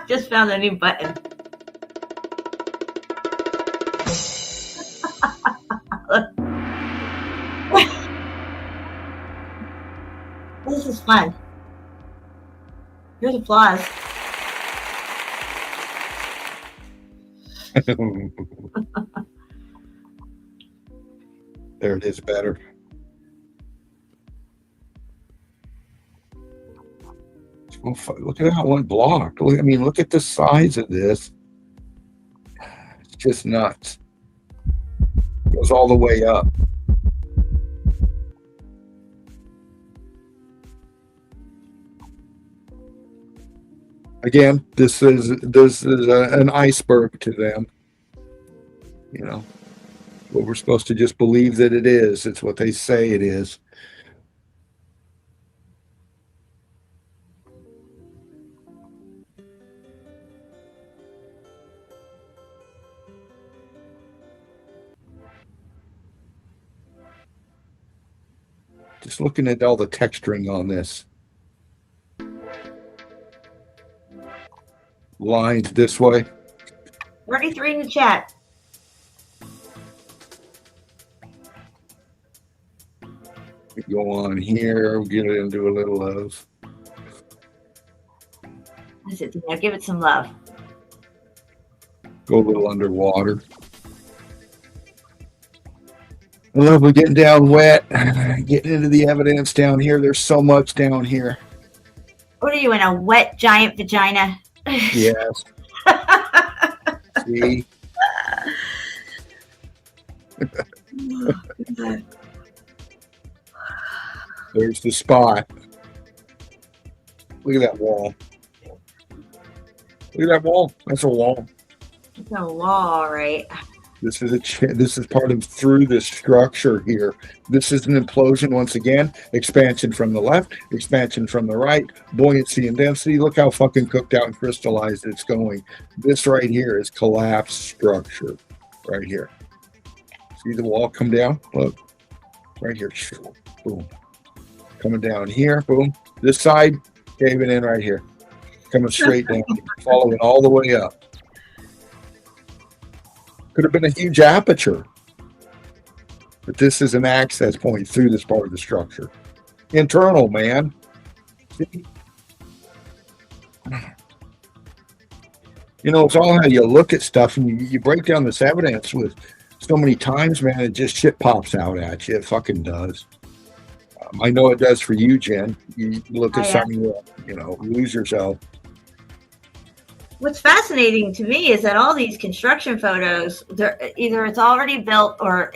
just found a new button. This is fun. Here's applause. There it is better. Look at that one block. Look at the size of this. It's just nuts. It goes all the way up. Again, this is an iceberg to them. But we're supposed to just believe that it is. It's what they say it is. Just looking at all the texturing on this. Lines this way. 33 in the chat. We go on here, we'll get it into a little of. That's it. Now give it some love. Go a little underwater. I love we getting down wet, getting into the evidence down here. There's so much down here. What are you in a wet giant vagina? Yes. See? There's the spot. Look at that wall. Look at that wall. That's a wall. It's a wall, right? This is this is part of through this structure here. This is an implosion once again. Expansion from the left, expansion from the right, buoyancy and density. Look how fucking cooked out and crystallized it's going. This right here is collapsed structure. Right here. See the wall come down? Look. Right here. Boom. Coming down here. Boom. This side caving in right here. Coming straight down. Following all the way up. Could have been a huge aperture. But this is an access point through this part of the structure. Internal, man. See? You know, it's all how you look at stuff, and you break down this evidence with so many times, man, it just shit pops out at you. It fucking does. I know it does for you, Jen. You look at something, you know, lose yourself. What's fascinating to me is that all these construction photos, either it's already built or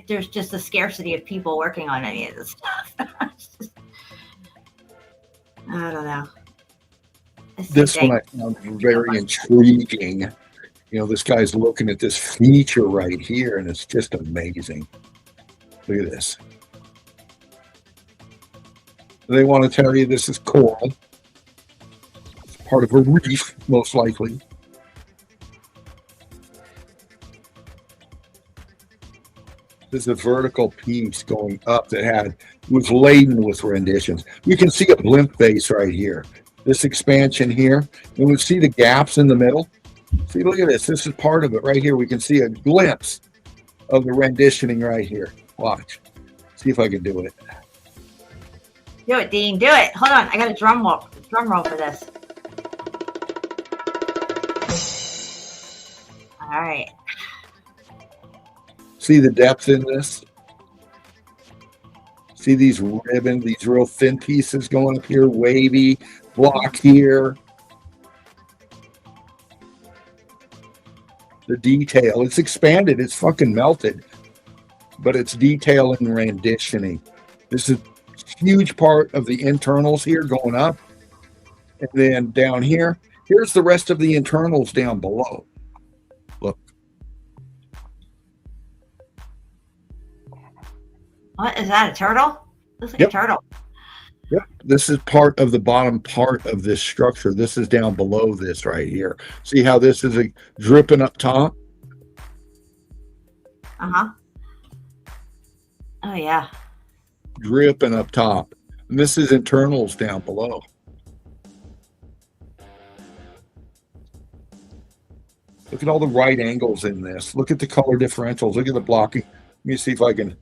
there's just a scarcity of people working on any of this stuff. I don't know. This one I found very intriguing. You know, this guy's looking at this feature right here, and it's just amazing. Look at this. They want to tell you this is coral. Part of a reef, most likely. There's a vertical piece going up that was laden with renditions. You can see a blimp base right here. This expansion here, and we see the gaps in the middle. See, look at this. This is part of it right here. We can see a glimpse of the renditioning right here. Watch. See if I can do it. Do it, Dean. Do it. Hold on. I got a drum roll for this. All right. See the depth in this? See these ribbons, these real thin pieces going up here, wavy, block here. The detail, it's expanded, it's fucking melted, but it's detail and renditioning. This is a huge part of the internals here going up. And then down here, here's the rest of the internals down below. Look. What is that? A turtle? Looks like a turtle. Yep. This is part of the bottom part of this structure. This is down below this right here. See how this is dripping up top? Uh-huh. Oh, yeah. Dripping up top. And this is internals down below. Look at all the right angles in this. Look at the color differentials. Look at the blocking. Let me see if I can.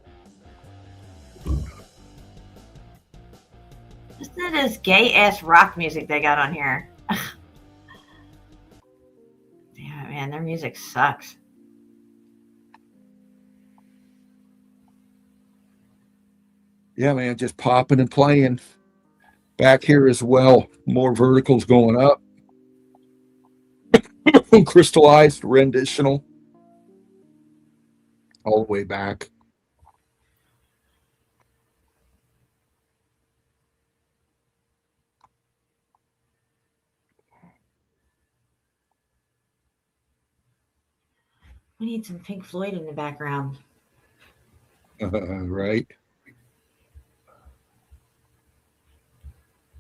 Isn't that this gay-ass rock music they got on here? Damn it, man. Their music sucks. Yeah, man. Just popping and playing. Back here as well. More verticals going up. Crystallized, renditional. All the way back. We need some Pink Floyd in the background. Right.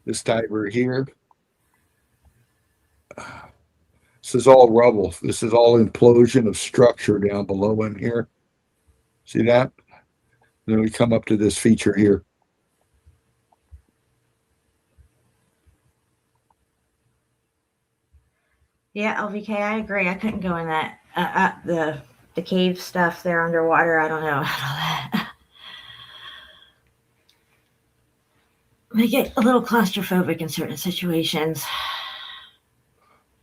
This diver here. This is all rubble. This is all implosion of structure down below in here. See that? Then we come up to this feature here. Yeah, LVK, I agree. I couldn't go in that the cave stuff there underwater. I don't know about all that. I get a little claustrophobic in certain situations.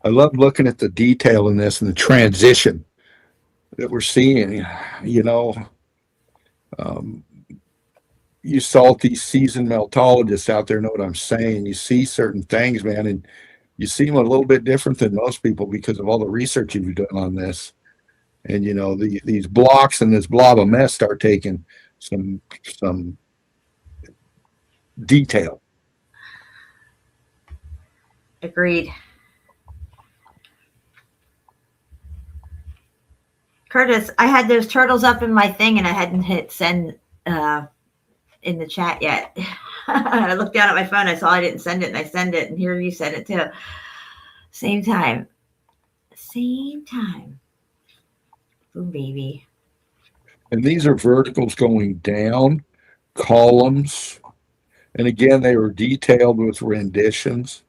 I love looking at the detail in this and the transition that we're seeing. You know, Um, you salty seasoned meltologists out there know what I'm saying. You see certain things, man, and you see them a little bit different than most people because of all the research you've done on this. And these blocks and this blob of mess start taking some detail. Agreed. Curtis, I had those turtles up in my thing and I hadn't hit send in the chat yet. I looked down at my phone, I saw I didn't send it, and I send it, and here you sent it too. Same time. Same time. Oh, baby. And these are verticals going down, columns. And again, they were detailed with renditions.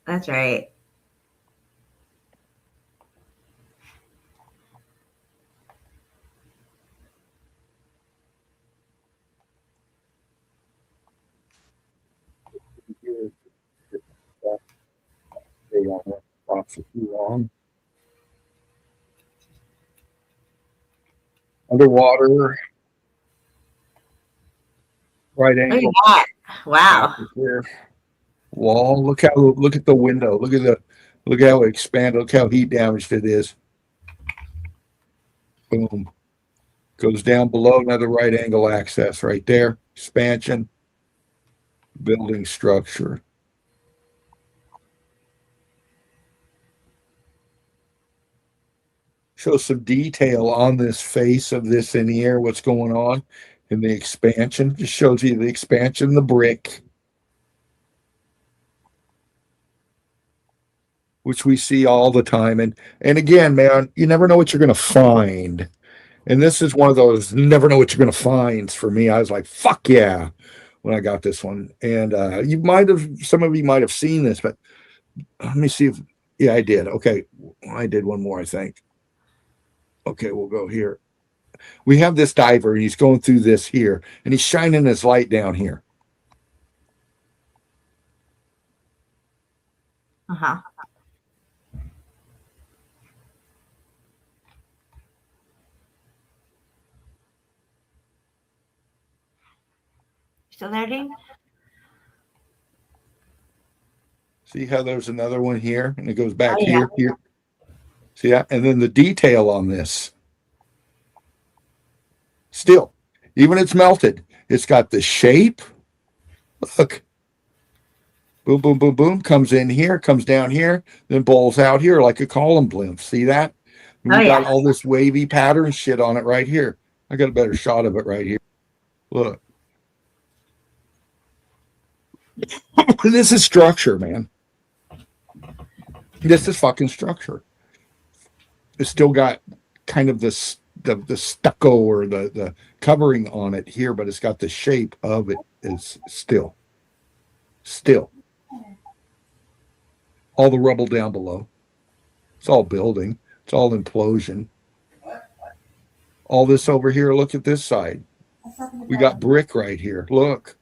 That's right. Underwater, right angle. Look at that. Wow. Wall. Look at the window. Look how it expanded. Look how heat damaged it is. Boom. Goes down below, another right angle access right there. Expansion. Building structure. Show some detail on this face of this in here, what's going on in the expansion. Just shows you the expansion of the brick, which we see all the time. And again, man, you never know what you're going to find. And this is one of those never know what you're going to find for me. I was like, fuck yeah, when I got this one. And some of you might have seen this, but let me see if, yeah, I did. Okay. I did one more, I think. Okay, we'll go here. We have this diver, and he's going through this here, and he's shining his light down here. Uh-huh. Still there, Dean? See how there's another one here, and it goes back here. See that? And then the detail on this. Still, even it's melted, it's got the shape. Look. Boom, boom, boom, boom. Comes in here, comes down here, then bowls out here like a column blimp. See that? And we got all this wavy pattern shit on it right here. I got a better shot of it right here. Look. This is structure, man. This is fucking structure. It's still got kind of the stucco or the covering on it here, but it's got the shape of it is still. All the rubble down below. It's all building. It's all implosion. All this over here, look at this side. We got brick right here. Look.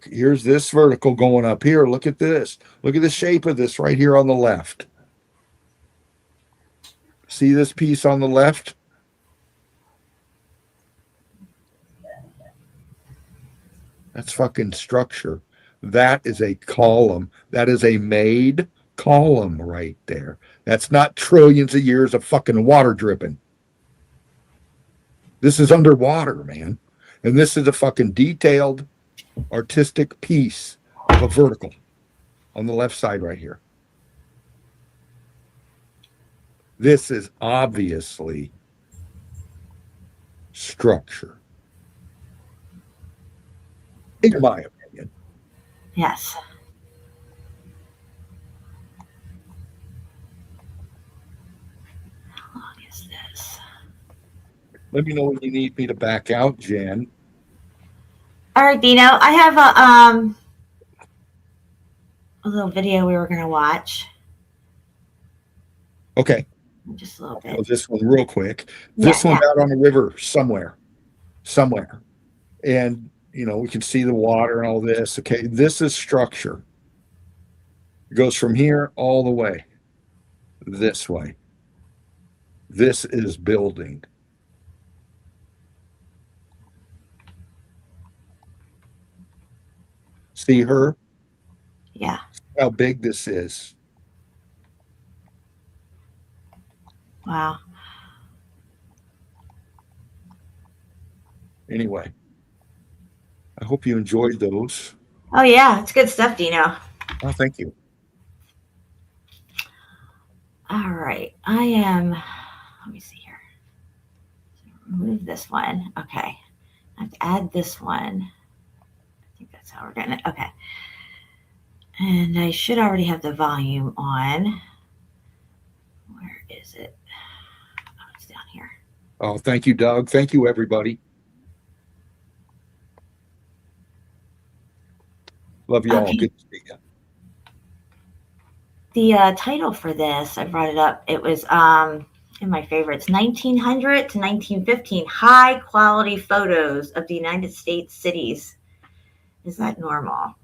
Here's this vertical going up here. Look at this. Look at the shape of this right here on the left. See this piece on the left? That's fucking structure. That is a column. That is a made column right there. That's not trillions of years of fucking water dripping. This is underwater, man. And this is a fucking detailed artistic piece of a vertical on the left side right here. This is obviously structure. In my opinion. Yes. How long is this? Let me know when you need me to back out, Jen. All right, Dino. I have a little video we were going to watch. Okay. Just a little bit. Oh, this one real quick. This one out on the river somewhere. And we can see the water and all this. Okay, this is structure. It goes from here all the way this way. This is building. See her? Yeah. How big this is. Wow. Anyway, I hope you enjoyed those. Oh yeah, it's good stuff, Dino. Oh, thank you. All right, I am. Let me see here. Remove this one. Okay, I have to add this one. I think that's how we're doing it. Okay, and I should already have the volume on. Where is it? Oh, it's down here. Oh, thank you, Doug. Thank you, everybody. Love you all. Okay. Good to see you. The title for this, I brought it up. It was in my favorites, 1900 to 1915, high quality photos of the United States cities. Is that normal?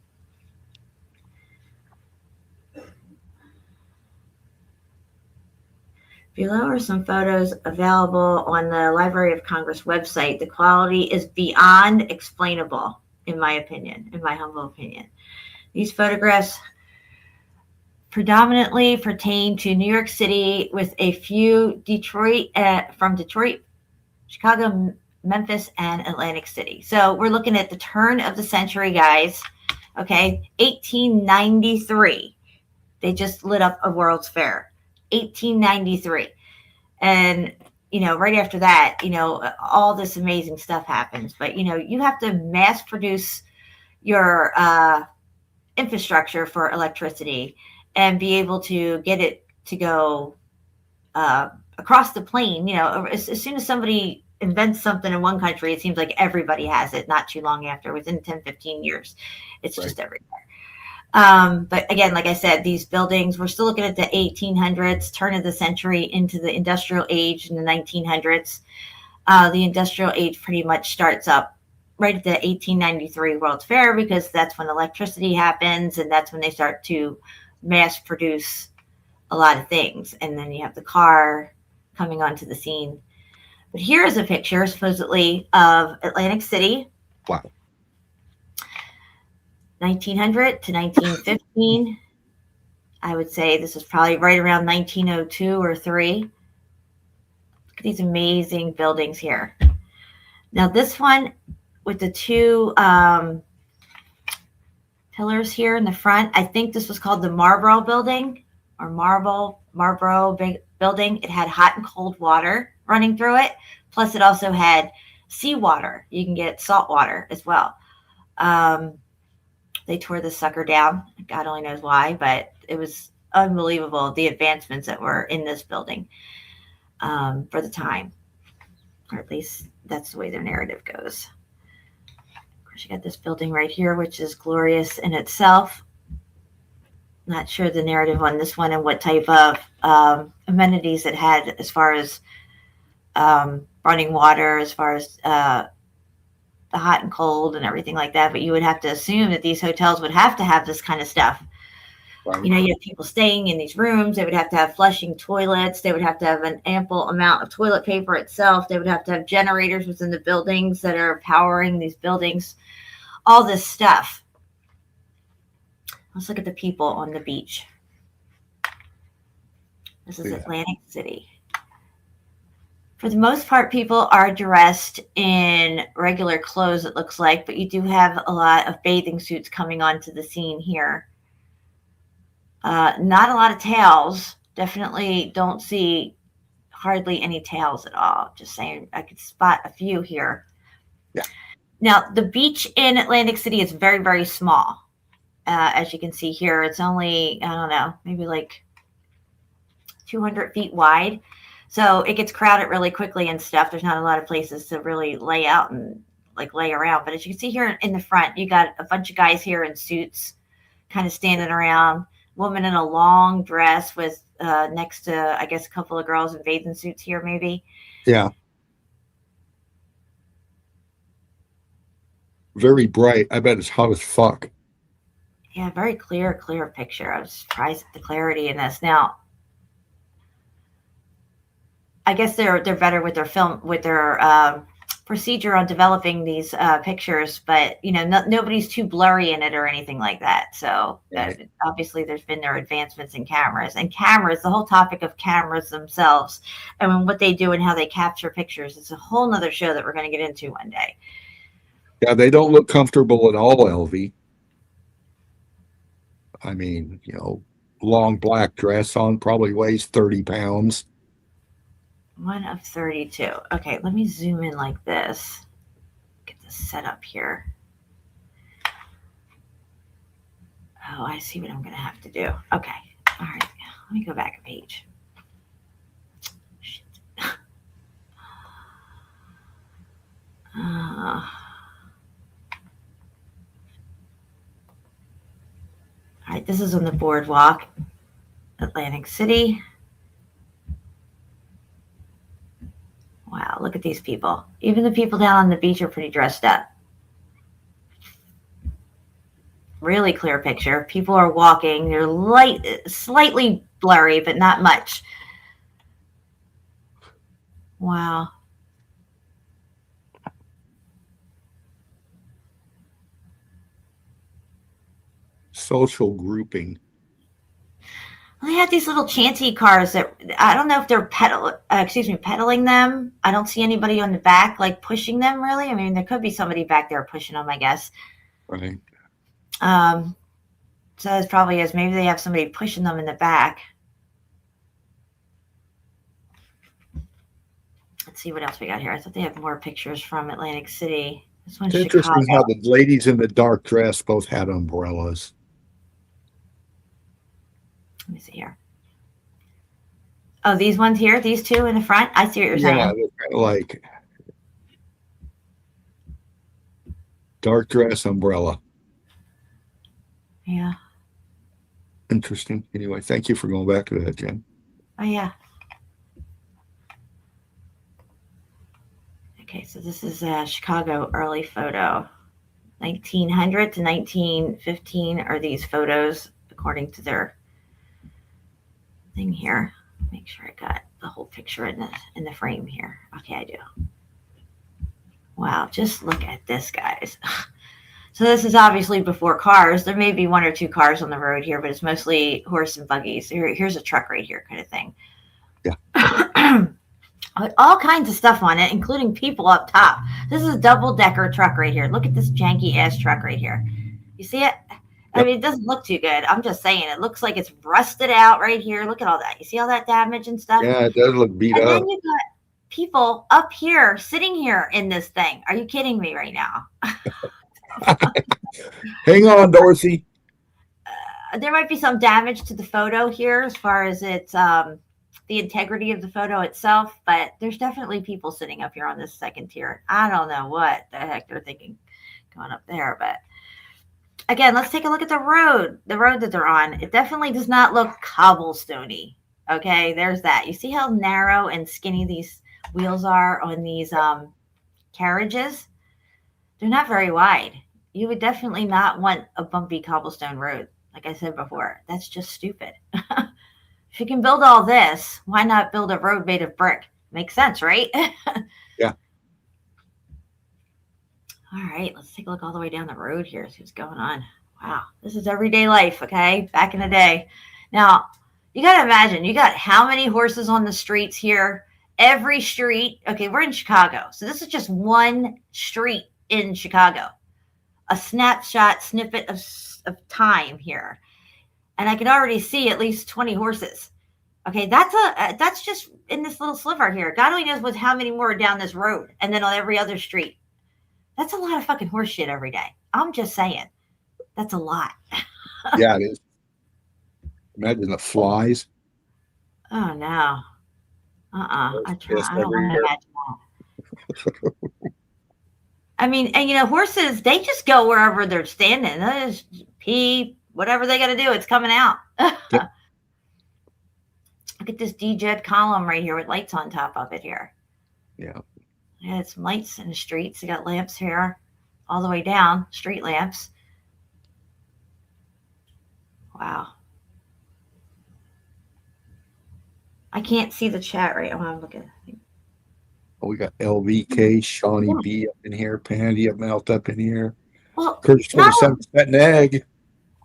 Below are some photos available on the Library of Congress website. The quality is beyond explainable, in my opinion, in my humble opinion. These photographs predominantly pertain to New York City, with a few from Detroit, Chicago, Memphis, and Atlantic City. So we're looking at the turn of the century, guys. Okay, 1893. They just lit up a World's Fair. 1893. And, right after that, all this amazing stuff happens. But, you have to mass produce your infrastructure for electricity and be able to get it to go across the plane. As soon as somebody invents something in one country, it seems like everybody has it not too long after, within 10, 15 years. It's just everywhere. But again, like I said, these buildings, we're still looking at the 1800s, turn of the century into the industrial age in the 1900s. The industrial age pretty much starts up right at the 1893 World's Fair, because that's when electricity happens, and that's when they start to mass produce a lot of things. And then you have the car coming onto the scene. But here is a picture, supposedly, of Atlantic City. Wow. 1900 to 1915. I would say this is probably right around 1902 or 3. Look at these amazing buildings here. Now this one with the two pillars here in the front, I think this was called the Marlborough Building, or Marlborough Building. It had hot and cold water running through it. Plus it also had seawater. You can get salt water as well. They tore this sucker down. God only knows why, but it was unbelievable, the advancements that were in this building for the time. Or at least that's the way their narrative goes. Of course, you got this building right here, which is glorious in itself. Not sure the narrative on this one and what type of amenities it had, as far as running water, as far as the hot and cold and everything like that. But you would have to assume that these hotels would have to have this kind of stuff. Right. You have people staying in these rooms. They would have to have flushing toilets. They would have to have an ample amount of toilet paper itself. They would have to have generators within the buildings that are powering these buildings. All this stuff. Let's look at the people on the beach. This is Atlantic City. For the most part, people are dressed in regular clothes, it looks like, but you do have a lot of bathing suits coming onto the scene here. Not a lot of towels. Definitely don't see hardly any towels at all. Just saying, I could spot a few here. Yeah. Now, the beach in Atlantic City is very, very small. As you can see here, it's only, I don't know, maybe like 200 feet wide. So it gets crowded really quickly and stuff. There's not a lot of places to really lay out and lay around. But as you can see here in the front, you got a bunch of guys here in suits kind of standing around. Woman in a long dress with next to, I guess, a couple of girls in bathing suits here maybe. Yeah. very bright. I bet it's hot as fuck. Yeah, very clear picture. I was surprised at the clarity in this. Now, I guess they're better with their film, with their procedure on developing these pictures, but nobody's too blurry in it or anything like that. So Right. obviously there's been their advancements in cameras, and cameras, the whole topic of cameras themselves and what they do and how they capture pictures is a whole nother show that we're going to get into one day. Yeah, they don't look comfortable at all, LV. I mean, long black dress on, probably weighs 30 pounds. 1 of 32. Okay, let me zoom in like this. Get this set up here. Oh, I see what I'm going to have to do. Okay. All right. Let me go back a page. Shit. All right. This is on the boardwalk, Atlantic City. Wow. Look at these people. Even the people down on the beach are pretty dressed up. Really clear picture. People are walking. They're slightly blurry, but not much. Wow. Social grouping. They have these little chanty cars that I don't know if they're pedaling them. I don't see anybody on the back like pushing them really. I mean, there could be somebody back there pushing them, I guess. Right. So that's probably is. Maybe they have somebody pushing them in the back. Let's see what else we got here. I thought they have more pictures from Atlantic City. This one's It's Chicago. interesting how the ladies in the dark dress both had umbrellas. Let me see here. Oh, these ones here, these two in the front. I see what you're saying. Yeah, they're kind of like dark dress, umbrella. Yeah. Interesting. Anyway, thank you for going back to that, Jen. Oh, yeah. Okay, so this is a Chicago early photo. 1900 to 1915 are these photos, according to their thing here. Make sure I got the whole picture in the frame here. Okay, I do. Wow, just look at this, guys. So this is obviously before cars. There may be 1 or 2 cars on the road here, but it's mostly horse and buggies. Here's a truck right here, kind of thing. Yeah. All kinds of stuff on it, including people up top. This is a double-decker truck right here. Look at this janky-ass truck right here. You see it? I mean, it doesn't look too good. I'm just saying. It looks like it's rusted out right here. Look at all that. You see all that damage and stuff? Yeah, it does look beat and up. And then you got people up here, sitting here in this thing. Are you kidding me right now? Hang on, Dorothy. There might be some damage to the photo here as far as its the integrity of the photo itself, but there's definitely people sitting up here on this second tier. I don't know what the heck they're thinking going up there, but again, let's take a look at the road that they're on. It definitely does not look cobblestoney. Okay, there's that. You see how narrow and skinny these wheels are on these carriages? They're not very wide. You would definitely not want a bumpy cobblestone road. Like I said before, that's just stupid. If you can build all this, why not build a road made of brick? Makes sense, right? Yeah. All right, let's take a look all the way down the road here. See what's going on. Wow, this is everyday life, okay? Back in the day. Now, you got to imagine, you got how many horses on the streets here? Every street. Okay, we're in Chicago. So this is just one street in Chicago. A snapshot snippet of time here. And I can already see at least 20 horses. Okay, that's just in this little sliver here. God only knows how many more are down this road and then on every other street. That's a lot of fucking horse shit every day. I'm just saying. That's a lot. Yeah, it is. Imagine the flies. Oh, no. I don't want to imagine that. I mean, and horses, they just go wherever they're standing. They just pee, whatever they got to do, it's coming out. Yep. Look at this DJed column right here with lights on top of it here. Yeah. Yeah, some lights in the streets. They got lamps here all the way down, street lamps. Wow. I can't see the chat right. I want to look at it. We got LVK, Shawnee Yeah. B up in here, Pandy up Melt up in here. Well, Curtis 27 cent an egg.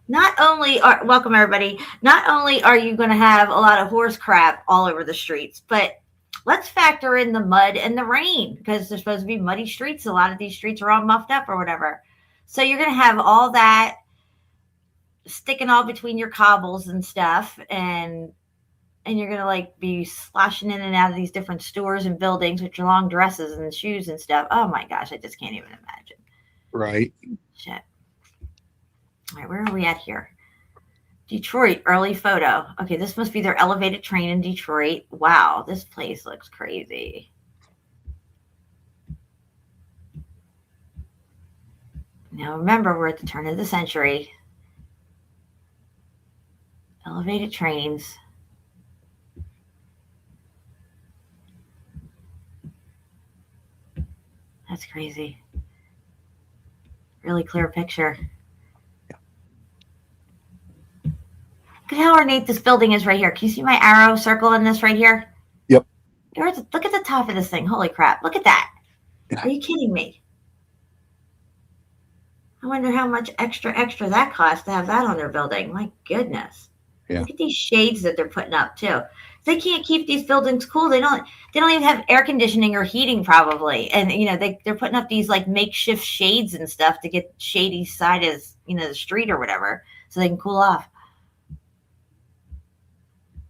not only are welcome everybody, not only are you going to have a lot of horse crap all over the streets, but let's factor in the mud and the rain because there's supposed to be muddy streets. A lot of these streets are all muffed up or whatever. So you're going to have all that sticking all between your cobbles and stuff, and you're going to like be sloshing in and out of these different stores and buildings with your long dresses and shoes and stuff. Oh my gosh, I just can't even imagine. Right. Shit. All right, where are we at here? Detroit, early photo. Okay, this must be their elevated train in Detroit. Wow, this place looks crazy. Now remember, we're at the turn of the century. Elevated trains. That's crazy. Really clear picture. Look at how ornate this building is right here. Can you see my arrow circle in this right here? Yep. Look at the top of this thing. Holy crap. Look at that. Yeah. Are you kidding me? I wonder how much extra that costs to have that on their building. My goodness. Yeah. Look at these shades that they're putting up too. They can't keep these buildings cool. They don't even have air conditioning or heating probably. And you know, they're putting up these like makeshift shades and stuff to get shady side as, you know, the street or whatever so they can cool off.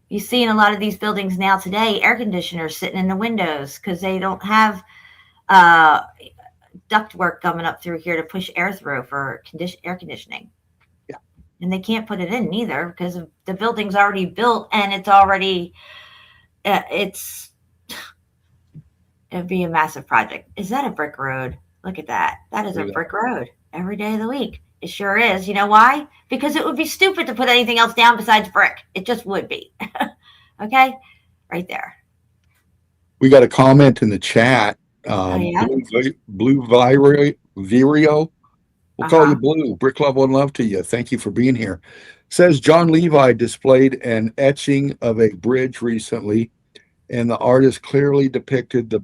You see in a lot of these buildings now today, air conditioners sitting in the windows because they don't have ductwork coming up through here to push air through for air conditioning. Yeah. And they can't put it in either because the building's already built and it's already, it'd be a massive project. Is that a brick road? Look at that. That is a brick road every day of the week. It sure is. You know why? Because it would be stupid to put anything else down besides brick. It just would be. Okay? Right there. We got a comment in the chat. Yeah? Blue Virio. We'll call you Blue. Brick love, one love to you. Thank you for being here. Says John Levi displayed an etching of a bridge recently, and the artist clearly depicted the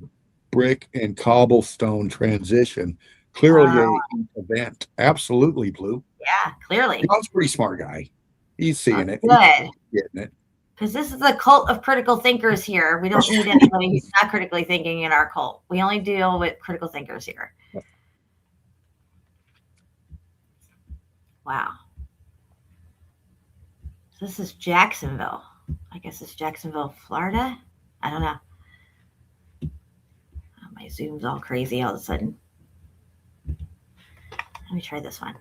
brick and cobblestone transition. Clearly an event. Absolutely, Blue. Yeah, clearly. John's a pretty smart guy. He's seeing it. Good. He's getting it. Because this is a cult of critical thinkers here. We don't need anybody who's not critically thinking in our cult. We only deal with critical thinkers here. Wow. So this is Jacksonville. I guess it's Jacksonville, Florida. I don't know. Oh, my Zoom's all crazy all of a sudden. Let me try this one.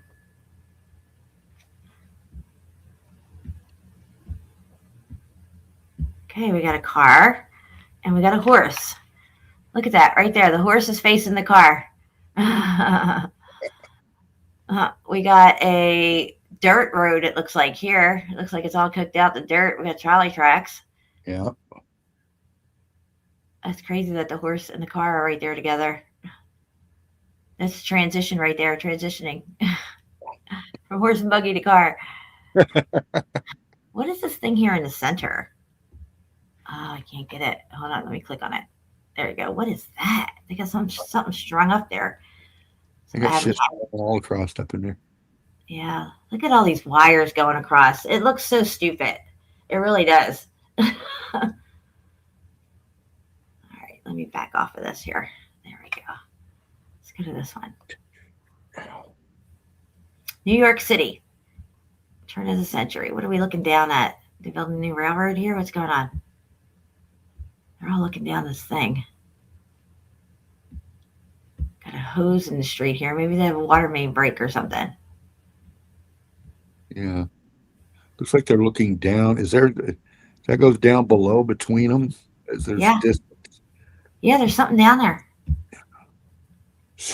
Okay, we got a car and we got a horse. Look at that right there. The horse is facing the car. We got a dirt road, it looks like here. It looks like it's all cooked out, the dirt. We got trolley tracks. Yeah. That's crazy that the horse and the car are right there together. That's transition right there, transitioning from horse and buggy to car. What is this thing here in the center? Oh, I can't get it. Hold on, let me click on it. There we go. What is that? They got something strung up there. I got shit all across up in there. Yeah, look at all these wires going across. It looks so stupid. It really does. All right, let me back off of this here. There we go. Let's go to this one. New York City. Turn of the century. What are we looking down at? They building a new railroad here? What's going on? They're all looking down this thing. Got a hose in the street here. Maybe they have a water main break or something. Yeah. Looks like they're looking down. That goes down below between them? Yeah. Distance. Yeah, there's something down there.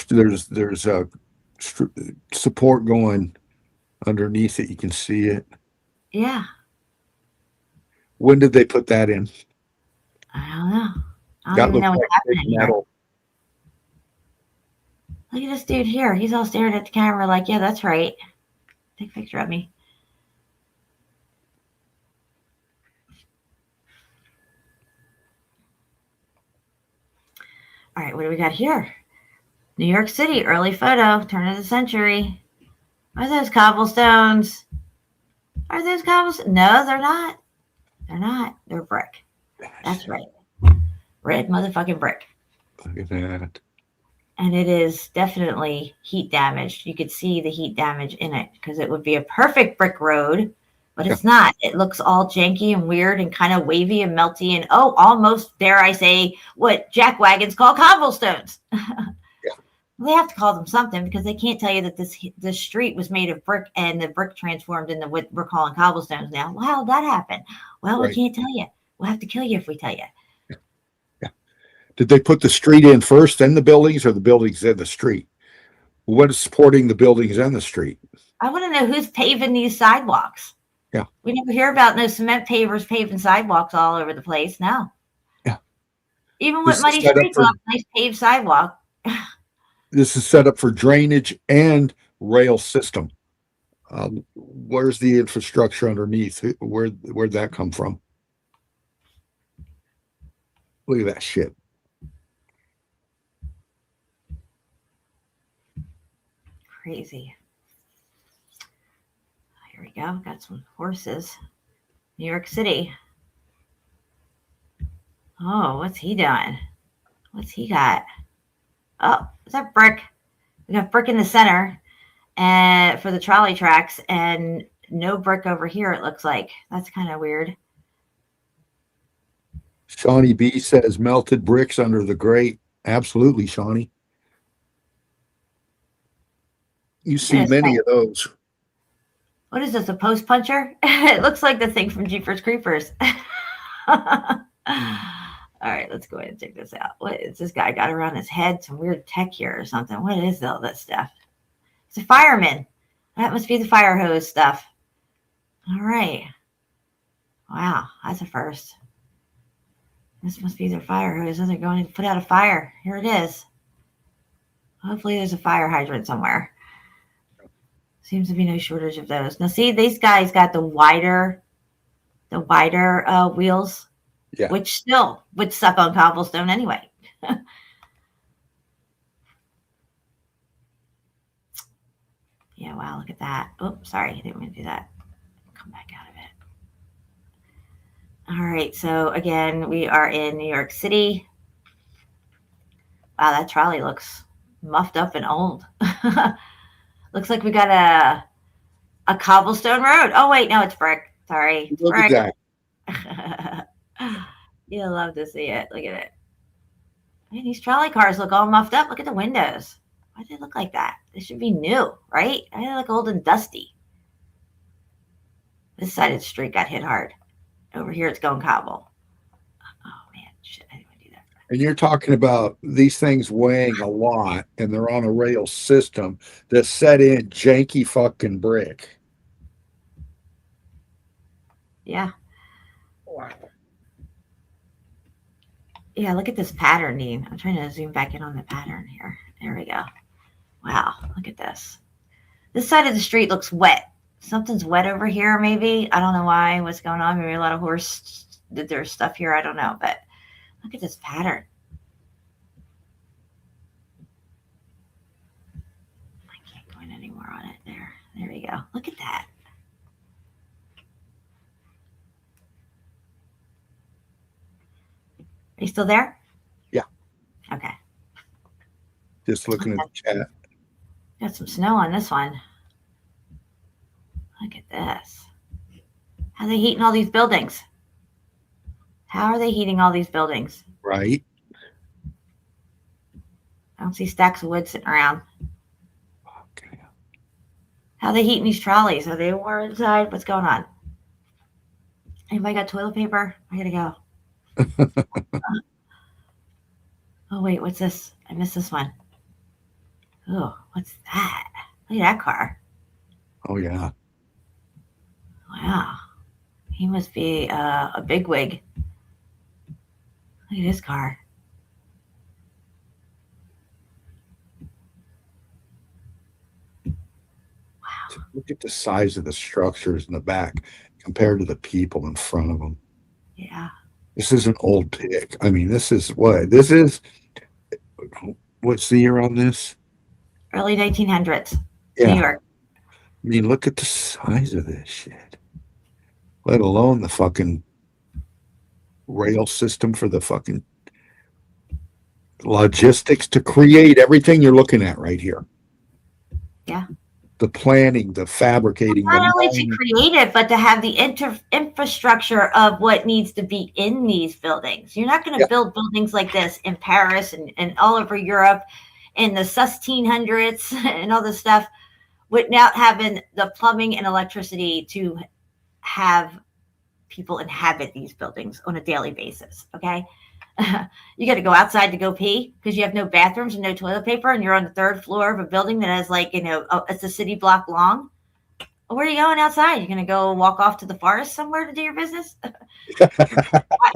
There's a support going underneath it. You can see it. Yeah. When did they put that in? I don't know. I don't even know what's happening here. Look at this dude here. He's all staring at the camera like, yeah, that's right. Take a picture of me. All right, what do we got here? New York City, early photo, turn of the century. Are those cobblestones? Are those cobblestones? No, they're not. They're not. They're brick. That's right. Red motherfucking brick. Look at that. And it is definitely heat damaged. You could see the heat damage in it because it would be a perfect brick road, but it's not. It looks all janky and weird and kind of wavy and melty and, almost, dare I say, what jack wagons call cobblestones. They have to call them something because they can't tell you that this street was made of brick and the brick transformed into what we're calling cobblestones now. Well, how did that happen? Well, we can't tell you. We'll have to kill you if we tell you. Did they put the street in first, then the buildings, or the buildings then the street? What is supporting the buildings and the street? I want to know who's paving these sidewalks. Yeah. We never hear about no cement pavers paving sidewalks all over the place. No. Yeah. Even with muddy streets, a nice paved sidewalk. This is set up for drainage and rail system. Where's the infrastructure underneath? Where'd that come from? Look at that shit. Crazy. Here we go. Got some horses. New York City. Oh, what's he doing? What's he got? Oh, is that brick? We got brick in the center and for the trolley tracks and no brick over here, it looks like. That's kind of weird. Shawnee B says melted bricks under the grate. Absolutely, Shawnee. You see many of those. What is this, a post puncher? It looks like the thing from Jeepers Creepers. All right, let's go ahead and check this out. What is this guy got around his head? Some weird tech here or something. What is all that stuff? It's a fireman. That must be the fire hose stuff. All right. Wow, that's a first. This must be their fire hose. They're going to put out a fire. Here it is. Hopefully there's a fire hydrant somewhere. Seems to be no shortage of those. Now, see, these guys got the wider wheels, which still would suck on cobblestone anyway. Yeah, wow, look at that. Oh, sorry, I didn't mean to do that. Come back out of it. All right, so again, we are in New York City. Wow, that trolley looks muffed up and old. Looks like we got a cobblestone road. Oh, wait, no, it's brick. Sorry. It's Look brick. at that. You'll love to see it. Look at it. Man, these trolley cars look all muffed up. Look at the windows. Why do they look like that? They should be new, right? They look old and dusty. This side of the street got hit hard. Over here, it's going cobble. Oh, man. Shit, I didn't want to do that. And you're talking about these things weighing a lot, and they're on a rail system that's set in janky fucking brick. Yeah. Wow. Yeah, look at this pattern, Dean. I'm trying to zoom back in on the pattern here. There we go. Wow, look at this. This side of the street looks wet. Something's wet over here, maybe. I don't know why. What's going on? Maybe a lot of horse did their stuff here. I don't know, but look at this pattern. I can't go in anymore on it. There we go. Look at that. Are you still there? Yeah. Okay. Just looking at the chat. Got some snow on this one. Look at this. How are they heating all these buildings? How are they heating all these buildings? Right. I don't see stacks of wood sitting around. Okay. How are they heating these trolleys? Are they warm inside? What's going on? Anybody got toilet paper? I gotta go. Oh, wait, what's this? I missed this one. Oh, what's that? Look at that car. Oh, yeah. Wow. He must be a bigwig. Look at his car. Look at the size of the structures in the back compared to the people in front of them. Yeah. This is an old pig. I mean, this is what? This is, what's the year on this? Early 1900s, New Yeah. York. I mean, look at the size of this shit. Let alone the fucking rail system for the fucking logistics to create everything you're looking at right here. Yeah. The planning, the fabricating, Not the only to mining. create it, but to have the infrastructure of what needs to be in these buildings. You're not going to Yeah. build buildings like this in Paris and all over Europe in the 1600s and all this stuff without having the plumbing and electricity to have people inhabit these buildings on a daily basis. Okay. You got to go outside to go pee because you have no bathrooms and no toilet paper, and you're on the third floor of a building that has it's a city block long. Where are you going outside? You're going to go walk off to the forest somewhere to do your business?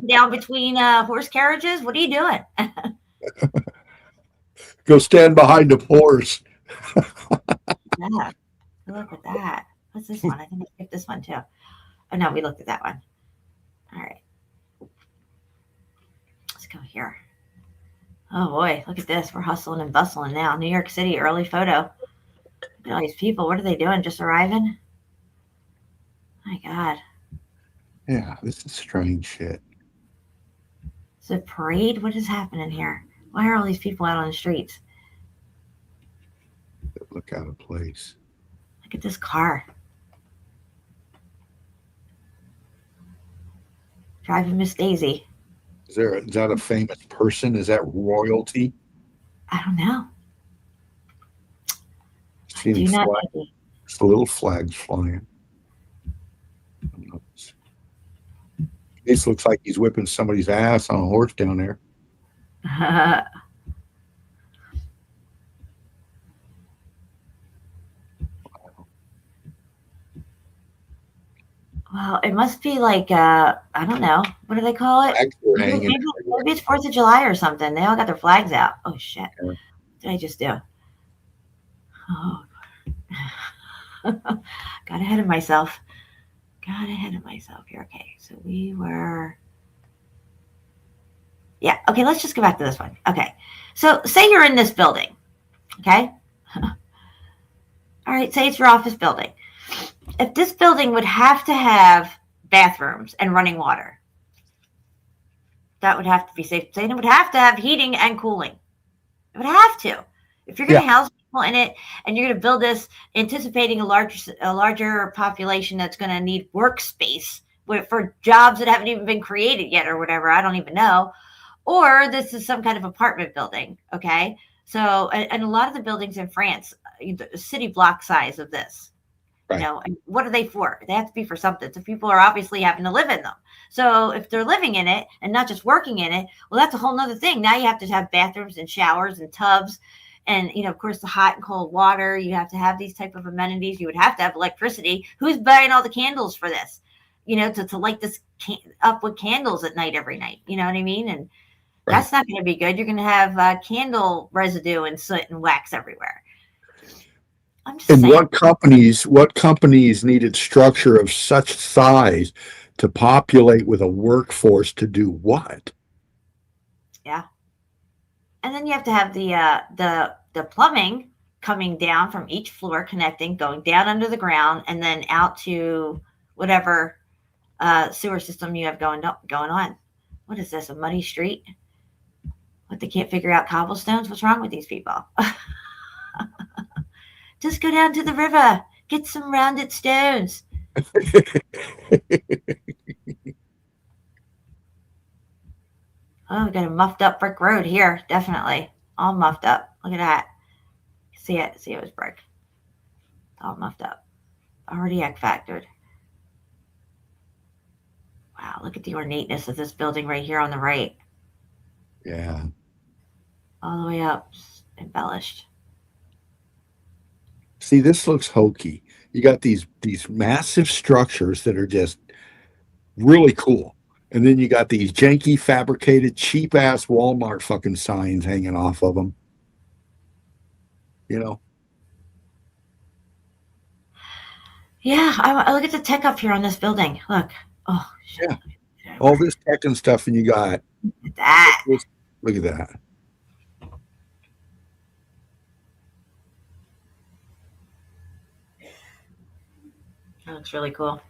Down between horse carriages? What are you doing? Go stand behind the horse. Yeah. Look at that. What's this one? I think I skipped this one too. Oh, no, we looked at that one. All right. Let's go here. Oh, boy. Look at this. We're hustling and bustling now. New York City, early photo. Look at all these people. What are they doing? Just arriving? My God. Yeah, this is strange shit. Is it a parade? What is happening here? Why are all these people out on the streets? Look out of place. Look at this car. Driving Miss Daisy. Is that a famous person? Is that royalty? I don't know. See Do not flag, know. the little flags flying. This looks like he's whipping somebody's ass on a horse down there. Well, it must be like I don't know. What do they call it? Flags are hanging. Maybe it's 4th of July or something. They all got their flags out. Oh shit! Yeah. What did I just do? Oh, got ahead of myself. Got ahead of myself here. Okay, so we were. Yeah. Okay, let's just go back to this one. Okay, so say you're in this building. Okay. All right. Say it's your office building. If this building would have to have bathrooms and running water, that would have to be safe. Saying it would have to have heating and cooling. It would have to. If you're going to house people in it and you're going to build this anticipating a larger population that's going to need workspace for jobs that haven't even been created yet or whatever, I don't even know. Or this is some kind of apartment building. Okay. So, and a lot of the buildings in France, the city block size of this. Right. And what are they for? They have to be for something. So people are obviously having to live in them. So if they're living in it and not just working in it, well, that's a whole nother thing. Now you have to have bathrooms and showers and tubs and, of course, the hot and cold water. You have to have these type of amenities. You would have to have electricity. Who's buying all the candles for this? To light this up with candles at night every night. You know what I mean? And that's not going to be good. You're going to have candle residue and soot and wax everywhere. And what companies needed structure of such size to populate with a workforce to do what? Yeah. And then you have to have the plumbing coming down from each floor, connecting, going down under the ground, and then out to whatever sewer system you have going on. What is this? A muddy street? What, they can't figure out cobblestones? What's wrong with these people? Just go down to the river, get some rounded stones. Oh, we got a muffed up brick road here. Definitely. All muffed up. Look at that. See it. See, it was brick. All muffed up. Already egg factored. Wow, look at the ornateness of this building right here on the right. Yeah. All the way up. Embellished. See, this looks hokey. You got these massive structures that are just really cool. And then you got these janky, fabricated, cheap-ass Walmart fucking signs hanging off of them. Yeah, I look at the tech up here on this building. Look. Oh, shit. Yeah. All this tech and stuff, and you got Look at that. look at that. That looks really cool.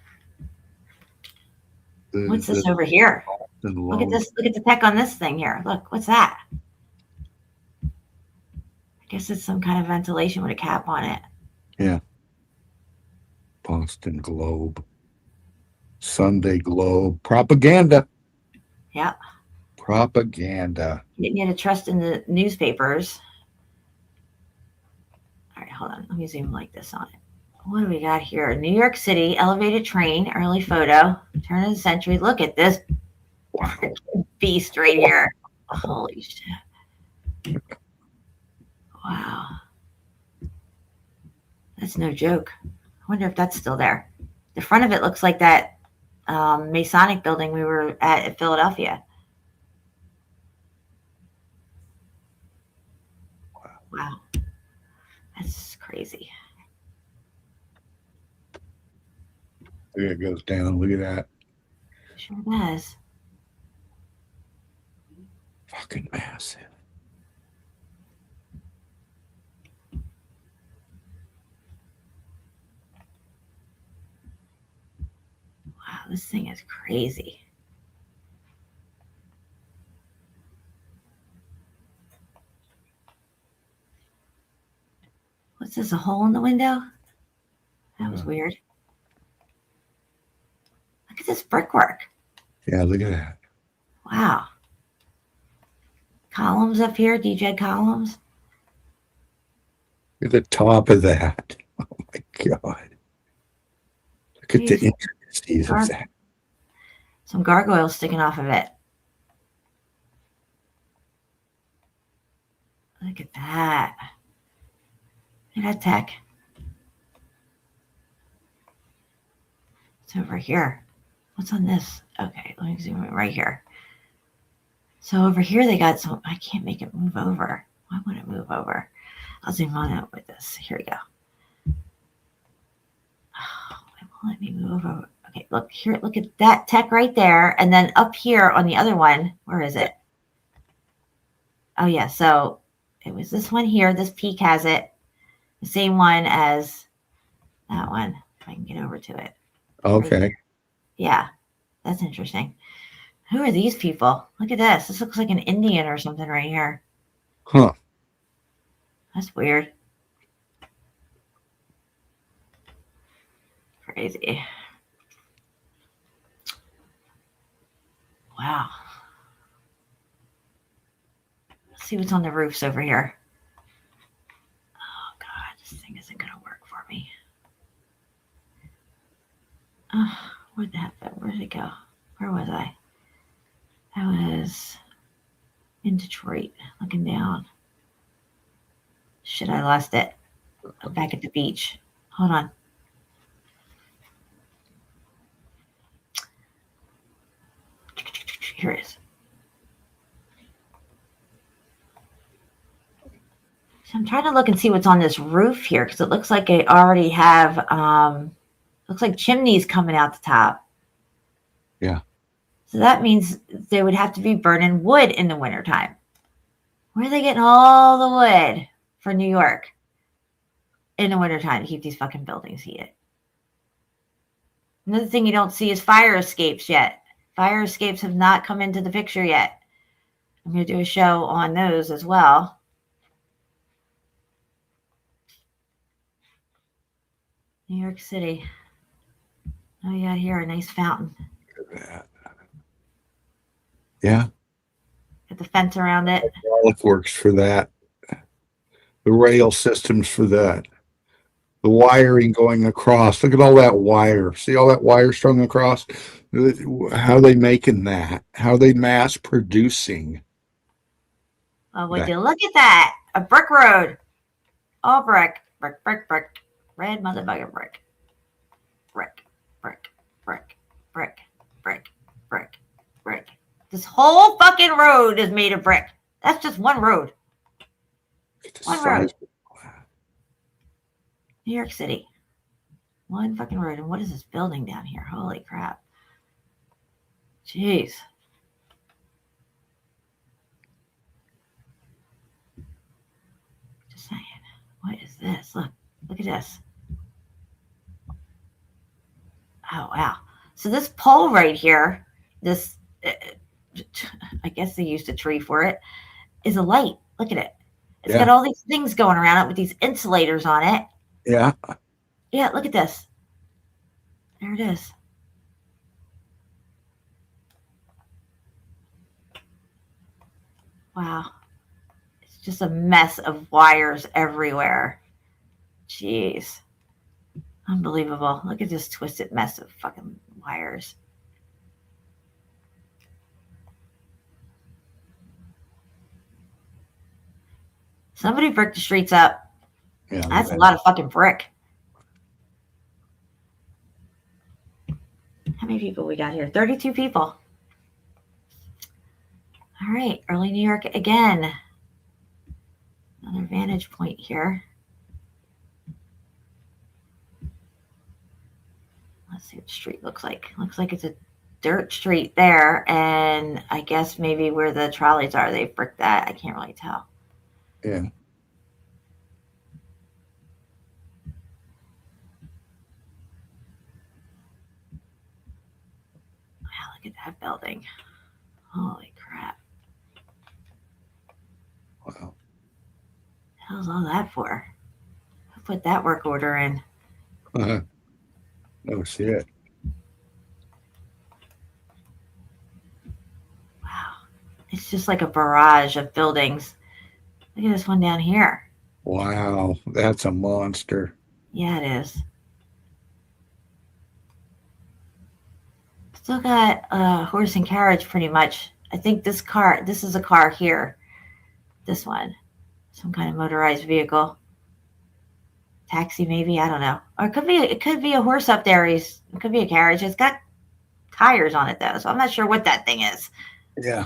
The, What's this over here? the Look at loan- this. Look at the tech on this thing here. Look, what's that? I guess it's some kind of ventilation with a cap on it. Yeah. Boston Globe. Sunday Globe. Propaganda. Yeah. Propaganda. You need to trust in the newspapers. All right, hold on. Let me zoom like this on it. What do we got here? New York City, elevated train, early photo, turn of the century. Look at this beast right here. Holy shit. Wow. That's no joke. I wonder if that's still there. The front of it looks like that Masonic building we were at in Philadelphia. Wow. That's crazy. There it goes down. Look at that. Sure does. Fucking massive. Wow, this thing is crazy. What's this, a hole in the window? That was weird. Look at this brickwork. Yeah, look at that. Wow. Columns up here, DJ columns. Look at the top of that. Oh my God. Look at the Jeez. intricacies of that. Some gargoyles sticking off of it. Look at that. Look at that tech. It's over here. What's on this? Okay, let me zoom in right here. So over here they got some, I can't make it move over. Why would it move over? I'll zoom on out with this. Here we go. Oh, it won't let me move over. Okay, look here, look at that tech right there. And then up here on the other one, where is it? Oh yeah, so it was this one here. This peak has it. The same one as that one. If I can get over to it. Okay. Right, yeah, that's interesting. Who are these people? Look at this. This looks like an Indian or something right here. Huh. That's weird. Crazy. Wow. Let's see what's on the roofs over here. Oh, God, this thing isn't going to work for me. Oh, where'd it go? Where was I? I was in Detroit, looking down. Shit, I lost it. I'm back at the beach. Hold on. Here it is. So I'm trying to look and see what's on this roof here because it looks like they already have, looks like chimneys coming out the top. Yeah. So that means they would have to be burning wood in the wintertime. Where are they getting all the wood for New York in the wintertime to keep these fucking buildings heated? Another thing you don't see is fire escapes yet. Fire escapes have not come into the picture yet. I'm going to do a show on those as well. New York City. Oh, yeah, here, a nice fountain. Look at that. Yeah. Got the fence around it. Hydraulic works for that. The rail systems for that. The wiring going across. Look at all that wire. See all that wire strung across? How are they making that? How are they mass producing? Oh, would you look at that? A brick road. All brick. Brick, brick, brick. Red motherfucker brick. Brick, brick, brick, brick, brick, brick, brick. This whole fucking road is made of brick. That's just one road. One road. New York City. One fucking road. And what is this building down here? Holy crap. Jeez. Just saying. What is this? Look at this. Oh, wow. So this pole right here, this, I guess they used a tree for it, is a light. Look at it. It's got all these things going around it with these insulators on it. Yeah. Yeah, look at this. There it is. Wow. It's just a mess of wires everywhere. Jeez. Unbelievable. Look at this twisted mess of fucking wires. Somebody bricked the streets up. Yeah. That's a lot of fucking brick. How many people we got here? 32 people. All right. Early New York again. Another vantage point here. Let's see what the street looks like. Looks like it's a dirt street there. And I guess maybe where the trolleys are, they've bricked that. I can't really tell. Yeah. Wow, look at that building. Holy crap. Wow. What the hell's all that for? Who put that work order in? No shit. Wow. It's just like a barrage of buildings. Look at this one down here. Wow. That's a monster. Yeah, it is. Still got a horse and carriage pretty much. I think this is a car here. This one. Some kind of motorized vehicle. Taxi maybe, I don't know. Or it could be a horse up there. It could be a carriage. It's got tires on it though, so I'm not sure what that thing is. Yeah.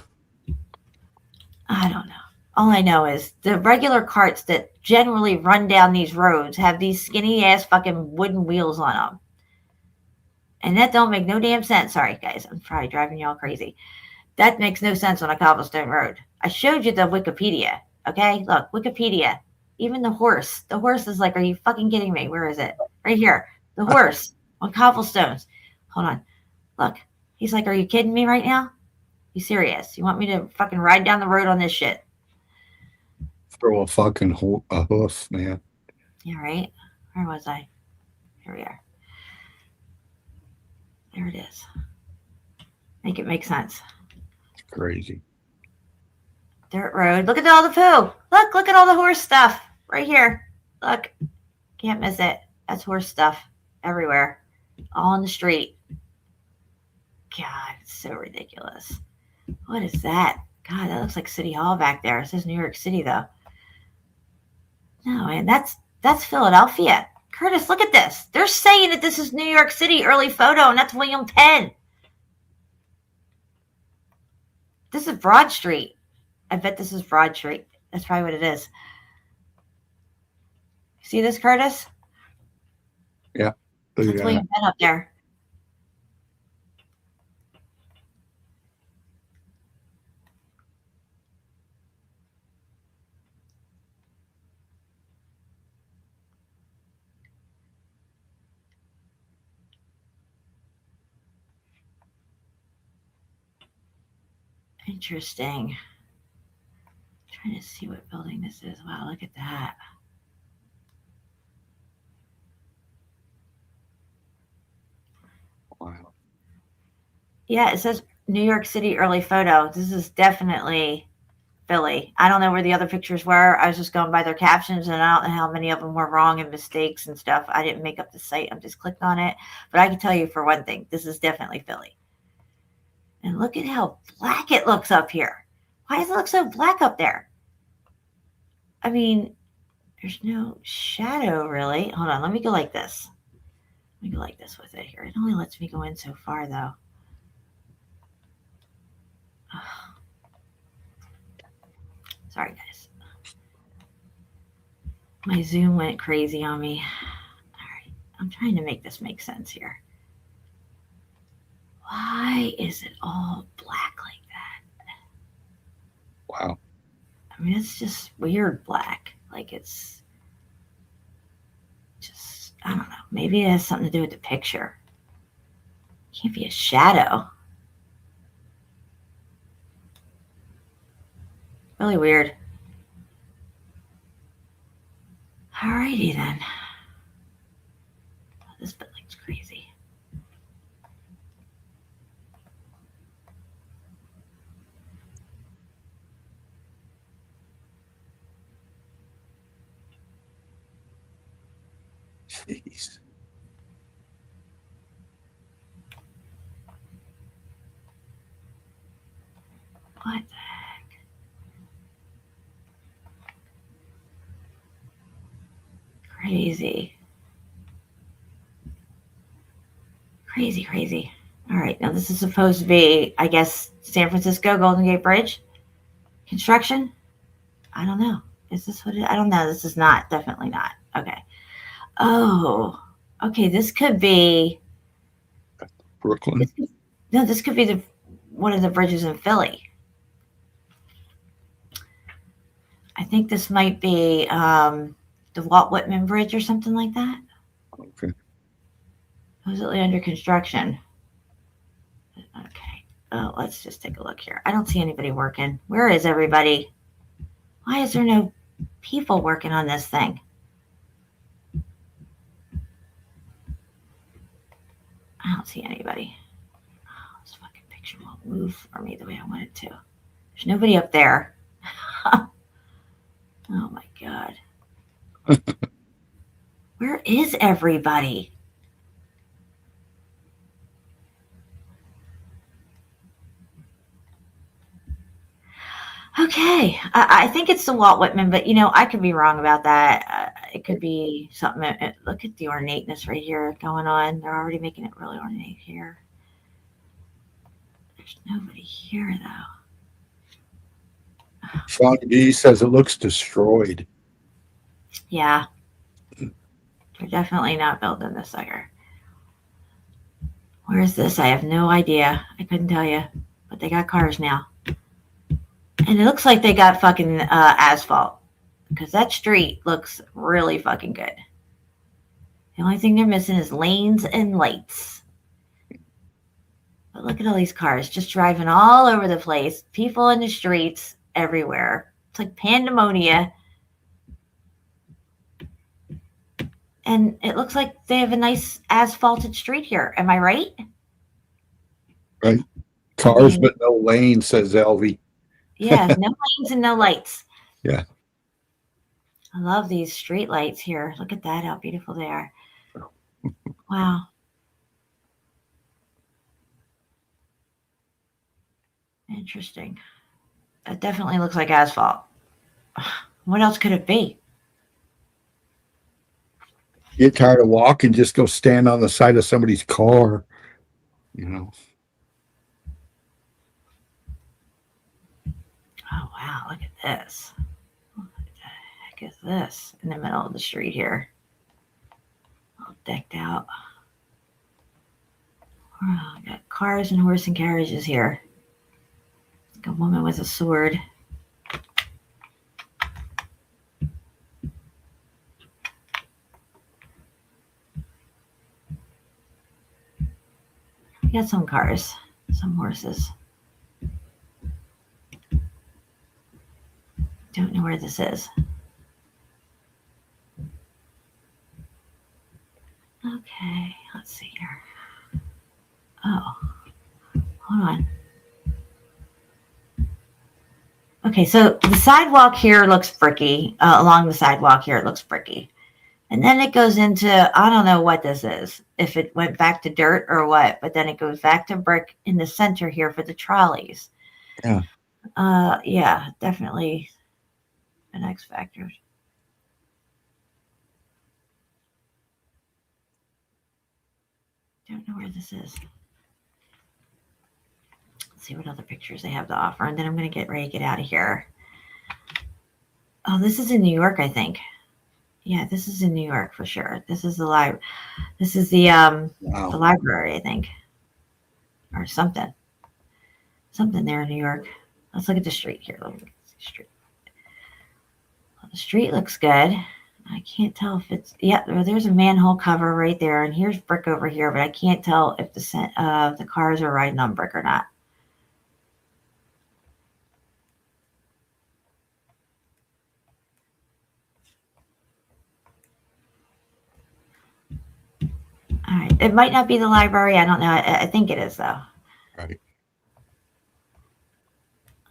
I don't know. All I know is the regular carts that generally run down these roads have these skinny ass fucking wooden wheels on them. And that don't make no damn sense. Sorry, guys. I'm probably driving y'all crazy. That makes no sense on a cobblestone road. I showed you the Wikipedia. Okay? Look, Wikipedia. Even the horse. The horse is like, are you fucking kidding me? Where is it? Right here. The horse on cobblestones. Hold on. Look. He's like, are you kidding me right now? You serious? You want me to fucking ride down the road on this shit? Throw a fucking a hoof, man. Yeah, right? Where was I? Here we are. There it is. Make it make sense. It's crazy. Dirt road. Look at all the poo. Look at all the horse stuff right here. Look. Can't miss it. That's horse stuff everywhere. All in the street. God, it's so ridiculous. What is that? God, that looks like City Hall back there. It says New York City, though. No, man, that's Philadelphia. Curtis, look at this. They're saying that this is New York City early photo, and that's William Penn. This is Broad Street. I bet this is Broad Street. That's probably what it is. See this, Curtis? Yeah. That's William Penn up there. Interesting. Trying to see what building this is. Wow, look at that. Wow. Yeah, it says New York City early photo. This is definitely Philly. I don't know where the other pictures were. I was just going by their captions, and I don't know how many of them were wrong and mistakes and stuff. I didn't make up the site. I just clicked on it. But I can tell you for one thing, this is definitely Philly. And look at how black it looks up here. Why does it look so black up there? I mean, there's no shadow really. Hold on, let me go like this. Let me go like this with it here. It only lets me go in so far though. Oh. Sorry guys. My Zoom went crazy on me. All right, I'm trying to make this make sense here. Why is it all black like that? Wow. I mean, it's just weird black. Like it's just, I don't know. Maybe it has something to do with the picture. Can't be a shadow. Really weird. Alrighty then. This bit looks crazy. Jeez. What the heck? Crazy. Crazy, crazy. All right, now this is supposed to be, I guess, San Francisco Golden Gate Bridge construction. I don't know. Is this what it? I don't know. This is not. Definitely not. Okay. Oh, okay. This could be Brooklyn. this could be one of the bridges in Philly. I think this might be the Walt Whitman Bridge or something like that. Okay. Supposedly under construction. Okay. Oh, let's just take a look here. I don't see anybody working. Where is everybody? Why is there no people working on this thing? I don't see anybody. Oh, this fucking picture won't move for me the way I want it to. There's nobody up there. Oh my God. Where is everybody? Okay, I think it's the Walt Whitman, but I could be wrong about that. It could be something. Look at the ornateness right here going on. They're already making it really ornate here. There's nobody here though. Sean D says it looks destroyed. Yeah, they're definitely not building this sucker. Where is this? I have no idea. I couldn't tell you, but they got cars now. And it looks like they got fucking asphalt because that street looks really fucking good. The only thing they're missing is lanes and lights. But look at all these cars just driving all over the place. People in the streets everywhere. It's like pandemonium. And it looks like they have a nice asphalted street here. Am I right? Right. Cars but no lanes, says Elvie. Yeah, no lanes and no lights. Yeah. I love these street lights here. Look at that, how beautiful they are. Wow. Interesting. That definitely looks like asphalt. What else could it be? Get tired of walking, just go stand on the side of somebody's car. Oh, wow. Look at this. What the heck is this in the middle of the street here? All decked out. Oh, got cars and horse and carriages here. Like a woman with a sword. We got some cars, some horses. Don't know where this is. Okay, let's see here. Oh, hold on. Okay, so the sidewalk here looks bricky. Along the sidewalk here, it looks bricky. And then it goes into, I don't know what this is, if it went back to dirt or what, but then it goes back to brick in the center here for the trolleys. Yeah. Yeah, definitely an X factor. Don't know where this is. Let's see what other pictures they have to offer, and then I'm going to get ready to get out of here. Oh, this is in New York, I think. Yeah, this is in New York for sure. This is the library. This is the Wow. library, I think, or something. Something there in New York. Let's look at the street here. Let me look at the street. Well, the street looks good. I can't tell if it's there's a manhole cover right there, and here's brick over here, but I can't tell if the cars are riding on brick or not. All right, it might not be the library. I don't know. I think it is though. Right.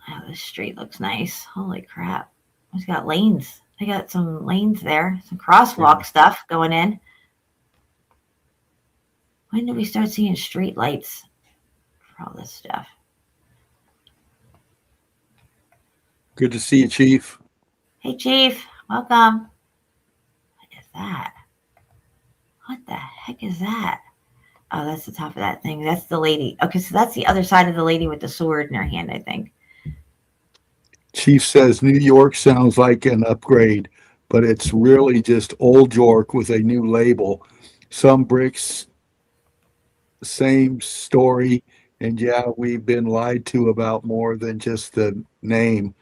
Oh, this street looks nice. Holy crap! It's got lanes. They got some lanes there. Some crosswalk stuff going in. When did we start seeing street lights for all this stuff? Good to see you, Chief. Hey, Chief. Welcome. What is that? What the heck is that? Oh, that's the top of that thing. That's the lady. Okay, so that's the other side of the lady with the sword in her hand, I think. Chief says New York sounds like an upgrade, but it's really just old York with a new label. Some bricks, same story. And yeah, we've been lied to about more than just the name.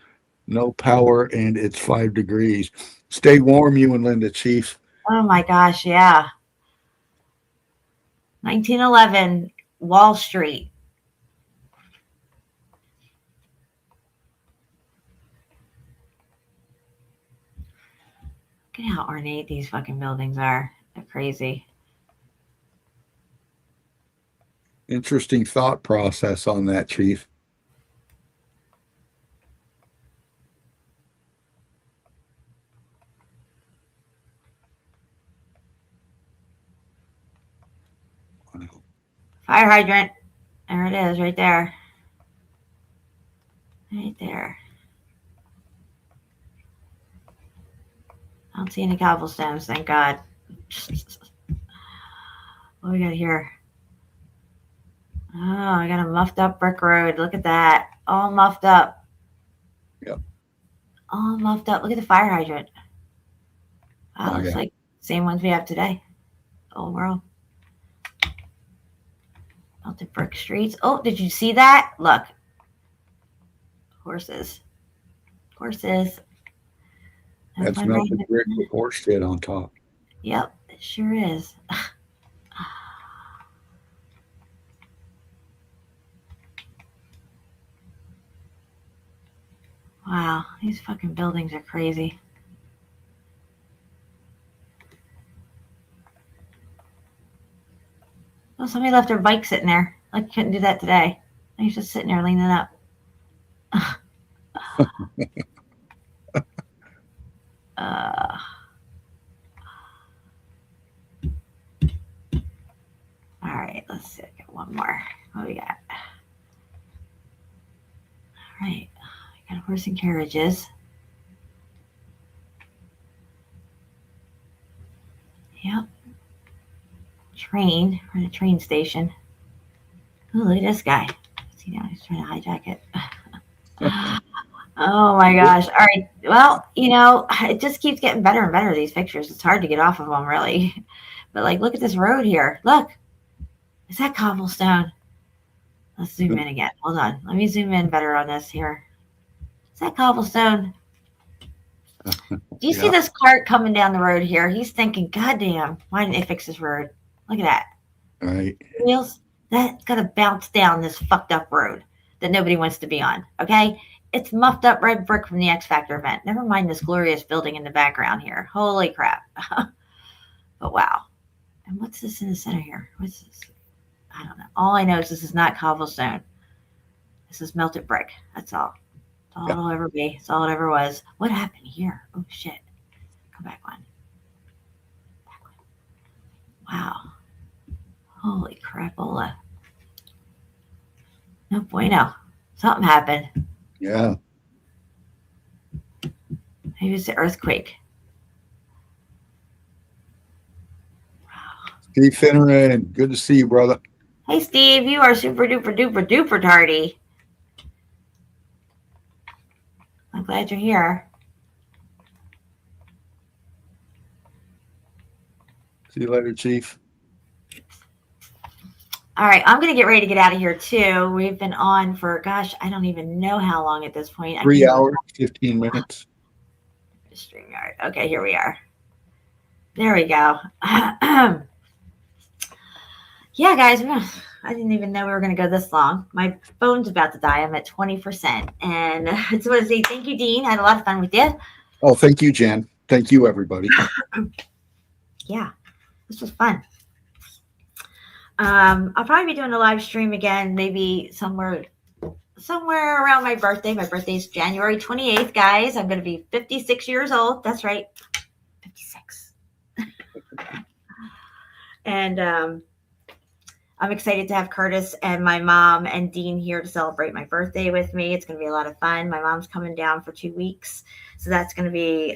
No power, and it's 5 degrees. Stay warm, you and Linda, Chief. Oh my gosh, yeah. 1911, Wall Street. Look at how ornate these fucking buildings are. They're crazy. Interesting thought process on that, Chief. Wow. Fire hydrant. There it is, right there. Right there. I don't see any cobblestones, thank God. What we got here? Oh, I got a muffed up brick road. Look at that. All muffed up. Yep. All muffed up. Look at the fire hydrant. Wow, Oh, looks yeah. like same ones we have today. Old world. Melted brick streets. Oh, did you see that? Look. Horses. Horses. That's melted brick with horse shit on top. Yep, it sure is. Wow, these fucking buildings are crazy. Oh, somebody left their bike sitting there. I couldn't do that today. He's just sitting there leaning up. All right, let's see. I got one more. What do we got? All right, I got horse and carriages. Yep. Train. We're at a train station. Oh, look at this guy. See now he's trying to hijack it. Oh my gosh. All right. Well, it just keeps getting better and better, these pictures. It's hard to get off of them, really. But, look at this road here. Look. Is that cobblestone? Let's zoom in again. Hold on. Let me zoom in better on this here. Is that cobblestone? Do you see this cart coming down the road here? He's thinking, God damn, why didn't they fix this road? Look at that. All right. Wheels, that's got to bounce down this fucked up road that nobody wants to be on. Okay? It's muffed up red brick from the X Factor event. Never mind this glorious building in the background here. Holy crap. But wow. And what's this in the center here? What's this? I don't know. All I know is this is not cobblestone. This is melted brick. That's all. That's all it'll ever be. That's all it ever was. What happened here? Oh, shit. Come back one. Wow. Holy crapola. No bueno. Something happened. Yeah. Maybe it's the earthquake. Steve Finneran, good to see you, brother. Hey, Steve, you are super duper duper duper tardy. I'm glad you're here. See you later, Chief. All right, I'm going to get ready to get out of here too. We've been on for, gosh, I don't even know how long at this point. 3 hours, 15 minutes. StreamYard. Okay, here we are. There we go. Yeah, guys, I didn't even know we were going to go this long. My phone's about to die. I'm at 20%. And I just want to say thank you, Dean. I had a lot of fun with you. Oh, thank you, Jen. Thank you, everybody. Yeah, this was fun. I'll probably be doing a live stream again, maybe somewhere around my birthday. My birthday's January 28th, guys. I'm going to be 56 years old. That's right. 56. And I'm excited to have Curtis and my mom and Dean here to celebrate my birthday with me. It's going to be a lot of fun. My mom's coming down for 2 weeks. So that's going to be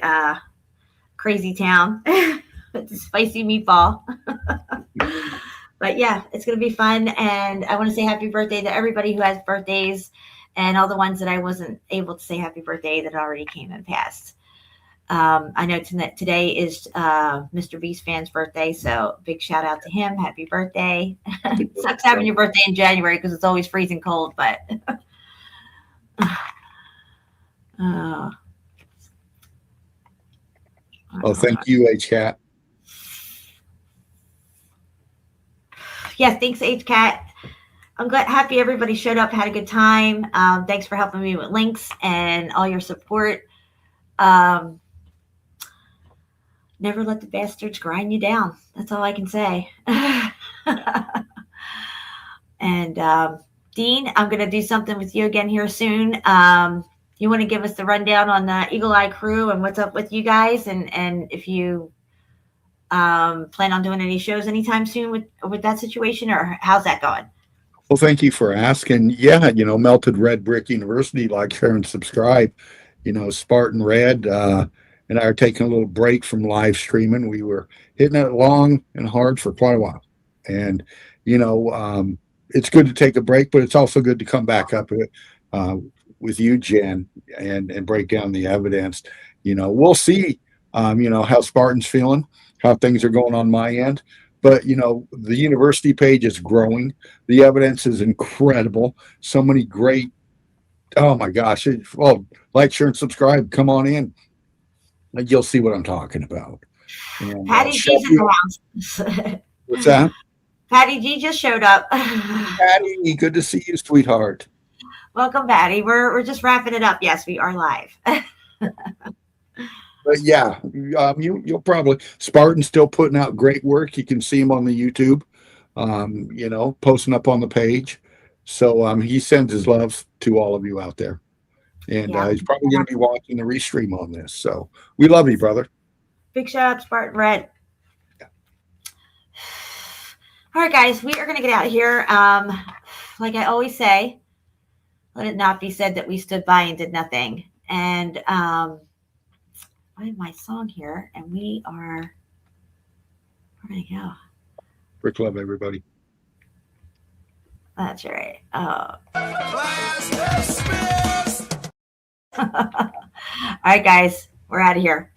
crazy town. It's a spicy meatball. But yeah, it's going to be fun. And I want to say happy birthday to everybody who has birthdays and all the ones that I wasn't able to say happy birthday that already came and passed. I know today is Mr. Beast fan's birthday, so big shout out to him. Happy birthday. Sucks having your birthday in January because it's always freezing cold, but oh, thank you, H-Cat. Yeah, thanks, H-Cat. I'm happy everybody showed up, had a good time. Thanks for helping me with links and all your support. Never let the bastards grind you down. That's all I can say. And Dean, I'm going to do something with you again here soon. You want to give us the rundown on the Eagle Eye crew and what's up with you guys, and if you plan on doing any shows anytime soon with that situation, or how's that going? Well, thank you for asking. Yeah, Melted Red Brick University, like, share, and subscribe. Spartan Red and I are taking a little break from live streaming. We were hitting it long and hard for quite a while. And, it's good to take a break, but it's also good to come back up with you, Jen, and break down the evidence. We'll see, how Spartan's feeling, how things are going on my end. But, the university page is growing. The evidence is incredible. So many great, oh my gosh. Well, like, share, and subscribe. Come on in. You'll see what I'm talking about. And, Patty G's in the house. What's that? Patty G just showed up. Patty, good to see you, sweetheart. Welcome, Patty. We're just wrapping it up. Yes, we are live. But yeah, you'll probably, Spartan's still putting out great work. You can see him on the YouTube, posting up on the page. So he sends his love to all of you out there. And he's probably going to be watching the restream on this. So we love you, brother. Big shout out to Spartan Red. Yeah. All right, guys, we are going to get out of here. Like I always say, let it not be said that we stood by and did nothing. And I have my song here, and we are, where did I go? Brick love, everybody. That's right. Oh. All right, guys, we're out of here.